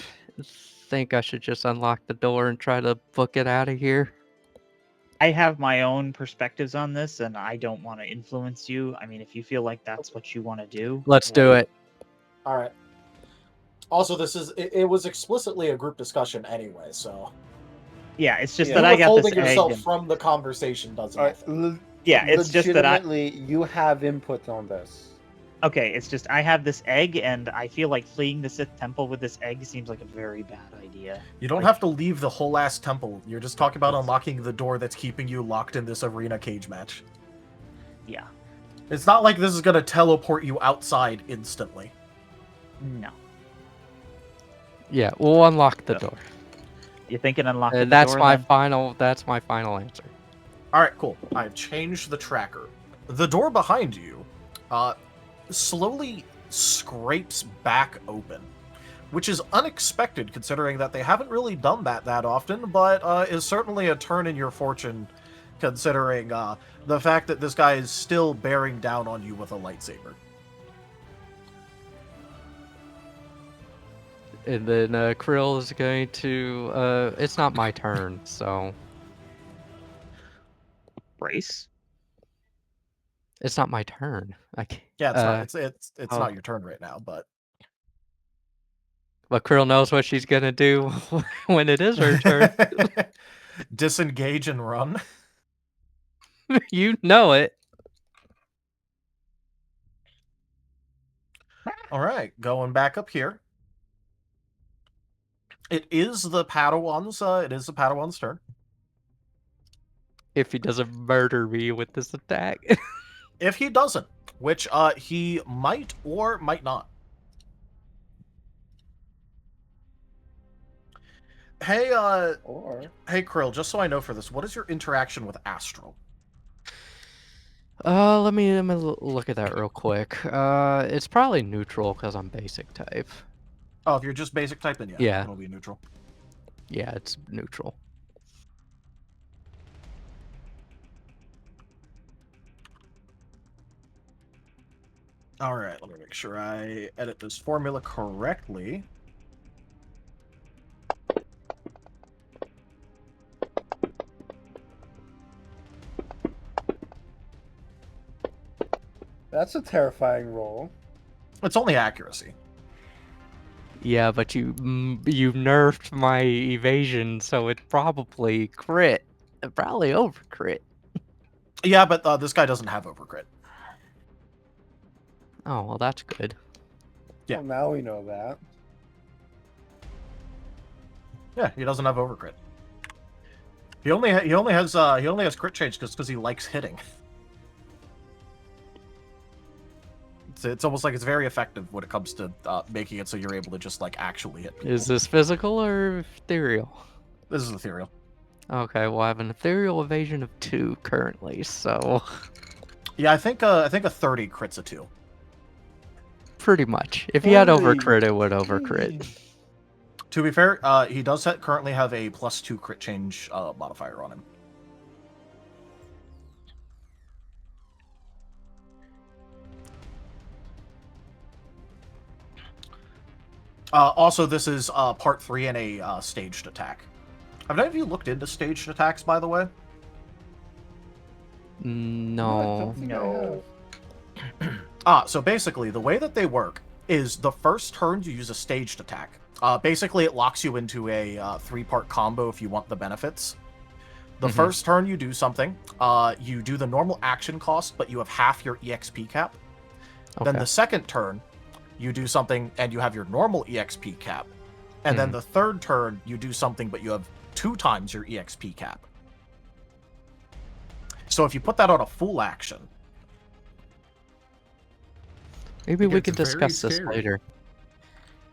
think I should just unlock the door and try to book it out of here? I have my own perspectives on this, and I don't want to influence you. I mean, if you feel like that's what you want to do, Let's do it. All right. Also, it was explicitly a group discussion anyway, so yeah, it's just you that I got this withholding egg. yourself and- from the conversation doesn't. All right, Yeah, it's just that I. legitimately, you have input on this. Okay, it's just I have this egg, and I feel like fleeing the Sith Temple with this egg seems like a very bad idea. You don't have to leave the whole ass temple. You're just talking about unlocking the door that's keeping you locked in this arena cage match. Yeah. It's not like this is going to teleport you outside instantly. No. Yeah, we'll unlock the door. You thinking unlocking the That's door my then? final. That's my final answer. All right, cool. I've changed the tracker. The door behind you slowly scrapes back open, which is unexpected considering that they haven't really done that often, but is certainly a turn in your fortune considering the fact that this guy is still bearing down on you with a lightsaber. And then Krill is going to. It's not my turn, so Brace? it's not my turn. I can't, Yeah, it's not. It's oh. not your turn right now, but Krill knows what she's gonna do when it is her turn. disengage and run. You know it. All right, going back up here. It is the Padawan's. It is the Padawan's turn. If he doesn't murder me with this attack. If he doesn't, which he might or might not. Hey, hey Krill, just so I know for this, what is your interaction with Astral? Let me look at that real quick. It's probably neutral because I'm basic type. Oh, if you're just basic type, then Yeah. it'll be neutral. Yeah, it's neutral. All right, let me make sure I edit this formula correctly. That's a terrifying roll. It's only accuracy. Yeah, but you nerfed my evasion, so it probably crit. It probably over crit. Yeah, but this guy doesn't have overcrit. Oh, well, that's good. Yeah. Well, now we know that. Yeah, he doesn't have overcrit. He only has crit change because he likes hitting. It's almost like it's very effective when it comes to making it so you're able to just like actually hit people. Is this physical or ethereal? This is ethereal. Okay, well I have an ethereal evasion of 2 currently, so Yeah, I think a 30 crits a 2. pretty much. If he had Holy overcrit, it would overcrit. To be fair, he does currently have a +2 crit change modifier on him. Also, this is part 3 in a staged attack. Have any of you looked into staged attacks, by the way? No. No. So basically, the way that they work is the first turn you use a staged attack. Basically, it locks you into a 3-part combo if you want the benefits. The first turn you do something, you do the normal action cost, but you have half your EXP cap. Okay. Then the second turn, you do something and you have your normal EXP cap. And then the third turn, you do something, but you have 2 times your EXP cap. So if you put that on a full action... Maybe we gets could very discuss this scary. later.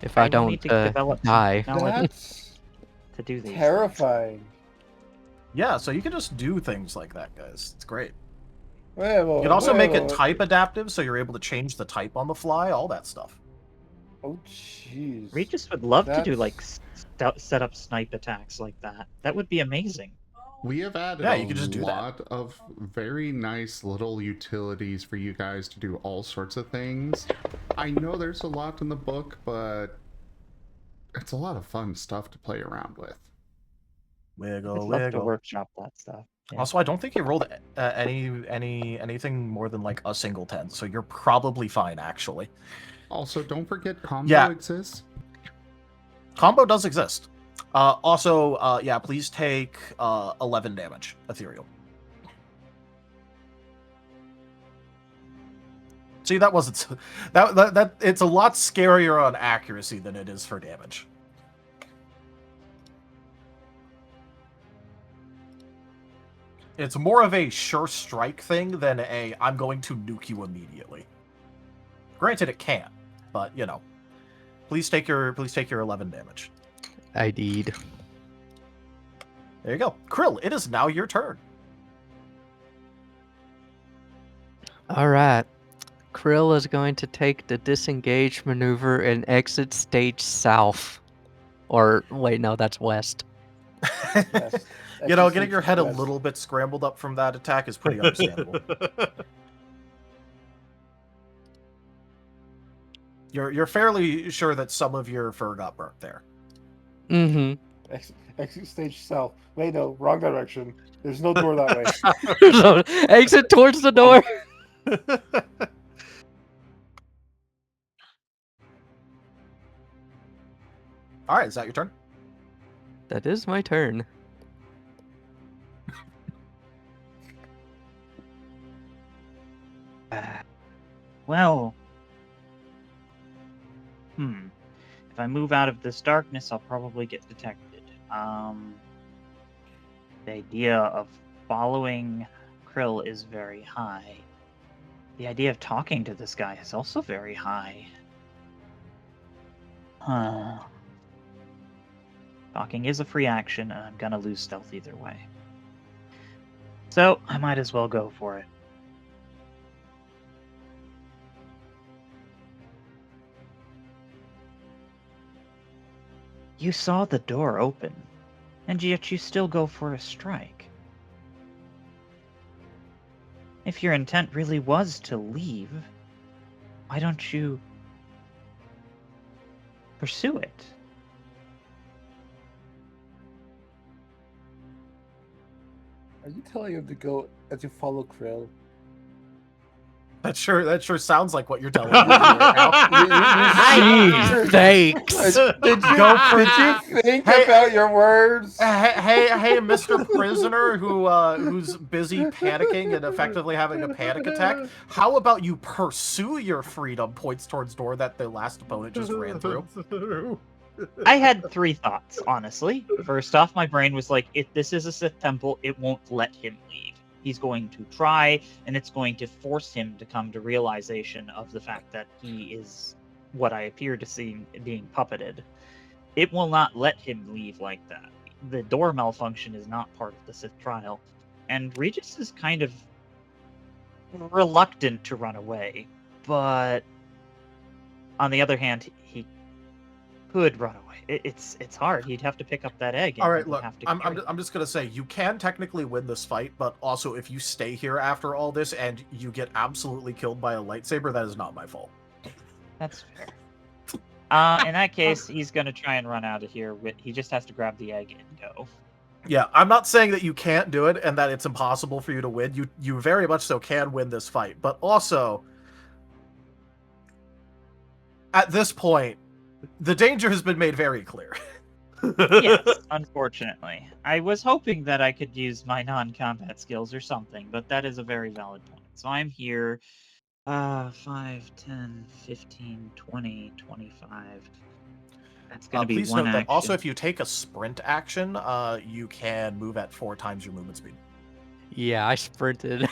If I don't need to develop some die. technology That's to do these. terrifying. Yeah, so you can just do things like that, guys. It's great. Wait, You can also make it type adaptive, so you're able to change the type on the fly, all that stuff. Oh, jeez. Regis would love to do That's- like set up snipe attacks like that. That would be amazing. We have added Yeah, a you can just do that. lot of very nice little utilities for you guys to do all sorts of things. I know there's a lot in the book, but it's a lot of fun stuff to play around with. I'd Wiggle, love to wiggle. workshop that stuff. Yeah. Also, I don't think you rolled anything more than like a single 10, so you're probably fine, actually. Also, don't forget combo Yeah. exists. Combo does exist. Also, yeah, please take 11 damage, ethereal. See, that wasn't that it's a lot scarier on accuracy than it is for damage. It's more of a sure strike thing than a I'm going to nuke you immediately. Granted, it can, but you know. Please take your 11 damage. I did. There you go. Krill, it is now your turn. All right. Krill is going to take the disengage maneuver and exit stage south. Or, wait, no, that's west. Yes. You know, Exit getting your stage head a west. little bit scrambled up from that attack is pretty understandable. You're fairly sure that some of your fur got burnt there. Mm-hmm. Exit stage south. Wait, no, wrong direction. There's no door that way. So, exit towards the door. All right, is that your turn? That is my turn. Well, if I move out of this darkness, I'll probably get detected. The idea of following Krill is very high. The idea of talking to this guy is also very high. Talking is a free action, and I'm gonna lose stealth either way. So, I might as well go for it. You saw the door open, and yet you still go for a strike. If your intent really was to leave, why don't you pursue it? Are you telling him to go and to follow Krill? That sure sounds like what you're telling me right now. Jeez, thanks. Did you think about your words? Hey, Mr. Prisoner, who's busy panicking and effectively having a panic attack. How about you pursue your freedom? Points towards door that the last opponent just ran through. I had three thoughts, honestly. First off, my brain was like, if this is a Sith Temple, it won't let him leave. He's going to try, and it's going to force him to come to realization of the fact that he is what I appear to see being puppeted. It will not let him leave like that. The door malfunction is not part of the Sith trial, and Regis is kind of reluctant to run away, but on the other hand, he could run away. It's hard. He'd have to pick up that egg. All right, look, I'm just gonna say you can technically win this fight, but also if you stay here after all this and you get absolutely killed by a lightsaber, that is not my fault. That's fair. In that case, he's gonna try and run out of here. He just has to grab the egg and go. Yeah, I'm not saying that you can't do it and that it's impossible for you to win. You very much so can win this fight, but also at this point, the danger has been made very clear. Yes, unfortunately. I was hoping that I could use my non-combat skills or something, but that is a very valid point. So I'm here 5, 10, 15, 20, 25. That's going to be please one note action. that also if you take a sprint action, you can move at 4 times your movement speed. Yeah, I sprinted.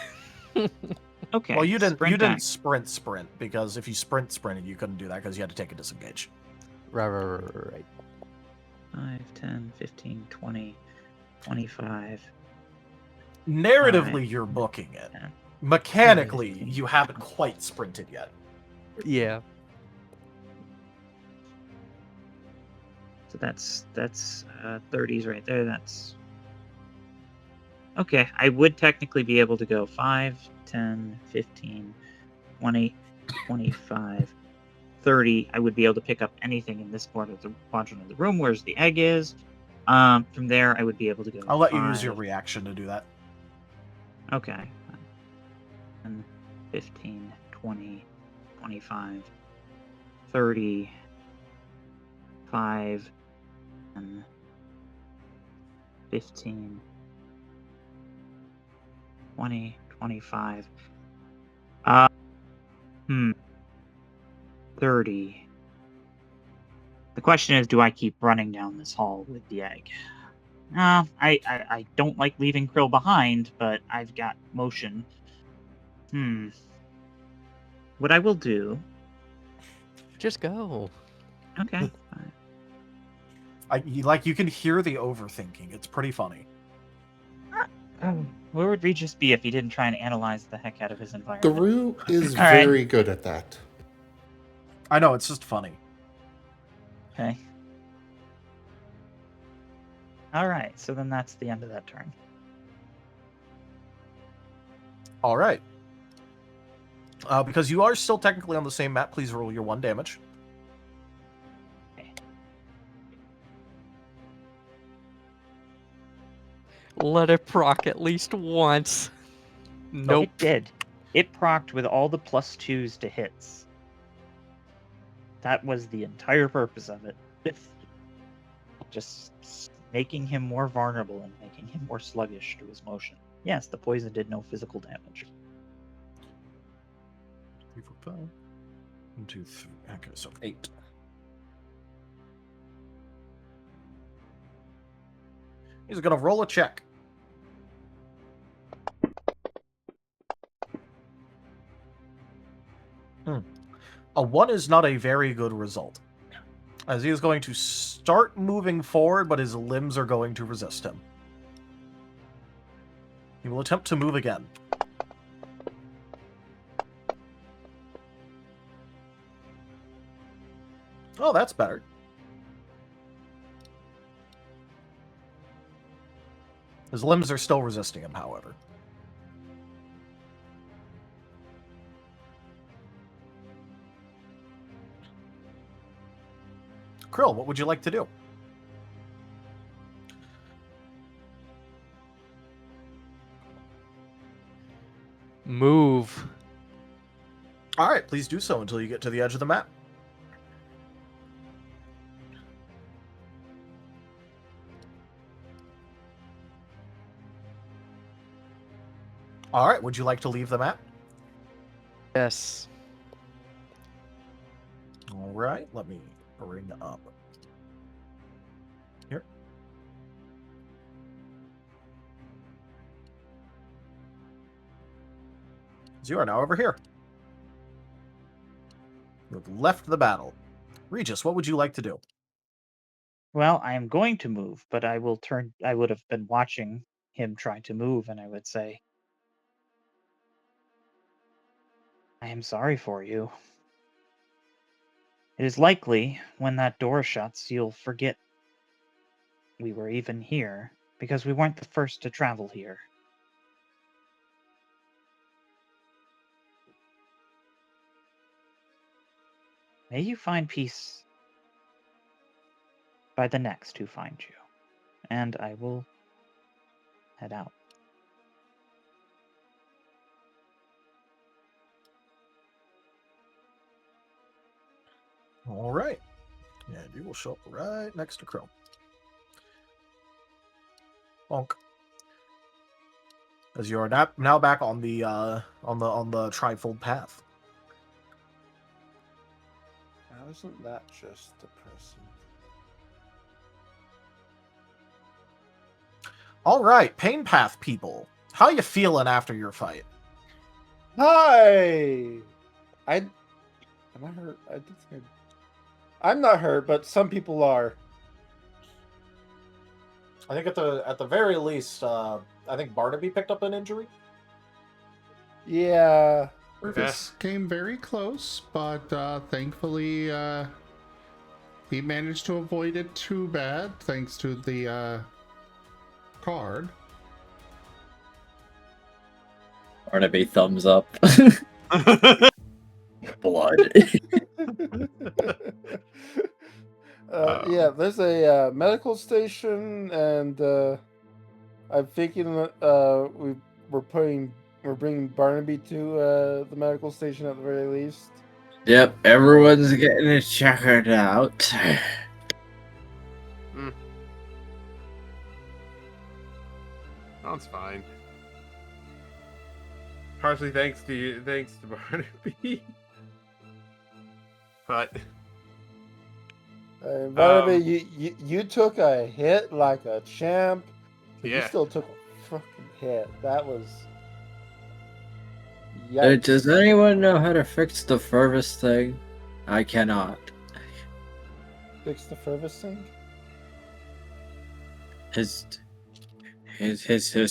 Okay. Well, you didn't action. sprint because if you sprinted, you couldn't do that because you had to take a disengage. Right. 5, 10, 15, 20, 25. Narratively, you're booking it. Yeah. Mechanically, you haven't quite sprinted yet. Yeah. So that's 30s right there. That's okay. I would technically be able to go 5, 10, 15, 20, 25, 30. I would be able to pick up anything in this quadrant of the room, where's the egg is. From there, I would be able to go. I'll let you use your reaction to do that. Okay. 10, 15, 20, 25, 30, 5, 10, 15, 20, 25. 30. The question is, do I keep running down this hall with the egg? I don't like leaving Krill behind, but I've got motion. What I will do... Just go. Okay. You can hear the overthinking. It's pretty funny. Where would Regis be if he didn't try and analyze the heck out of his environment? Garou is All right. very good at that. I know, it's just funny. Okay. Alright, so then that's the end of that turn. All right. Because you are still technically on the same map, please roll your 1 damage. Let it proc at least once. Nope. It did. It procced with all the +2s to hits. That was the entire purpose of it. Just making him more vulnerable and making him more sluggish to his motion. Yes, the poison did no physical damage. 3, 4, 5. 1, 2, 3. Okay, so 8. He's gonna roll a check. A 1 is not a very good result, as he is going to start moving forward, but his limbs are going to resist him. He will attempt to move again. Oh, that's better. His limbs are still resisting him, however. Krill, what would you like to do? Move. All right, please do so until you get to the edge of the map. All right, would you like to leave the map? Yes. All right, let me bring up here. So you are now over here. You have left the battle. Regis, what would you like to do? Well, I am going to move, but I would have been watching him try to move, and I would say, I am sorry for you. It is likely, when that door shuts, you'll forget we were even here, because we weren't the first to travel here. May you find peace by the next who find you. And I will head out. All right. And you will show up right next to Krill. Bonk. As you are now back on the trifold path. Now, isn't that just depressing? All right, pain path people. How you feeling after your fight? Hi. Am I hurt? I'm not hurt, but some people are. I think at the very least, I think Barnaby picked up an injury. Yeah. This came very close, but thankfully he managed to avoid it too bad thanks to the card. Barnaby thumbs up. Blood. Yeah, there's a medical station, and I'm thinking we're bringing Barnaby to the medical station at the very least. Yep, everyone's getting it checked out. Sounds fine. Partially thanks to Barnaby. But Barnaby, you took a hit like a champ, but you Yeah. still took a fucking hit. That was. Yikes. Does anyone know how to fix the furthest thing? I cannot. Fix the furthest thing? His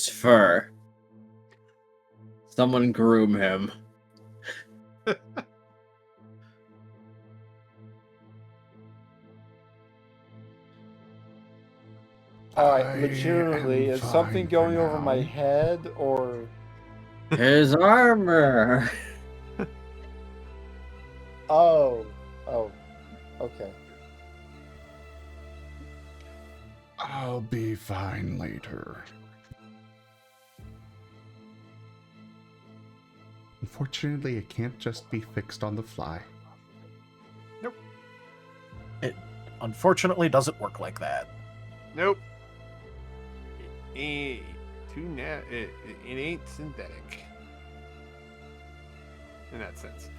fur. Someone groom him. Alright, legitimately, is something going over my now. head, or... His armor. Oh, okay. I'll be fine later. Unfortunately, it can't just be fixed on the fly. It unfortunately doesn't work like that. Nope. It ain't synthetic. In that sense.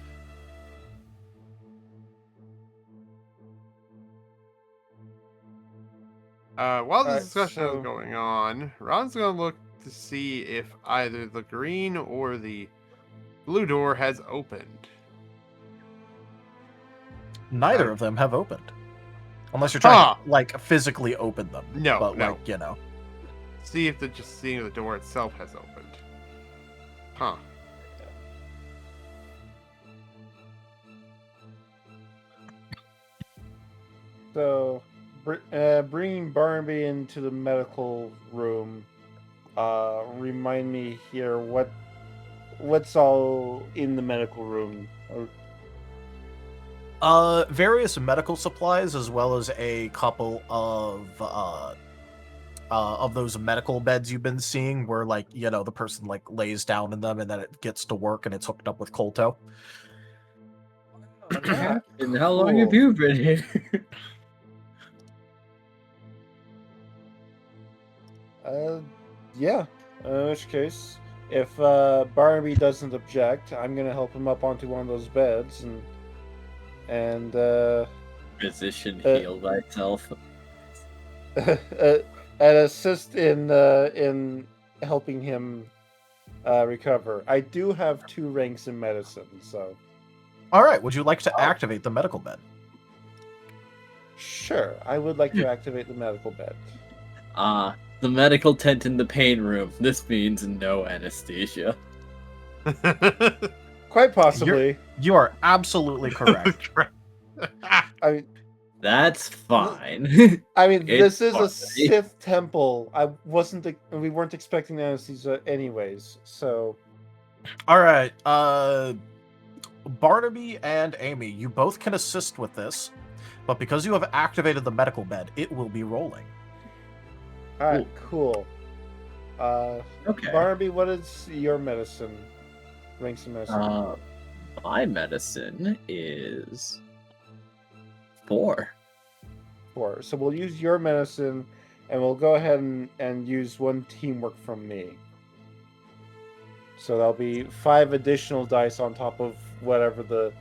While this Alright, discussion so- is going on, Ron's gonna look to see if either the green or the blue door has opened. Neither of them have opened. Unless you're trying Huh. to, like, physically open them. No, But, no. like, you know. See if just seeing the door itself has opened. Huh. So, bringing Barnaby into the medical room, remind me here, what's all in the medical room? Various medical supplies, as well as a couple of those medical beds you've been seeing, where, like, you know, the person, like, lays down in them and then it gets to work and it's hooked up with Colto. And how long have you been here? Yeah. In which case, if Barnaby doesn't object, I'm gonna help him up onto one of those beds and Physician heal thyself. and assist in helping him recover. I do have 2 ranks in medicine, so All right, would you like to activate the medical bed? sure, I would like to activate the medical bed. The medical tent in the pain room. This means no anesthesia. Quite possibly. You are absolutely correct. I mean, That's fine. I mean, It's this is a fine. Sith Temple. We weren't expecting anesthesia anyways, so All right, Barnaby and Amy, you both can assist with this, but because you have activated the medical bed, it will be rolling. all right, cool. Okay. Barnaby, what is your medicine? Ranks in medicine. My medicine is 4. 4. So we'll use your medicine, and we'll go ahead and use 1 teamwork from me. So that'll be 5 additional dice on top of whatever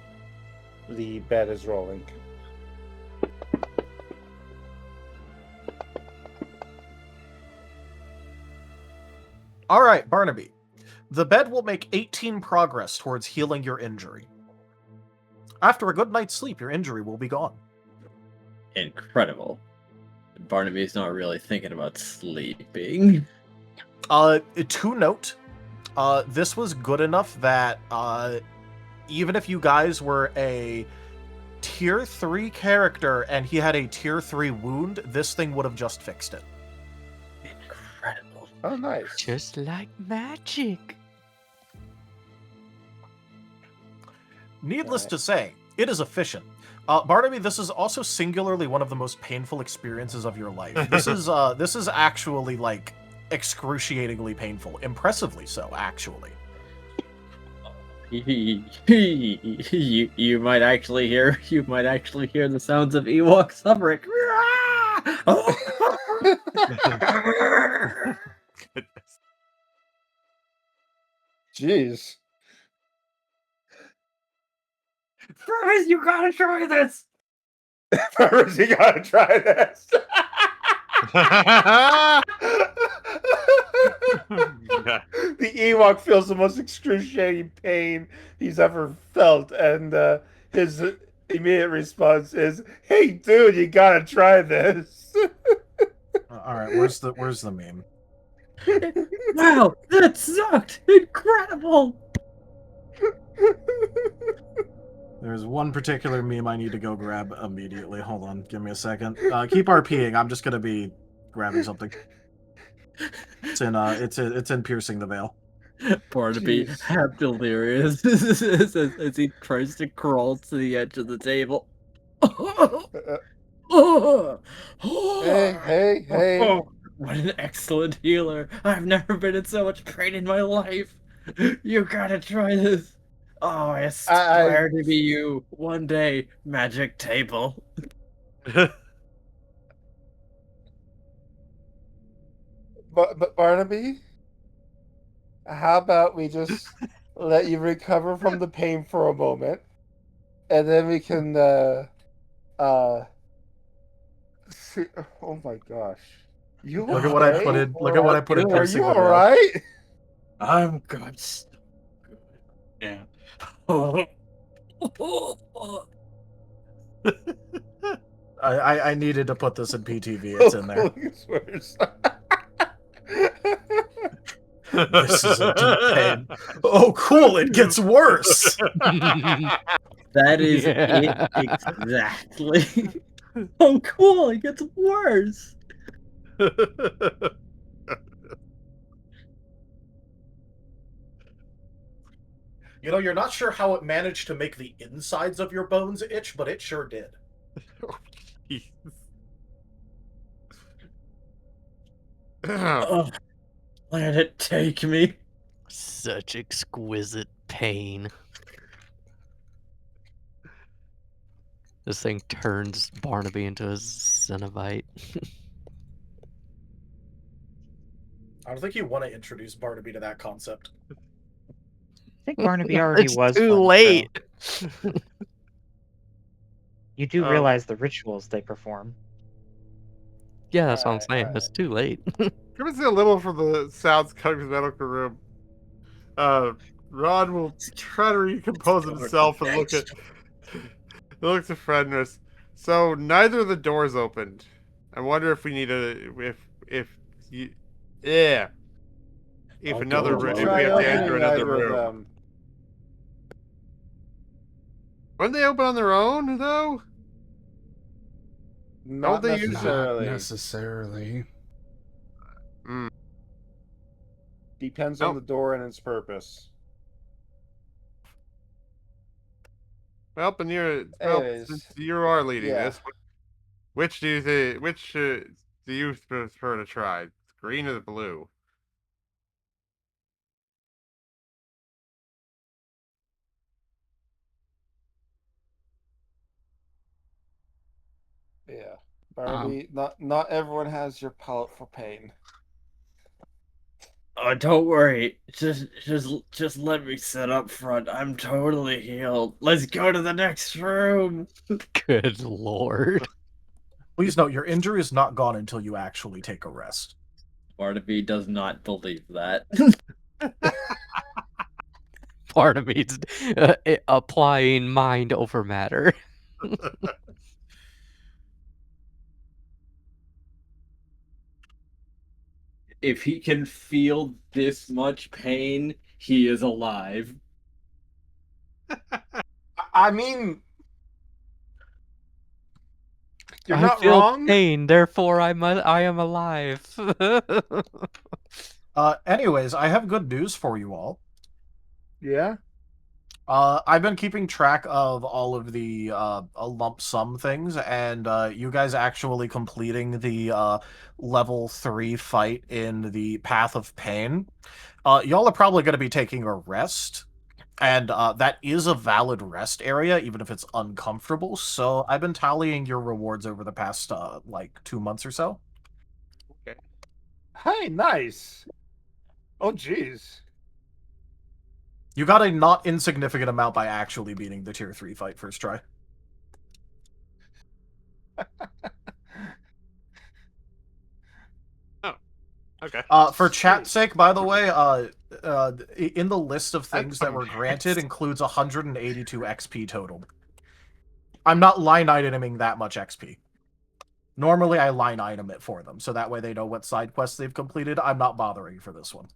the bed is rolling. All right, Barnaby. The bed will make 18 progress towards healing your injury. After a good night's sleep, your injury will be gone. Incredible. Barnaby's not really thinking about sleeping. To note, this was good enough that even if you guys were a tier 3 character and he had a tier 3 wound, this thing would have just fixed it. Incredible. Oh, nice. Just like magic. Needless to say, it is efficient. Barnaby, this is also singularly one of the most painful experiences of your life. This is actually, like, excruciatingly painful. Impressively so, actually. You might actually hear the sounds of Ewok suffering. Goodness. Jeez. Travis, you gotta try this. First, you gotta try this. The Ewok feels the most excruciating pain he's ever felt, and his immediate response is, "Hey, dude, you gotta try this." All right, where's the meme? Wow, that sucked! Incredible! There's one particular meme I need to go grab immediately. Hold on, give me a second. Keep RPing. I'm just gonna be grabbing something. It's in Piercing the Veil. Barnaby, Jeez. half delirious as he tries to crawl to the edge of the table. Hey. Oh, what an excellent healer. I've never been in so much pain in my life. You gotta try this. Oh, I aspire to be you one day, magic table. But Barnaby, how about we just let you recover from the pain for a moment, and then we can see. Oh my gosh, you Look at what I put in. Look at what I put in Are Piercing you the Veil. all right? I'm good. Yeah. Oh. I needed to put this in PTV. It's in there. It's worse. This is a deep pain. Oh, cool! It gets worse. That is Yeah. it exactly. Oh, cool! It gets worse. You know, you're not sure how it managed to make the insides of your bones itch, but it sure did. Oh, let it take me. Such exquisite pain. This thing turns Barnaby into a Cenobite. I don't think you want to introduce Barnaby to that concept. I think Barnaby already It's was. too one, late. so you do realize the rituals they perform. Yeah, that's what I'm Alright, saying. alright. It's too late. Come and see a little from the sounds coming from the medical room. Ron will try to recompose himself and look at Fredness. So neither of the doors opened. I wonder if we need if I'll another go room, if Try we have to opening enter another either of room. them. Wouldn't they open on their own though? Not they use it? necessarily. Not necessarily. Depends on the door and its purpose. Well, but Anyways, since you are leading yeah. this, which do you think? Which do you prefer to try? Green or the blue? Yeah. Barnaby, not everyone has your palate for pain. Oh, don't worry. Just let me sit up front. I'm totally healed. Let's go to the next room. Good lord. Please note, your injury is not gone until you actually take a rest. Barnaby does not believe that. Barnaby's applying mind over matter. If he can feel this much pain, he is alive. I mean, you're I not feel wrong. pain, therefore I am alive. Anyways, I have good news for you all. Yeah. I've been keeping track of all of the lump sum things, and you guys actually completing the level 3 fight in the Path of Pain. Y'all are probably going to be taking a rest, and that is a valid rest area, even if it's uncomfortable. So I've been tallying your rewards over the past, like, 2 months or so. Okay. Hey, nice. Oh, jeez. You got a not insignificant amount by actually beating the tier 3 fight first try. Okay. For chat's sake, by the way, in the list of things that fucking were granted hacks. includes 182 XP total. I'm not line iteming that much XP. Normally, I line item it for them, so that way they know what side quests they've completed. I'm not bothering for this one.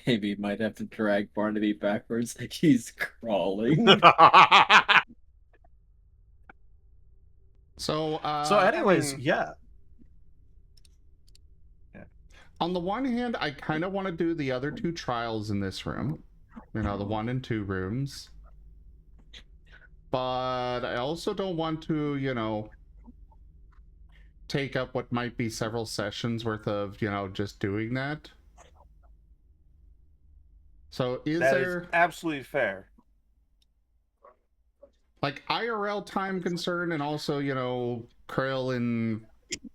Amy might have to drag Barnaby backwards. He's crawling. So, anyways, I mean- yeah. On the one hand, I kind of want to do the other 2 trials in this room. You know, the 1 and 2 rooms. But I also don't want to, you know, take up what might be several sessions worth of, you know, just doing that. So is That there is absolutely fair. like IRL time concern, and also, you know, Krill and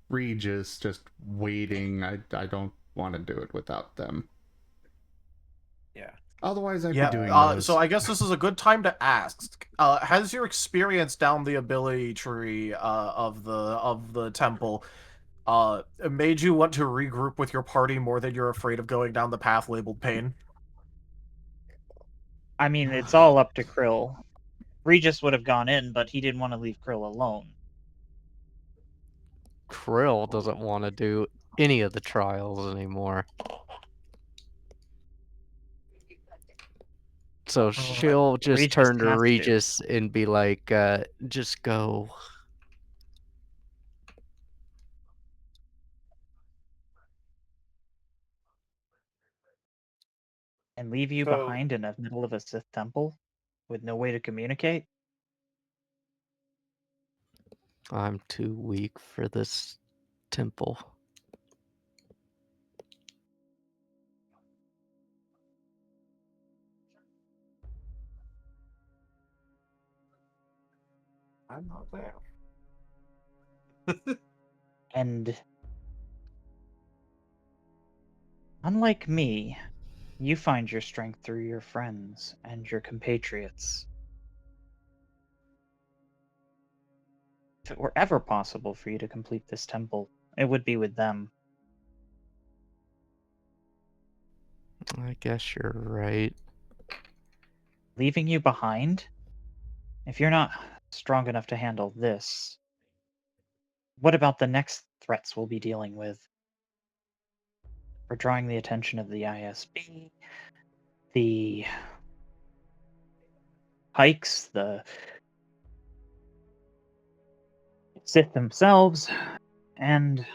Regis just waiting? I don't want to do it without them. Yeah. Otherwise, I'd Yeah, be doing those. so I guess this is a good time to ask. Has your experience down the ability tree of the temple made you want to regroup with your party more than you're afraid of going down the path labeled pain? I mean, it's all up to Krill. Regis would have gone in, but he didn't want to leave Krill alone. Krill doesn't want to do any of the trials anymore. So she'll just Regis turn to has to. Regis and be like, just go. And leave you So- behind in the middle of a Sith temple with no way to communicate? I'm too weak for this temple. I'm not there. And unlike me, you find your strength through your friends and your compatriots. If it were ever possible for you to complete this temple, it would be with them. I guess you're right. Leaving you behind? If you're not strong enough to handle this, what about the next threats we'll be dealing with? We're drawing the attention of the ISB, the Pikes, the Sith themselves, and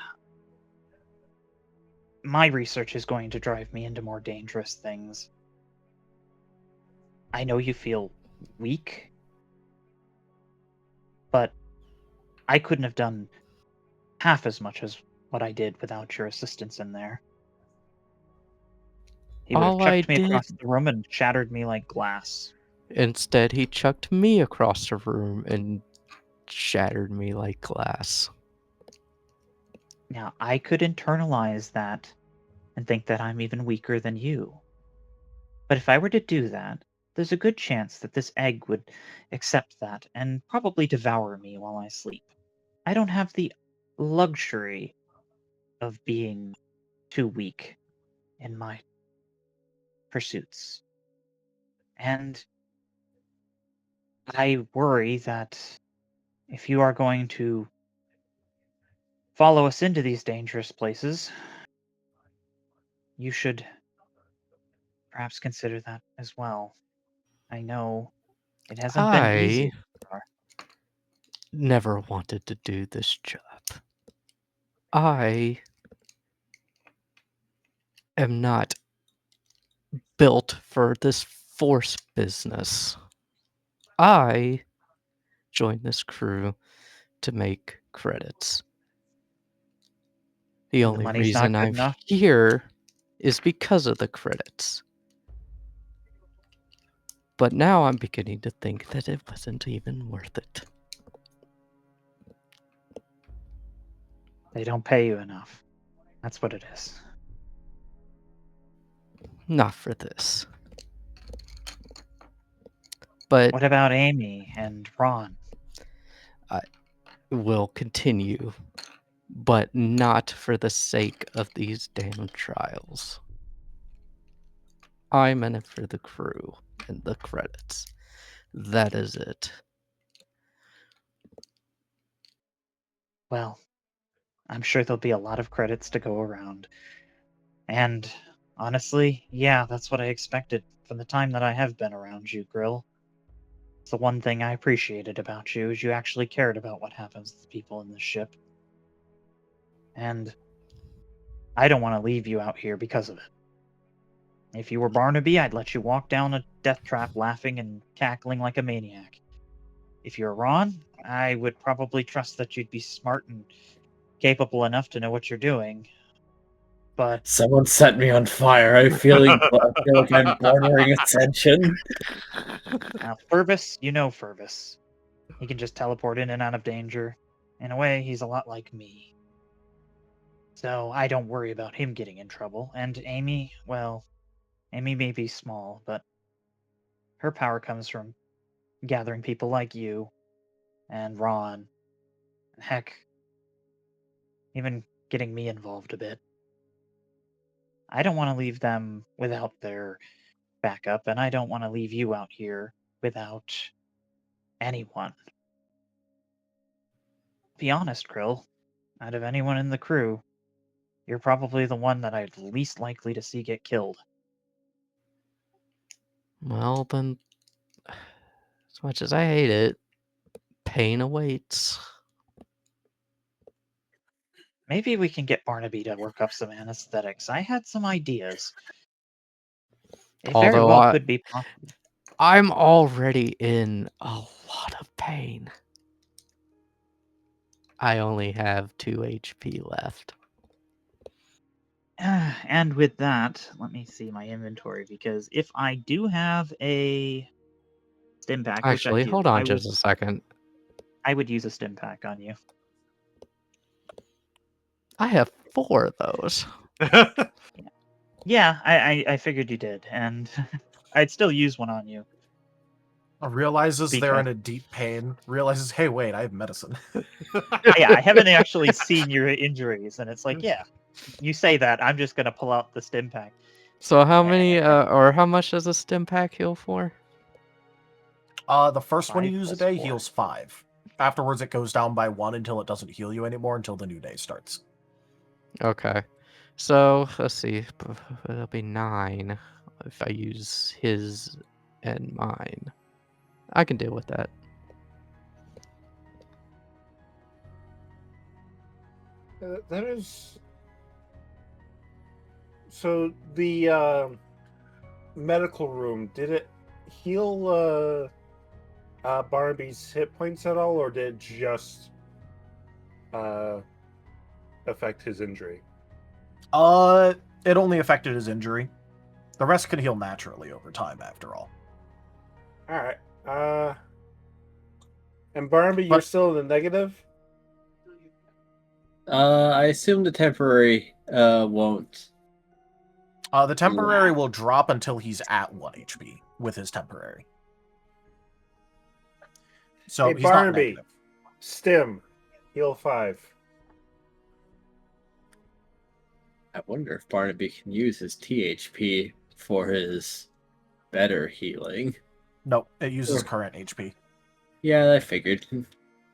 my research is going to drive me into more dangerous things. I know you feel weak, but I couldn't have done half as much as what I did without your assistance in there. He would have All I chucked me did- across the room and shattered me like glass. Instead, he chucked me across the room and shattered me like glass. Now, I could internalize that and think that I'm even weaker than you. But if I were to do that, there's a good chance that this egg would accept that and probably devour me while I sleep. I don't have the luxury of being too weak in my pursuits. And I worry that if you are going to follow us into these dangerous places, you should perhaps consider that as well. I know it hasn't been easy so far. Never wanted to do this job. I am not built for this force business. I joined this crew to make credits. The only money's not reason good I'm enough? here is because of the credits. But now I'm beginning to think that it wasn't even worth it. They don't pay you enough. That's what it is. Not for this. But What about Amy and Ron? we'll continue but not for the sake of these damn trials. I'm in it for the crew and the credits. That is it. Well, I'm sure there'll be a lot of credits to go around. And honestly, yeah, that's what I expected from the time that I have been around you, Grill. It's the one thing I appreciated about you is you actually cared about what happens to the people in the ship. And I don't want to leave you out here because of it. If you were Barnaby, I'd let you walk down a death trap laughing and cackling like a maniac. If you're Ron, I would probably trust that you'd be smart and capable enough to know what you're doing. But Someone set me on fire. I feel like I'm bordering ascension. Furvis, you know Furvis. He can just teleport in and out of danger. In a way, he's a lot like me. So I don't worry about him getting in trouble. And Amy, well, Amy may be small, but her power comes from gathering people like you and Ron. Heck, even getting me involved a bit. I don't want to leave them without their backup, and I don't want to leave you out here without anyone. Be honest, Krill. Out of anyone in the crew, you're probably the one that I'd least likely to see get killed. Well, then, as much as I hate it, pain awaits. Maybe we can get Barnaby to work up some anesthetics. I had some ideas. It very Although well could be possible. I'm already in a lot of pain. I only have 2 HP left. And with that, let me see my inventory, because if I do have a stim pack, Actually, which I do, hold on just a second. I would use a stim pack on you. I have 4 of those. Yeah, I figured you did, and I'd still use one on you. Realizes they're Because- in a deep pain. Realizes, hey, wait, I have medicine. Yeah, I haven't actually seen your injuries, and it's like, yeah, you say that, I'm just gonna pull out the stim pack. So how many, or how much does a stim pack heal for? The first one you 5 use a plus day 4. heals 5. Afterwards, it goes down by 1 until it doesn't heal you anymore until the new day starts. Okay. So, let's see. It'll be 9 if I use his and mine. I can deal with that. That is. So the medical room, did it heal Barnaby's hit points at all, or did it just affect his injury? It only affected his injury. The rest can heal naturally over time, after all. All right. And Barnaby, you're still in the negative? I assume the temporary won't. The temporary will drop until he's at 1 HP with his temporary. So Hey, he's Barnaby, not negative. Stim, heal 5. I wonder if Barnaby can use his THP for his better healing. No, it uses current HP. Yeah, I figured.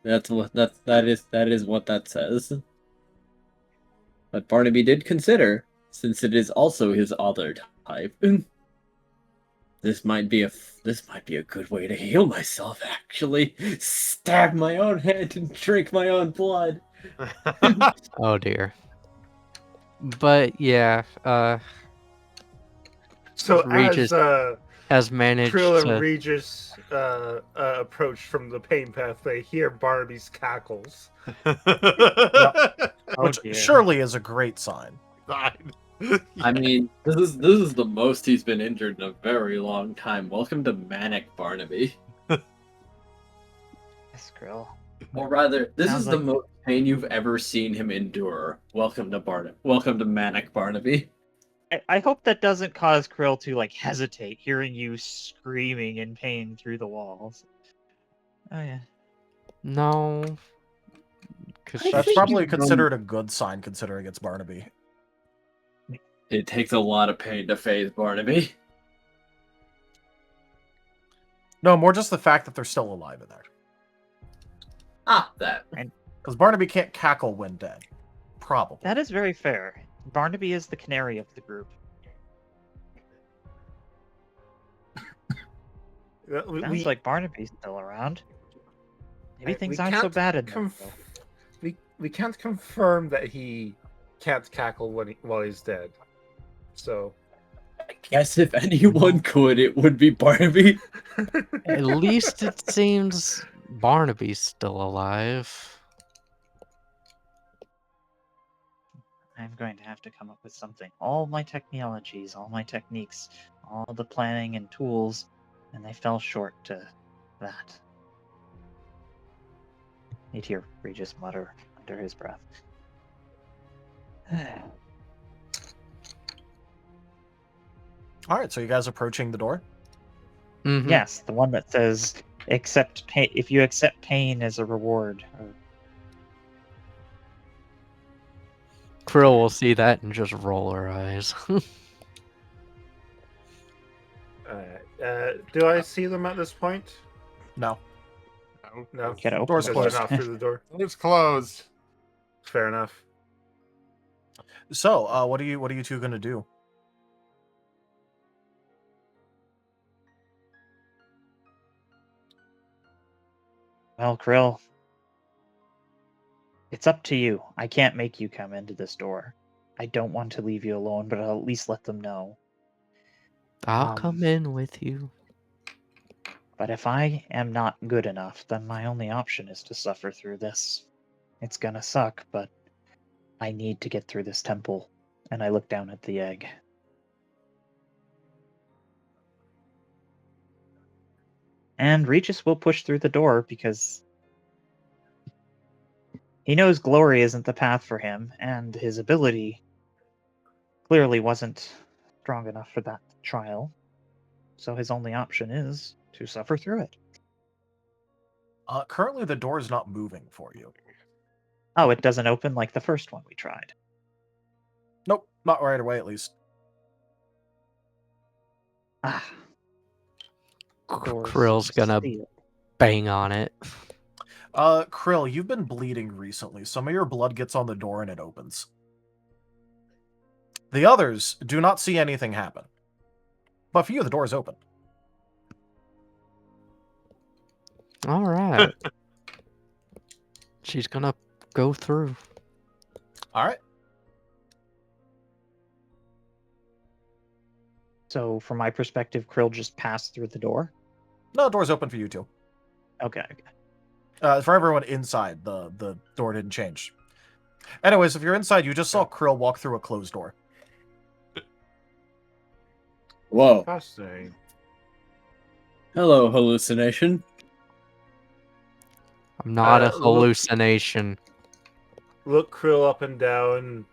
That is what that says. But Barnaby did consider, since it is also his other type, this might be a good way to heal myself. Actually, stab my own head and drink my own blood. Oh dear. But yeah, So Regis as has managed Krill and to. Regis approach from the pain path, they hear Barnaby's cackles. Oh, Which dear. surely is a great sign. I mean, this is the most he's been injured in a very long time. Welcome to Manic Barnaby. Yes, Krill. Or rather, this Sounds is the like- most pain you've ever seen him endure. Welcome to Manic Barnaby. I hope that doesn't cause Krill to like hesitate hearing you screaming in pain through the walls. Oh yeah. No, 'Cause I That's think probably you run- considered a good sign considering it's Barnaby. It takes a lot of pain to phase Barnaby. No, more just the fact that they're still alive in there. Ah, that. Because Barnaby can't cackle when dead. Probably. That is very fair. Barnaby is the canary of the group. Sounds like Barnaby's still around. Maybe things aren't so bad in there. We can't confirm that he can't cackle while he's dead. So I guess if anyone could, it would be Barnaby. At least it seems Barnaby's still alive. I'm going to have to come up with something. All my technologies, all my techniques, all the planning and tools, and they fell short to that. You'd hear Regis mutter under his breath. Alright, so you guys approaching the door? Mhm. Yes, the one that says accept pain if you accept pain as a reward. Krill will see that and just roll her eyes. do I see them at this point? No. No. Get open Door's the Because closed. they're not through the door. It's closed. Fair enough. So, what are you two gonna do? Well, Krill, it's up to you. I can't make you come into this door. I don't want to leave you alone, but I'll at least let them know. I'll come in with you. But if I am not good enough, then my only option is to suffer through this. It's gonna suck, but I need to get through this temple. And I look down at the egg. And Regis will push through the door because he knows glory isn't the path for him, and his ability clearly wasn't strong enough for that trial. So his only option is to suffer through it. Currently the door is not moving for you. Oh, it doesn't open like the first one we tried. Nope, not right away at least. Ah. Doors Krill's gonna sealed. bang on it. Krill, you've been bleeding recently. Some of your blood gets on the door and it opens. The others do not see anything happen. But for you, the door is open. All right. She's gonna go through. All right. So, from my perspective, Krill just passed through the door. No, the door's open for you too. Okay. For everyone inside, the door didn't change. Anyways, if you're inside, you just saw Krill walk through a closed door. Whoa. Fascinating. Hello, hallucination. I'm not a Look- hallucination. Look Krill up and down,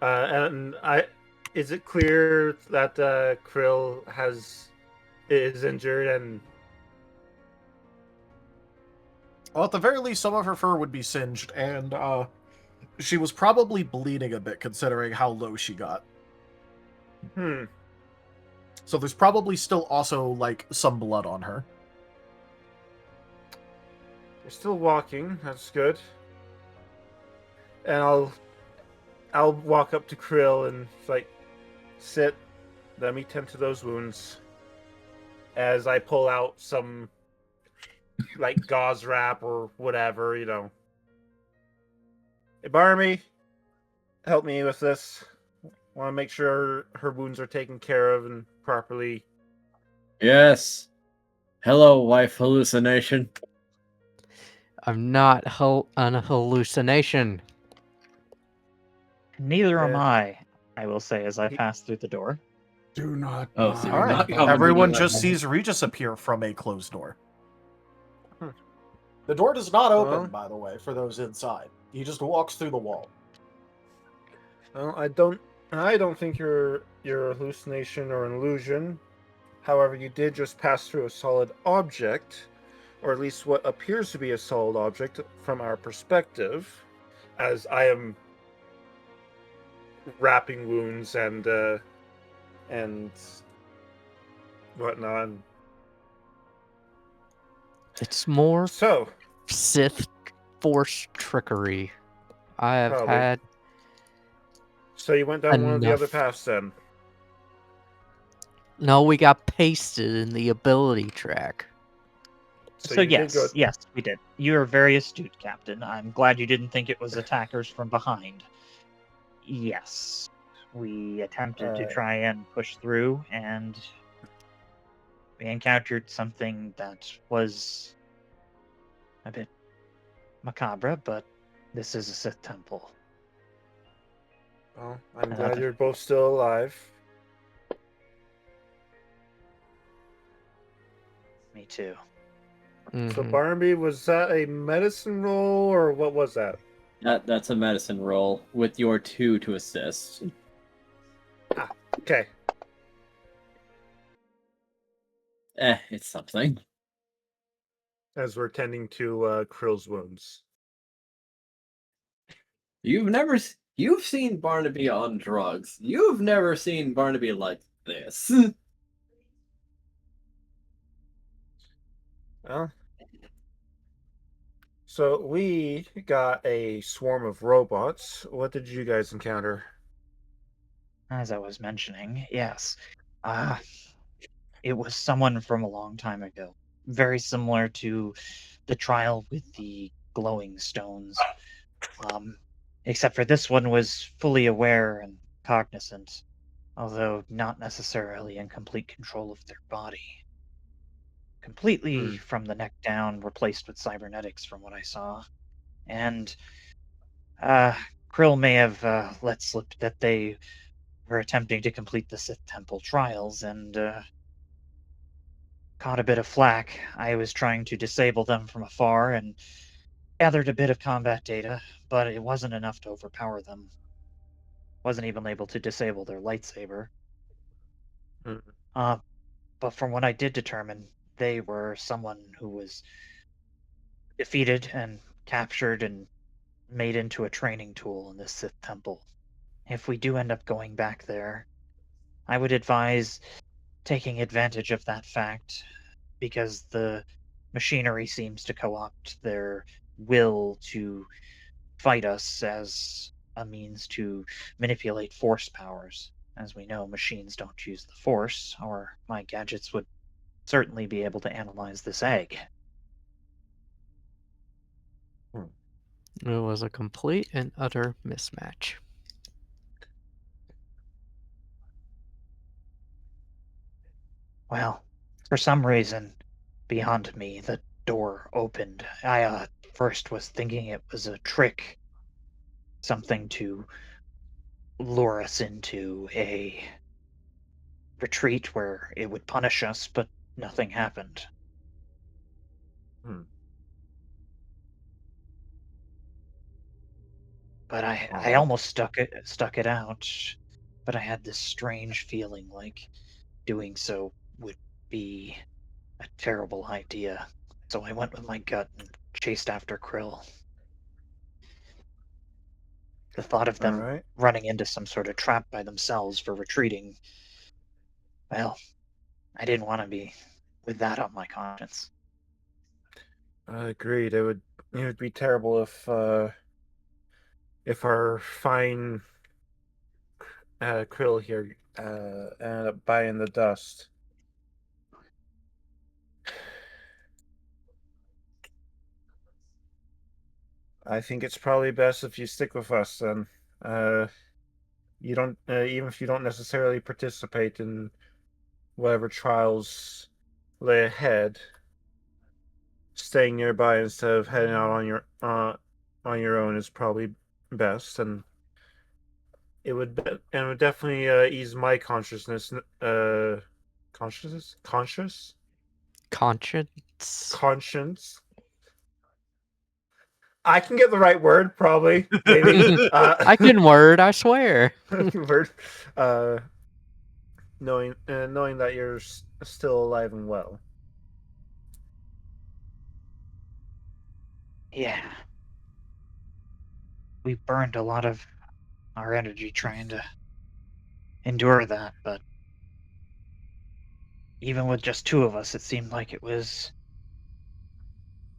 and is it clear that Krill is injured and? Well, at the very least, some of her fur would be singed, and she was probably bleeding a bit considering how low she got. So there's probably still also, like, some blood on her. You're still walking. That's good. And I'll walk up to Krill and like sit. Let me tend to those wounds. As I pull out some like gauze wrap or whatever, you know. Hey, Barmy, help me with this. Want to make sure her wounds are taken care of and properly. Yes. Hello, wife hallucination. I'm not an hallucination. Neither am Yeah. I will say as I pass through the door. Do not. Oh, so mind. you're All not right. coming Everyone to just me. sees Regis appear from a closed door. The door does not open, Well- by the way, for those inside. He just walks through the wall. Well, I don't think you're a hallucination or an illusion. However, you did just pass through a solid object, or at least what appears to be a solid object from our perspective. as I am wrapping wounds and whatnot. It's more So, Sith Force trickery. I have Probably. had so you went down one of the other enough. paths then. No, we got pasted in the ability track. So you did go. yes, we did. You are very astute, Captain. I'm glad you didn't think it was attackers from behind. Yes, we attempted to try and push through, and we encountered something that was a bit macabre, but this is a Sith Temple. Well, I'm glad you're both still alive. Me too. So Mhm. Barnaby, was that a medicine roll or what was that? That's a medicine roll with your 2 to assist. Okay. It's something. As we're tending to Krill's wounds. You've seen Barnaby on drugs. You've never seen Barnaby like this. Well, so we got a swarm of robots. What did you guys encounter? As I was mentioning, yes. It was someone from a long time ago. Very similar to the trial with the glowing stones. Except for this one was fully aware and cognizant, although not necessarily in complete control of their body. Completely from the neck down, replaced with cybernetics from what I saw. And Krill may have let slip that they were attempting to complete the Sith Temple trials and caught a bit of flack. I was trying to disable them from afar and gathered a bit of combat data, but it wasn't enough to overpower them. Wasn't even able to disable their lightsaber. But from what I did determine, they were someone who was defeated and captured and made into a training tool in the Sith Temple. If we do end up going back there, I would advise taking advantage of that fact, because the machinery seems to co-opt their will to fight us as a means to manipulate force powers. As we know, machines don't use the force, or my gadgets would certainly be able to analyze this egg. It was a complete and utter mismatch. Well, for some reason, beyond me, the door opened. I first was thinking it was a trick, something to lure us into a retreat where it would punish us, but nothing happened. But I almost stuck it out, but I had this strange feeling like doing so would be a terrible idea. So I went with my gut and chased after Krill. The thought of them running into some sort of trap by themselves for retreating, well, I didn't want to be with that on my conscience. Agreed. It would be terrible if our fine Krill here ended up biting the dust. I think it's probably best if you stick with us then. You don't even if you don't necessarily participate in whatever trials lay ahead. Staying nearby instead of heading out on your own is probably best, and it would definitely ease my consciousness. Conscience. I can get the right word, probably. Maybe. I can word, I swear. Word. Knowing that you're still alive and well. Yeah. we burned a lot of our energy trying to endure that, but even with just 2 of us, it seemed like it was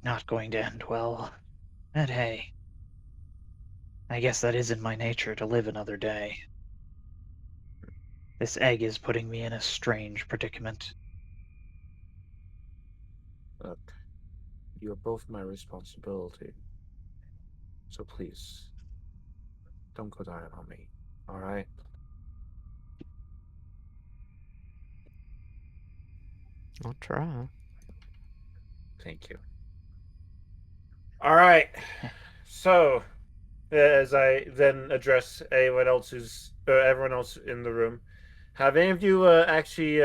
not going to end well. And hey, I guess that is in my nature to live another day. This egg is putting me in a strange predicament. Look, you are both my responsibility. So please, don't go down on me, alright? I'll try. Thank you. All right. So, as I then address everyone else in the room, have any of you actually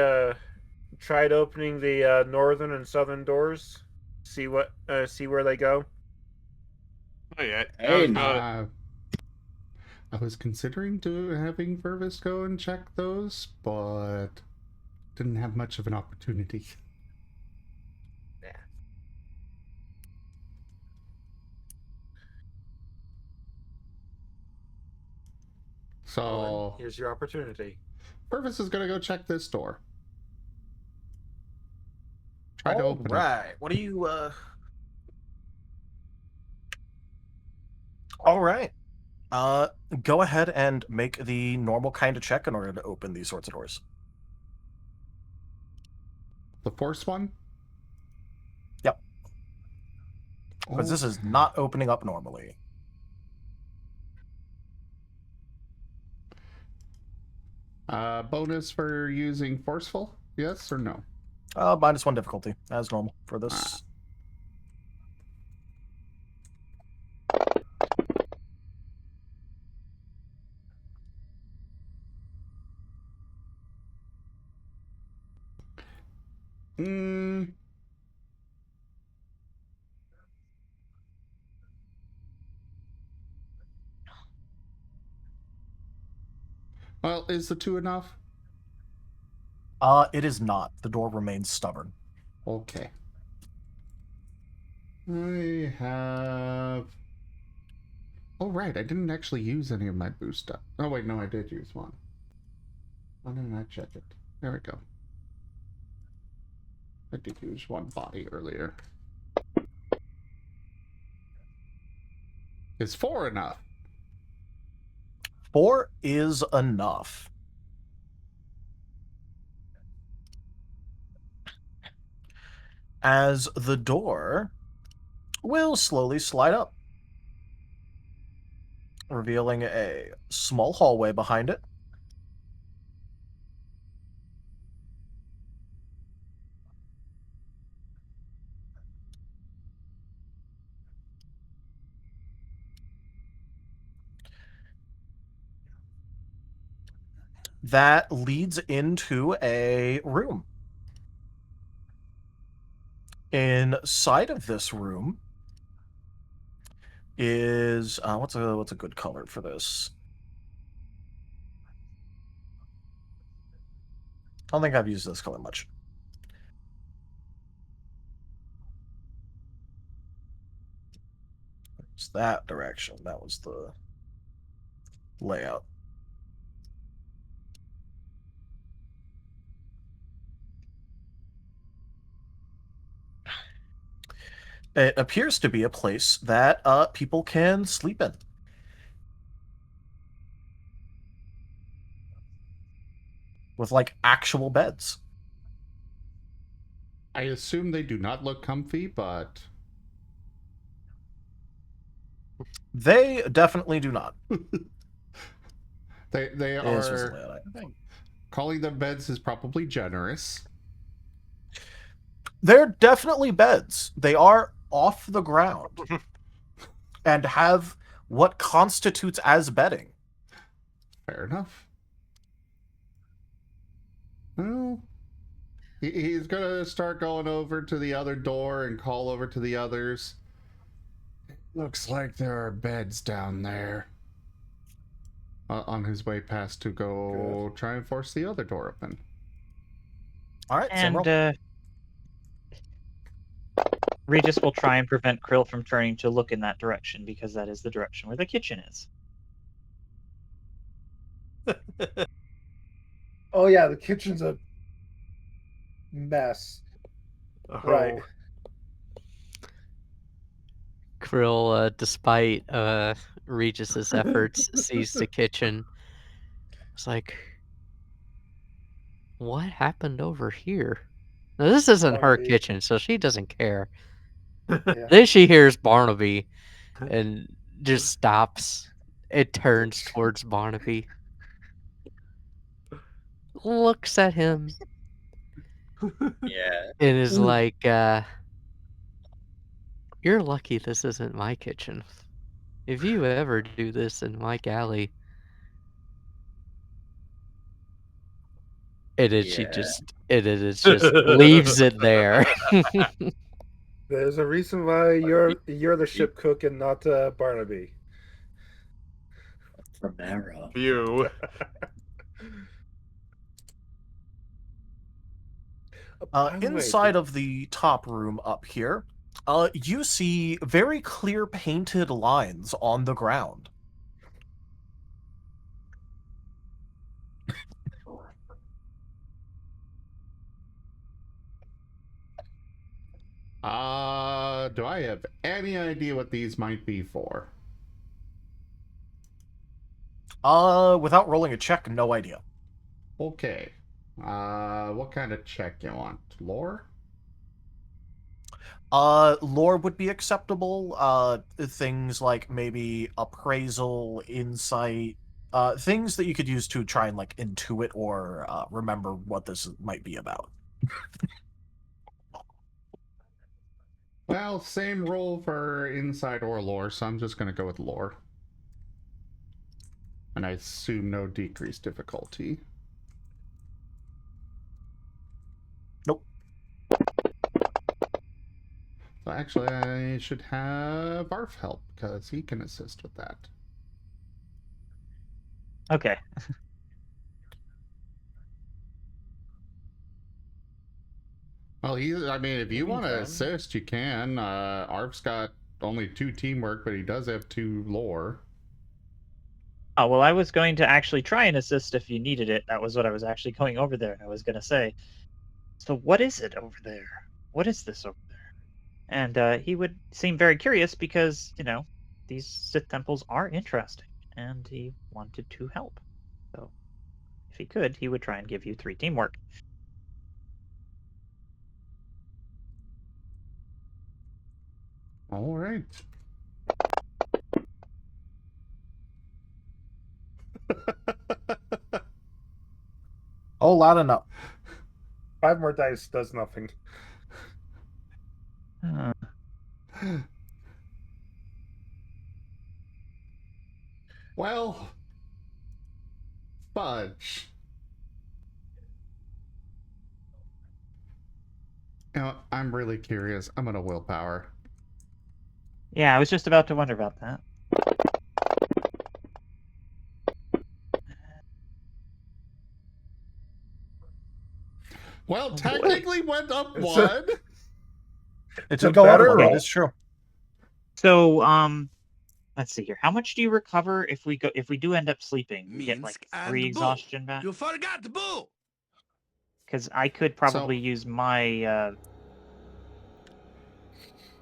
tried opening the northern and southern doors? See where they go. Not yet. Hey, I was considering having Vervis go and check those, but didn't have much of an opportunity. Yeah. Well, So here's your opportunity. Vervis is gonna go check this door. Try to All open it. right. What do you? All right. Go ahead and make the normal kind of check in order to open these sorts of doors. The force one? Yep. Because this is not opening up normally. Bonus for using forceful? Yes or no? -1 difficulty, as normal for this. Well, is the 2 enough? It is not. The door remains stubborn. Okay. I have... Oh, right. I didn't actually use any of my boost up. Oh, wait. No, I did use one. Why didn't I check it? There we go. I did use one body earlier. Is 4 enough? 4 is enough. As the door will slowly slide up, revealing a small hallway behind it. That leads into a room. Inside of this room is what's a good color for this? I don't think I've used this color much. It's that direction. That was the layout. It appears to be a place that people can sleep in. With, like, actual beds. I assume they do not look comfy, but... They definitely do not. They It is just are... the layout, I think. Calling them beds is probably generous. They're definitely beds. They are off the ground. And have what constitutes as bedding. Fair enough. Well, he's gonna start going over to the other door and call over to the others. Looks like there are beds down there. On his way past to go try and force the other door open. All right, And Regis will try and prevent Krill from turning to look in that direction because that is the direction where the kitchen is. Oh yeah, the kitchen's a mess. Right. Krill, despite Regis's efforts, sees the kitchen. It's like, what happened over here? Now, this isn't her Barnaby. kitchen, so she doesn't care. Yeah. Then she hears Barnaby and just stops. It turns towards Barnaby, looks at him, Yeah. and is like, you're lucky this isn't my kitchen. If you ever do this in my galley, she just leaves it there. There's a reason why you're the ship cook and not Barnaby. From Merl. You. Inside of the top room up here, you see very clear painted lines on the ground. Do I have any idea what these might be for? Without rolling a check, no idea. Okay. What kind of check you want? Lore? Lore would be acceptable. Things like maybe appraisal, insight, things that you could use to try and like intuit or remember what this might be about. Well, same roll for insight or lore, so I'm just gonna go with lore. And I assume no decreased difficulty. Nope. So actually, I should have Arf help, because he can assist with that. Okay. Well, I mean, if you want to assist, you can. Arf's got only 2 teamwork, but he does have 2 lore. Oh, well, I was going to actually try and assist if you needed it. That was what I was actually going over there. I was going to say, so what is it over there? What is this over there? And he would seem very curious because, you know, these Sith temples are interesting, and he wanted to help. So if he could, he would try and give you 3 teamwork. All right. Oh, loud enough. 5 more dice does nothing. Well, fudge. You know, I'm really curious. I'm gonna willpower. Yeah, I was just about to wonder about that. Well, technically went up 1. It did go up better 1. roll. That is true. So, let's see here. How much do you recover if we do end up sleeping? We get like 3 exhaustion back. You forgot the bull. Because I could probably use my.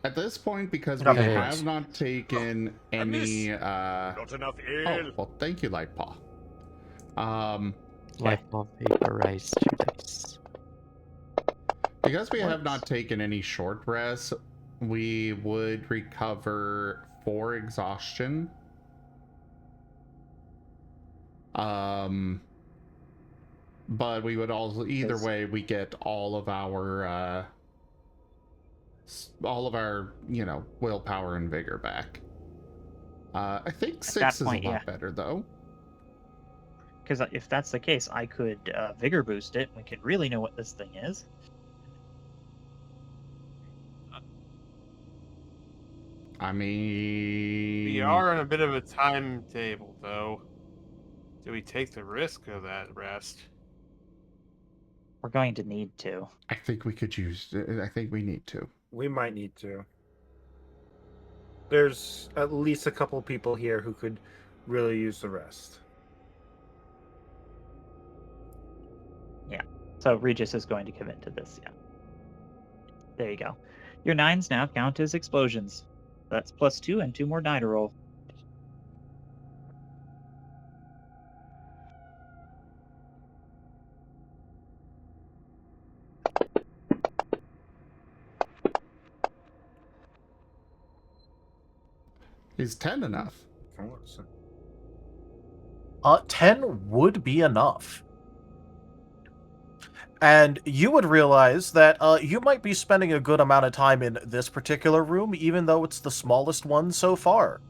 At this point, because we Nothing have worse. not taken any. Not enough Oh, ale. well, thank you, Lightpaw. Lightbulb vaporized 2 dice. Because we have not taken any short rests, we would recover 4 exhaustion. But we would also, either way, we get all of our, you know, willpower and vigor back. I think 6 is a lot better, though. Because if that's the case, I could vigor boost it. We could really know what this thing is. I mean... We are on a bit of a timetable, though. Do we take the risk of that rest? We're going to need to. I think we could use... I think we need to. We might need to. There's at least a couple people here who could really use the rest. Yeah. So Regis is going to commit to this, yeah. There you go. Your 9s now count as explosions. That's +2 and 2 more die to roll. Is 10 enough? 10 would be enough. And you would realize that you might be spending a good amount of time in this particular room, even though it's the smallest one so far.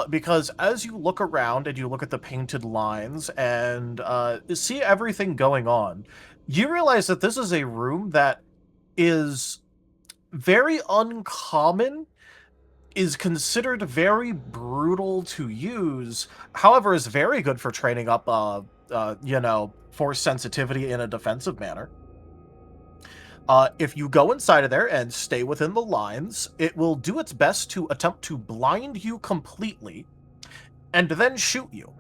Because as you look around and you look at the painted lines and see everything going on, you realize that this is a room that is very uncommon, is considered very brutal to use, however, is very good for training up, force sensitivity in a defensive manner. If you go inside of there and stay within the lines, it will do its best to attempt to blind you completely and then shoot you.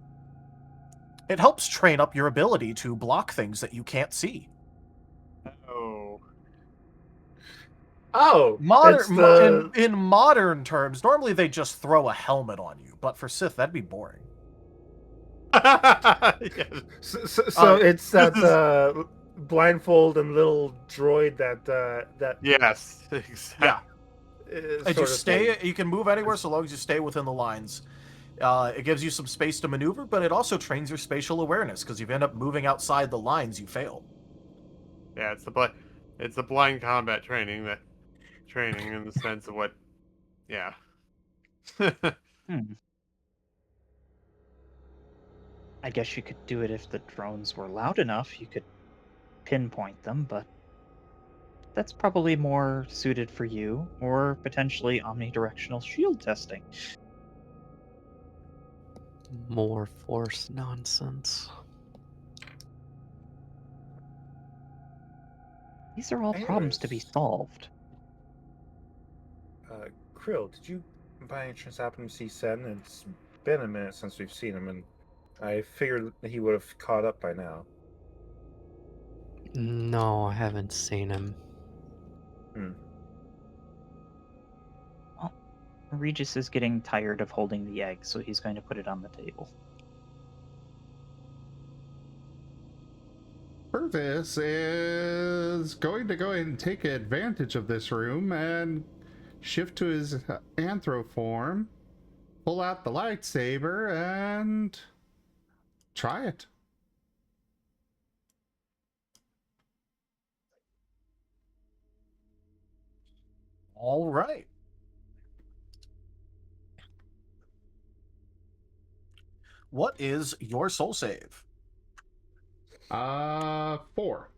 It helps train up your ability to block things that you can't see. Oh, In modern terms, normally they just throw a helmet on you, but for Sith, that'd be boring. So it's that blindfold and little droid that. Yes, exactly. Yeah. And just stay. You can move anywhere so long as you stay within the lines. It gives you some space to maneuver, but it also trains your spatial awareness because if you end up moving outside the lines, you fail. Yeah, it's the blind combat training in the sense of what, yeah. I guess you could do it if the drones were loud enough. You could pinpoint them, but that's probably more suited for you, or potentially omnidirectional shield testing. More force nonsense. These are all problems to be solved. Krill, did you by any chance happen to see Sen? It's been a minute since we've seen him, and I figured he would have caught up by now. No, I haven't seen him. Well, Regis is getting tired of holding the egg, so he's going to put it on the table. Purvis is going to go ahead and take advantage of this room and shift to his anthro form, pull out the lightsaber, and try it. All right. What is your soul save? 4.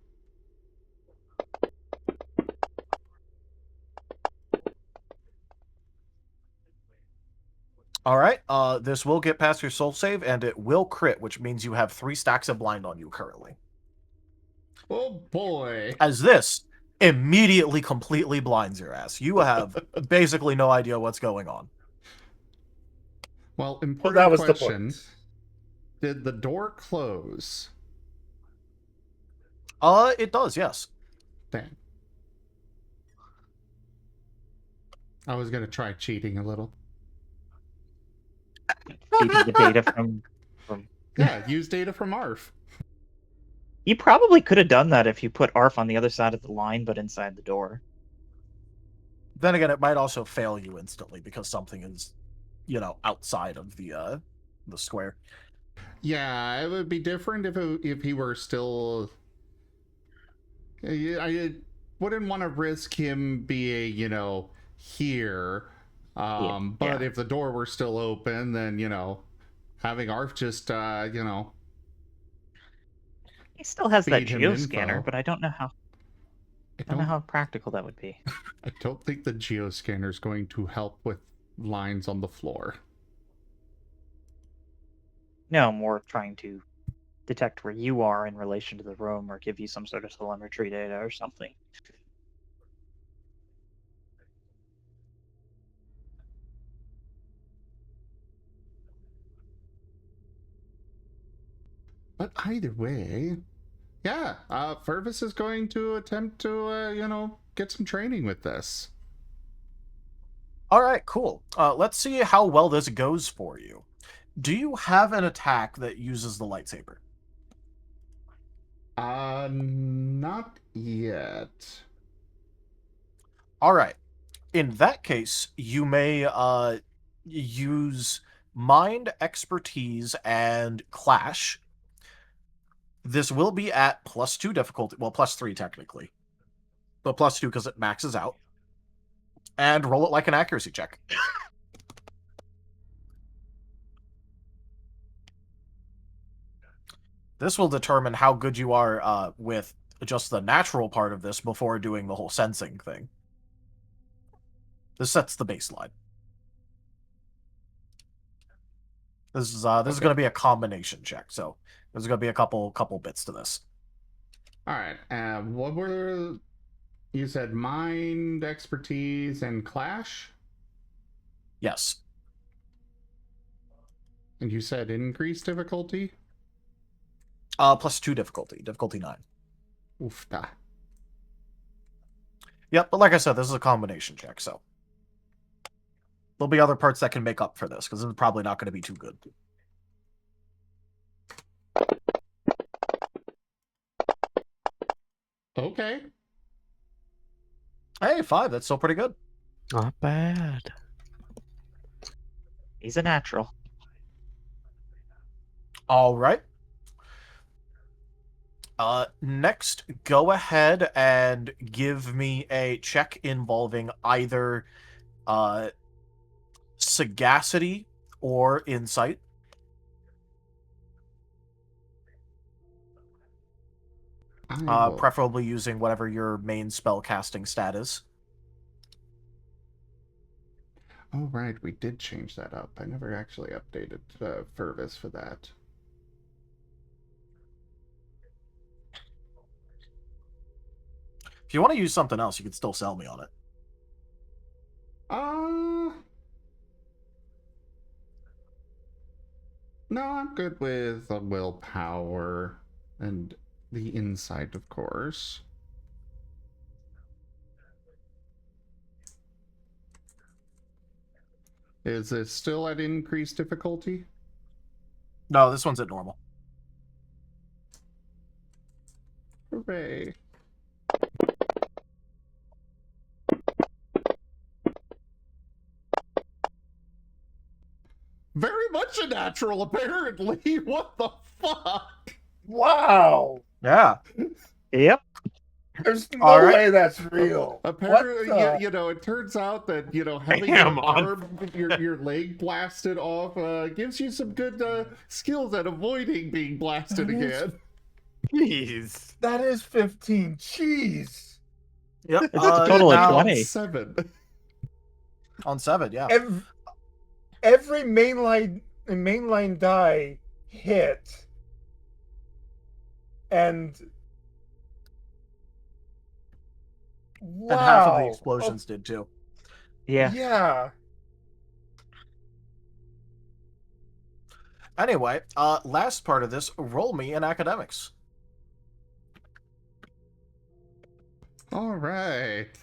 All right. This will get past your soul save, and it will crit, which means you have 3 stacks of blind on you currently. Oh boy! As this immediately completely blinds your ass. You have basically no idea what's going on. Well, important that was question. the point. Did the door close? It does, yes. Dang. I was gonna try cheating a little. Feeding the data from... Yeah, use data from ARF. You probably could have done that if you put ARF on the other side of the line, but inside the door. Then again, it might also fail you instantly because something is, outside of the square. Yeah, it would be different if he were still. I wouldn't want to risk him being, here. But if the door were still open, then having ARF just, He still has that feed him geoscanner, info. but I don't know how. I don't know how practical that would be. I don't think the geoscanner is going to help with lines on the floor. No, more trying to detect where you are in relation to the room, or give you some sort of telemetry data or something. But either way, yeah, Fervis is going to attempt to, get some training with this. All right, cool. Let's see how well this goes for you. Do you have an attack that uses the lightsaber? Not yet. All right. In that case, you may use Mind, Expertise, and Clash. This will be at +2 difficulty. Well, +3 technically. But +2 because it maxes out. And roll it like an accuracy check. This will determine how good you are with just the natural part of this before doing the whole sensing thing. This sets the baseline. This is going to be a combination check, so there's going to be a couple bits to this. All right. What were you said? Mind, Expertise, and Clash. Yes. And you said increased difficulty. +2 difficulty. Difficulty 9. Oofta. Yep, but like I said, this is a combination check, so there'll be other parts that can make up for this, because it's probably not going to be too good. Okay. Hey, 5. That's still pretty good. Not bad. He's a natural. All right. Next, go ahead and give me a check involving either sagacity or insight. Preferably using whatever your main spell casting stat is. Oh, right. We did change that up. I never actually updated Fervis for that. If you want to use something else, you can still sell me on it. No, I'm good with the willpower and the insight, of course. Is it still at increased difficulty? No, this one's at normal. Hooray. Very much a natural, apparently. What the fuck? Wow. Yeah. Yep. There's no All right. way that's real. Apparently, What the- it turns out that, having Damn, your arm, your leg blasted off gives you some good skills at avoiding being blasted That is- again. Jeez. That is 15. Jeez. Yep. It's a total of now 20. 7. On 7, yeah. Every mainline die hit, and wow. And half of the explosions did too. Yeah. Yeah. Anyway, last part of this, roll me in academics. All right.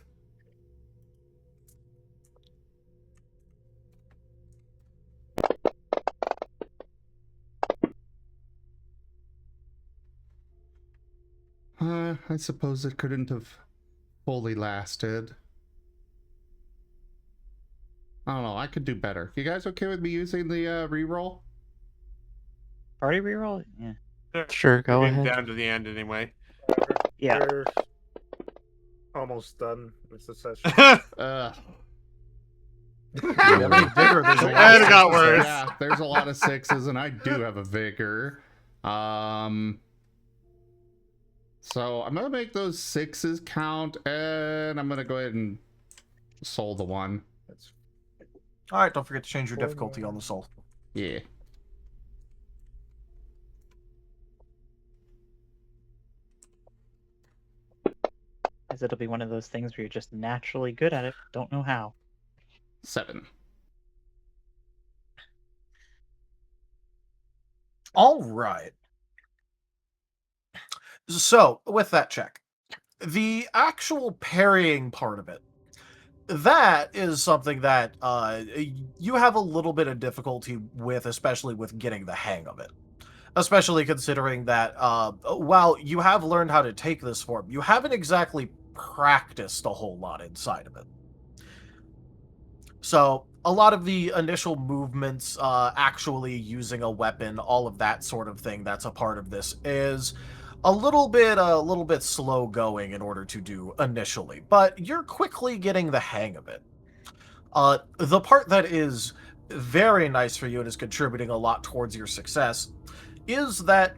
I suppose it couldn't have fully lasted. I don't know. I could do better. You guys okay with me using the reroll? Party reroll? Yeah. Sure, go We're getting ahead. down to the end anyway. Yeah. We're almost done with the session. Ugh. Yeah, but vigor, there's a lot And of it got sixes. worse. Yeah, there's a lot of 6s, and I do have a vigor. So I'm gonna make those 6s count, and I'm gonna go ahead and soul the 1. All right, don't forget to change your difficulty on the soul. Yeah. As it'll be one of those things where you're just naturally good at it, don't know how. 7. All right. So, with that check, the actual parrying part of it, that is something that you have a little bit of difficulty with, especially with getting the hang of it. Especially considering that while you have learned how to take this form, you haven't exactly practiced a whole lot inside of it. So a lot of the initial movements, actually using a weapon, all of that sort of thing that's a part of this is a little bit slow going in order to do initially, but you're quickly getting the hang of it. The part that is very nice for you and is contributing a lot towards your success is that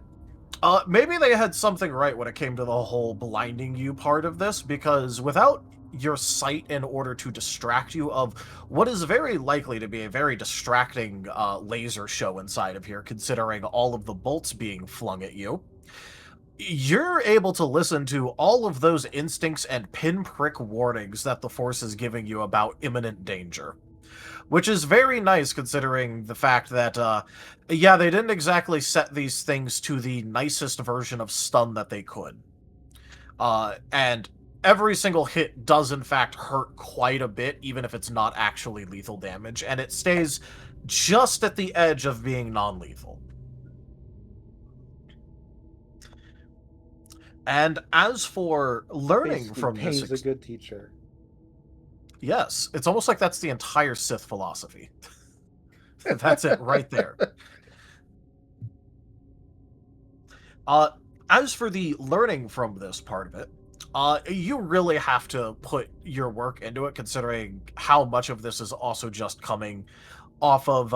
maybe they had something right when it came to the whole blinding you part of this, because without your sight in order to distract you of what is very likely to be a very distracting laser show inside of here, considering all of the bolts being flung at you, you're able to listen to all of those instincts and pinprick warnings that the Force is giving you about imminent danger. Which is very nice considering the fact that, yeah, they didn't exactly set these things to the nicest version of stun that they could. And every single hit does in fact hurt quite a bit, even if it's not actually lethal damage, and it stays just at the edge of being non-lethal. And as for learning Basically, from pain's this... a good teacher. Yes, it's almost like that's the entire Sith philosophy. That's it right there. As for the learning from this part of it, you really have to put your work into it, considering how much of this is also just coming off of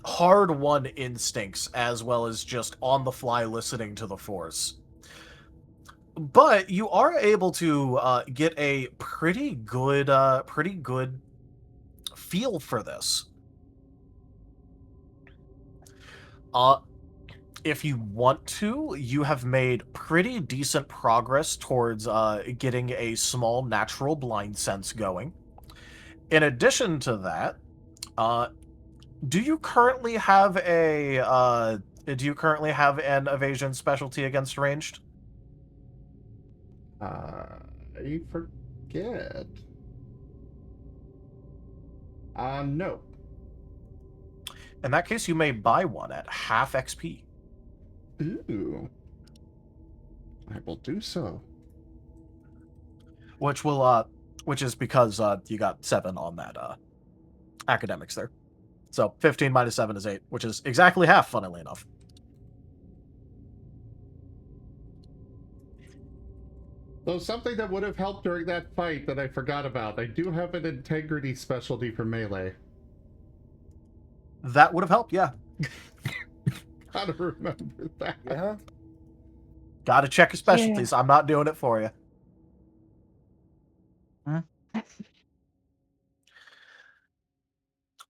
hard-won instincts, as well as just on-the-fly listening to the Force. But you are able to get a pretty good feel for this. If you want to, you have made pretty decent progress towards getting a small natural blind sense going. In addition to that, do you currently have an evasion specialty against ranged? I forget. No. In that case, you may buy one at half XP. Ooh. I will do so. Which is because you got 7 on that academics there. So 15 minus 7 is 8, which is exactly half, funnily enough. So something that would have helped during that fight that I forgot about. I do have an integrity specialty for melee. That would have helped, yeah. Gotta remember that. Yeah. Gotta check your specialties. Yeah. I'm not doing it for you. Huh?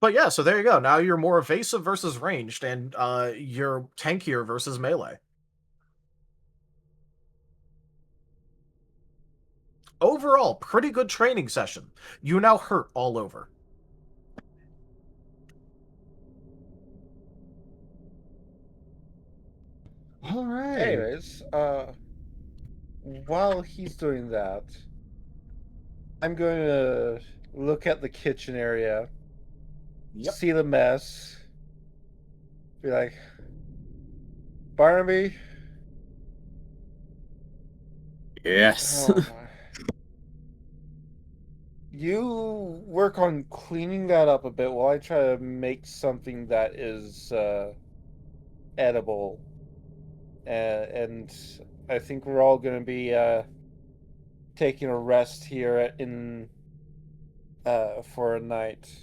But yeah, so there you go. Now you're more evasive versus ranged, and you're tankier versus melee. Overall, pretty good training session. You now hurt all over. All right. Anyways, while he's doing that, I'm going to look at the kitchen area, see the mess, be like, Barnaby? Yes. Oh, you work on cleaning that up a bit while I try to make something that is edible. And I think we're all going to be taking a rest here for a night.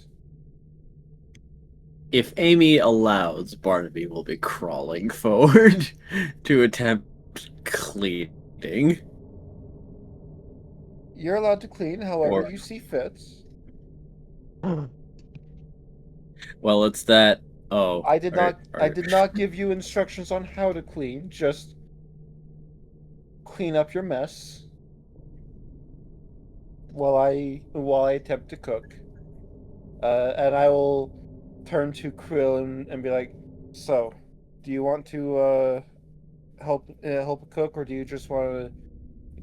If Amy allows, Barnaby will be crawling forward to attempt cleaning. You're allowed to clean however you see fit. Well, it's that. Oh, I did not give you instructions on how to clean. Just clean up your mess while I attempt to cook. And I will turn to Krill and be like, so, do you want to help cook, or do you just want to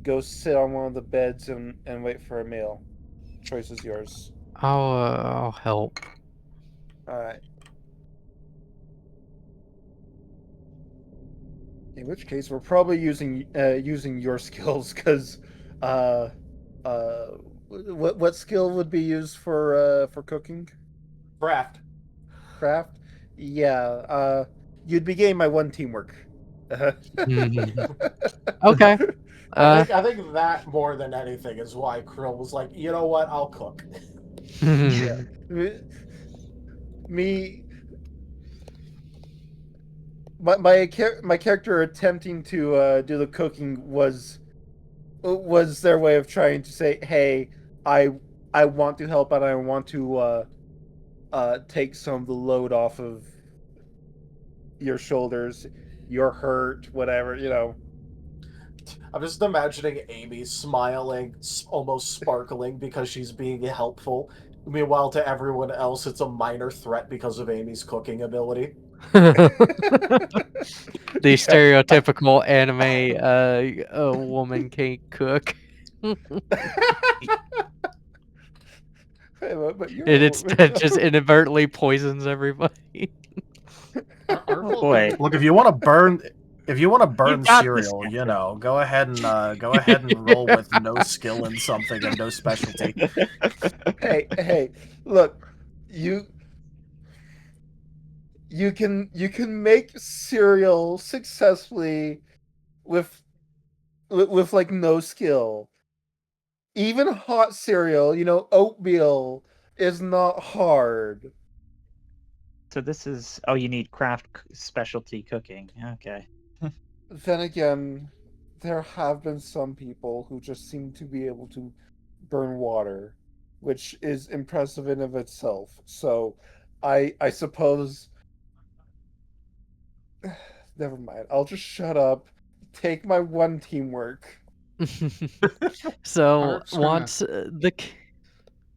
go sit on one of the beds and wait for a meal? Choice is yours. I'll help. All right. In which case, we're probably using your skills, because what skill would be used for cooking? Craft. Craft. Yeah. You'd be getting my one teamwork. Okay. I think that more than anything is why Krill was like, you know what, I'll cook. Yeah. Me. My character attempting to do the cooking was their way of trying to say, hey, I want to help and I want to take some of the load off of your shoulders. You're hurt, whatever, you know. I'm just imagining Amy smiling, almost sparkling because she's being helpful. Meanwhile, to everyone else, it's a minor threat because of Amy's cooking ability. The stereotypical anime woman can't cook. But you're It instead just inadvertently poisons everybody. Oh boy. Look, if you want to burn got cereal, this, you know, go ahead and roll with no skill in something and no specialty. Hey, look, you can make cereal successfully with like no skill. Even hot cereal, you know, oatmeal is not hard. So this is you need craft specialty cooking. Okay. Then again, there have been some people who just seem to be able to burn water, which is impressive in of itself. So, I suppose. Never mind. I'll just shut up. Take my one teamwork. So Arf's once the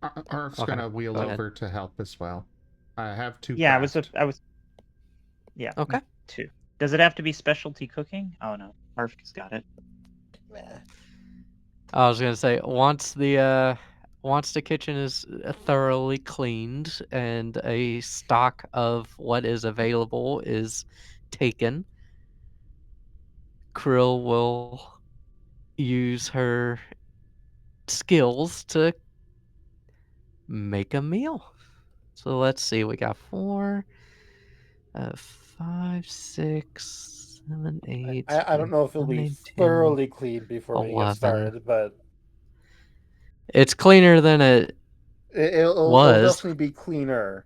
Arf's Okay, gonna wheel go ahead. over to help as well. I have two. Yeah, craft. I was. Yeah. Okay. Two. Does it have to be specialty cooking? Oh no, Arf's got it. I was gonna say once the kitchen is thoroughly cleaned and a stock of what is available is taken, Krill will use her skills to make a meal. So let's see, we got 4, 5, 6, 7, 8. I don't know if it'll be 9, 10, thoroughly clean before we get 11. started, but It's cleaner than it it'll was. definitely be cleaner.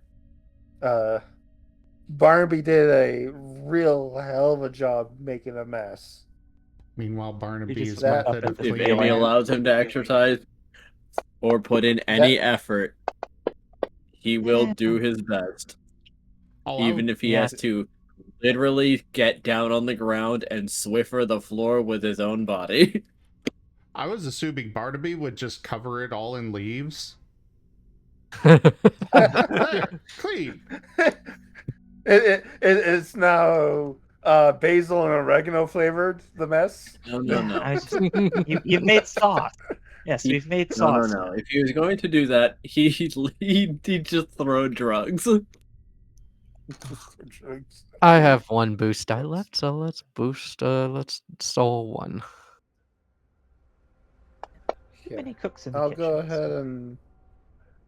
Barnaby did a real hell of a job making a mess. Meanwhile, Barnaby just is went up method of If cleaning. Amy allows him to exercise or put in any effort, he will do his best. Even if he has to literally get down on the ground and Swiffer the floor with his own body. I was assuming Barnaby would just cover it all in leaves. There, clean. It's now basil and oregano flavored, the mess. No. You've made sauce. Yes, we've made sauce. No. If he was going to do that, he'd just throw drugs. I have 1 boost die left, so let's boost. Let's soul 1. Too many cooks in the I'll kitchen.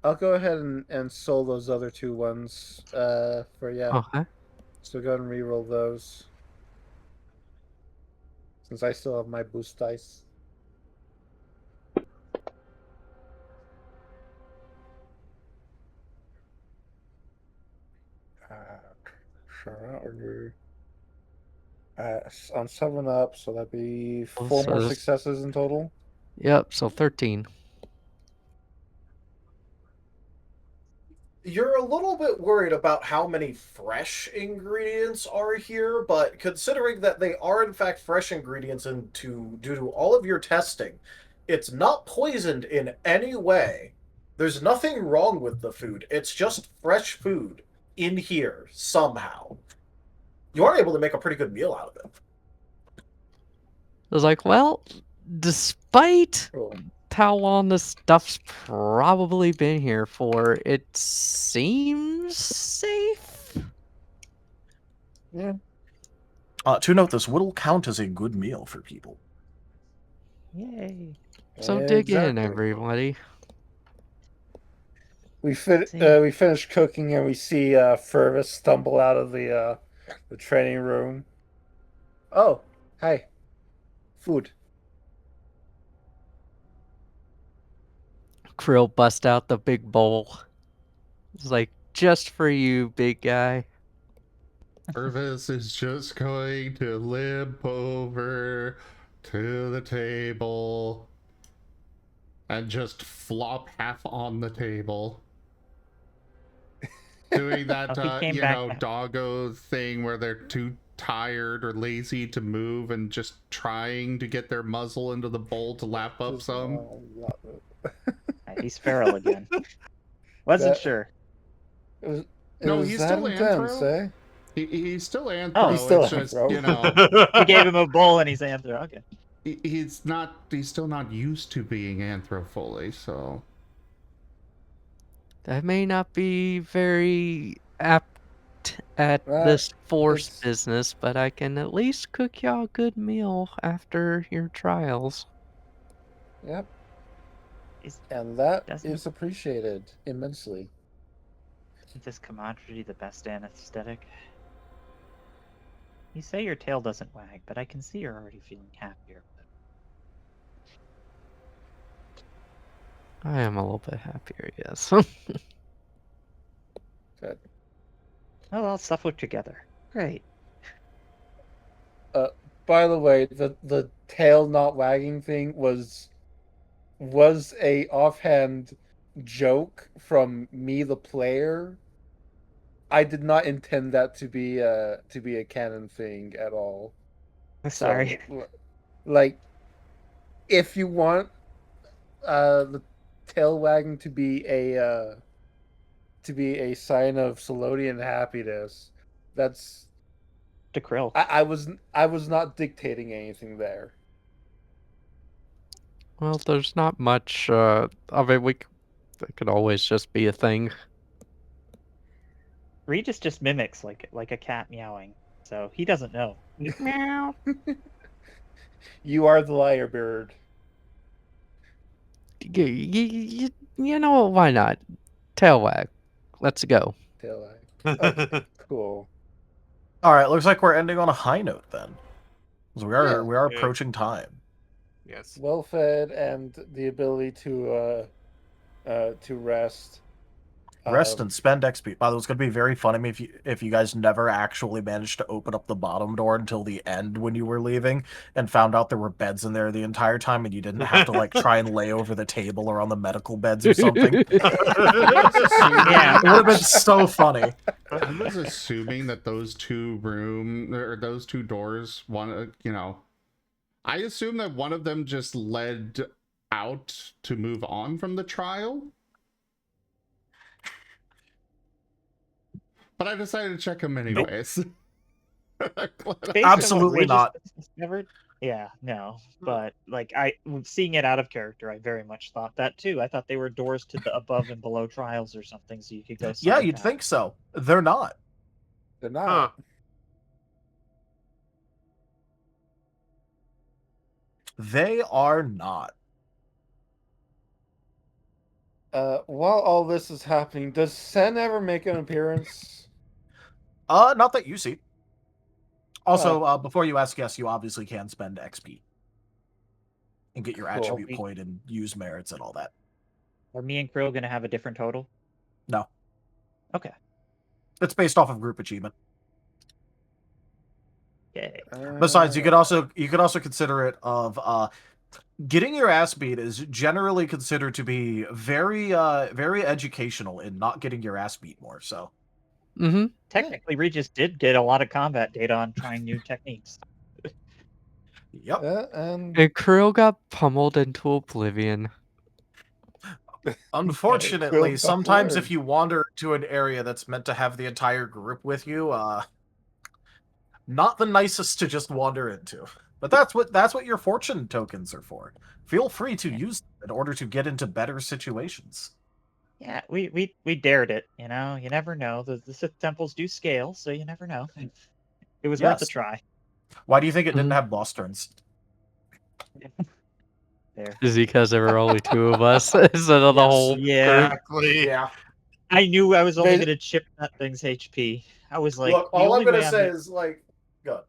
go ahead and soul those other 2 ones. For yeah. Okay. So go ahead and reroll those. Since I still have my boost dice. Sure. On 7-Up, so that'd be 4 more successes in total. Yep, so 13. You're a little bit worried about how many fresh ingredients are here, but considering that they are in fact fresh ingredients and due to all of your testing, it's not poisoned in any way. There's nothing wrong with the food. It's just fresh food in here somehow. You are able to make a pretty good meal out of it. was like, well, despite Cool. how long this stuff's probably been here for, it seems safe. Yeah. To note, this will count as a good meal for people. Yay. So dig in, Exactly. everybody. We See. we finish cooking and we see Furvis stumble out of the training room. Oh, hi. Food. Krill bust out the big bowl. It's like, just for you, big guy. Purvis is just going to limp over to the table and just flop half on the table. Doing that, Oh, he came back. doggo thing where they're too tired or lazy to move and just trying to get their muzzle into the bowl to lap up some. He's feral again. Wasn't That- sure. No, he's still intense, anthro. eh? He's still anthro. Oh, he's still it's just, anthro. He gave him a bowl and he's anthro. Okay. he's still not used to being anthro fully, so. That may not be very apt at this force it's- business, but I can at least cook y'all a good meal after your trials. Yep. Is And that Doesn't- is appreciated immensely. this commodity the best anesthetic? You say your tail doesn't wag, but I can see you're already feeling happier. I am a little bit happier, yes. Good. Oh, well, suffer together. Great. By the way, the tail not wagging thing was a offhand joke from me, the player. I did not intend that to be a canon thing at all. Sorry. So, like, if you want the tail wagging to be a sign of Solodian happiness, that's To Krill. I was not dictating anything there. Well, there's not much, I mean, it could always just be a thing. Regis just mimics like a cat meowing, so he doesn't know. Meow. You are the liar bird. You know what, why not? Tail wag. Let's go. Tail wag. Okay, cool. All right, looks like we're ending on a high note then. 'Cause we are Yeah. approaching time. Yes. Well fed and the ability to rest. Rest and spend XP. By the way, it's going to be very funny if you guys never actually managed to open up the bottom door until the end when you were leaving and found out there were beds in there the entire time and you didn't have to like try and lay over the table or on the medical beds or something. Yeah. It would have been so funny. I was assuming that those two doors, I assume that one of them just led out to move on from the trial. But I decided to check them anyways. Based on what Absolutely Regis not. discovered, yeah, no. But like seeing it out of character, I very much thought that too. I thought they were doors to the above and below trials or something, so you could go. Yeah, side you'd path. think so. They're not. They're not. Huh. They are not. While all this is happening, does Sen ever make an appearance? Not that you see. Also, before you ask, yes, you obviously can spend XP and get your Cool. attribute point and use merits and all that. Are me and Krill gonna have a different total? No. Okay. It's based off of group achievement. Yay. Besides, you could also consider it of getting your ass beat is generally considered to be very very educational in not getting your ass beat more. So Mm-hmm. Technically, Regis did get a lot of combat data on trying new techniques. yep. And And Krill got pummeled into oblivion. Unfortunately, Krill sometimes learned. if you wander to an area that's meant to have the entire group with you, not the nicest to just wander into. But that's what your fortune tokens are for. Feel free to use them in order to get into better situations. Yeah, we dared it. You know, you never know. The Sith temples do scale, so you never know. It was worth a Yes. try. Why do you think it didn't Mhm. have boss turns? There. Is it because there were only 2 of us instead of the Yes. whole Yeah. group? Exactly. Yeah. I knew I was only Basi- going to chip that thing's HP. I was like, Look, the all I'm only gonna way I'm say gonna- is like, go.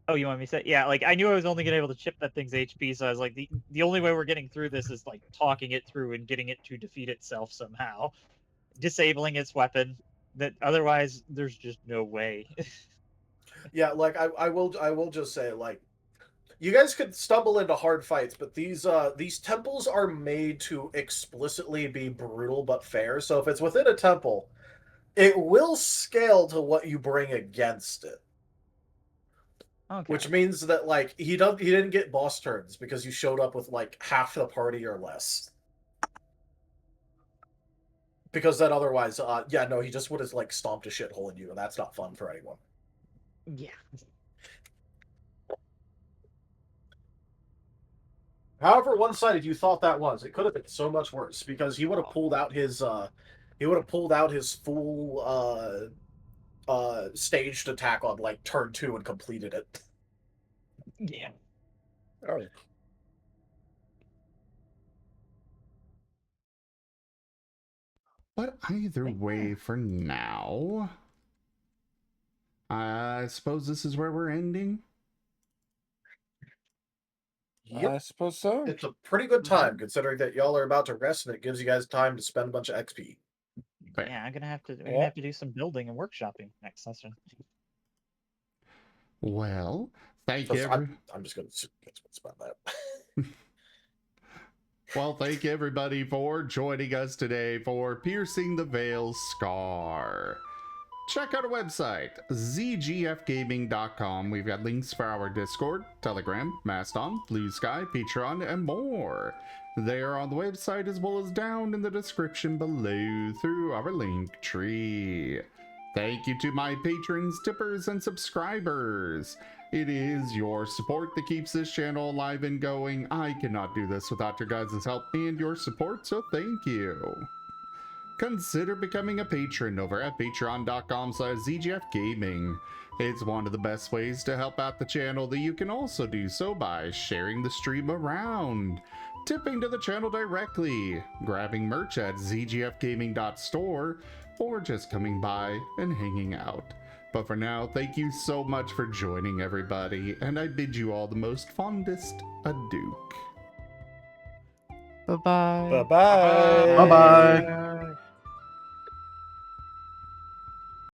Oh, you want me to say? Yeah, like I knew I was only gonna be able to chip that thing's HP, so I was like, the only way we're getting through this is like talking it through and getting it to defeat itself somehow, disabling its weapon. That otherwise, there's just no way. Yeah, like I will just say, like, you guys could stumble into hard fights, but these temples are made to explicitly be brutal but fair. So if it's within a temple, it will scale to what you bring against it. Okay. Which means that like he didn't get boss turns because you showed up with like half the party or less. Because then otherwise, yeah, no, he just would have like stomped a shithole in you, and that's not fun for anyone. Yeah. However one-sided you thought that was, it could have been so much worse because he would have pulled out his full staged attack on like turn 2 and completed it. Yeah. Oh. But either way, for now, I suppose this is where we're ending. I suppose so. It's a pretty good time considering that y'all are about to rest and it gives you guys time to spend a bunch of XP. Yeah, I'm gonna have to. We're gonna have to do some building and workshopping next session. Well, thank you. I'm just gonna spend that. Well, thank you everybody for joining us today for Piercing the Veil Scar. Check out our website, zgfgaming.com. We've got links for our Discord, Telegram, Mastodon, Blue Sky, Patreon, and more. They are on the website as well as down in the description below through our link tree. Thank you to my patrons, tippers, and subscribers. It is your support that keeps this channel alive and going. I cannot do this without your guys' help and your support, so thank you. Consider becoming a patron over at patreon.com/zgfgaming. It's one of the best ways to help out the channel. That you can also do so by sharing the stream around, tipping to the channel directly, grabbing merch at zgfgaming.store, or just coming by and hanging out. But for now, thank you so much for joining everybody, and I bid you all the most fondest adieu. Bye-bye. Bye-bye. Bye-bye.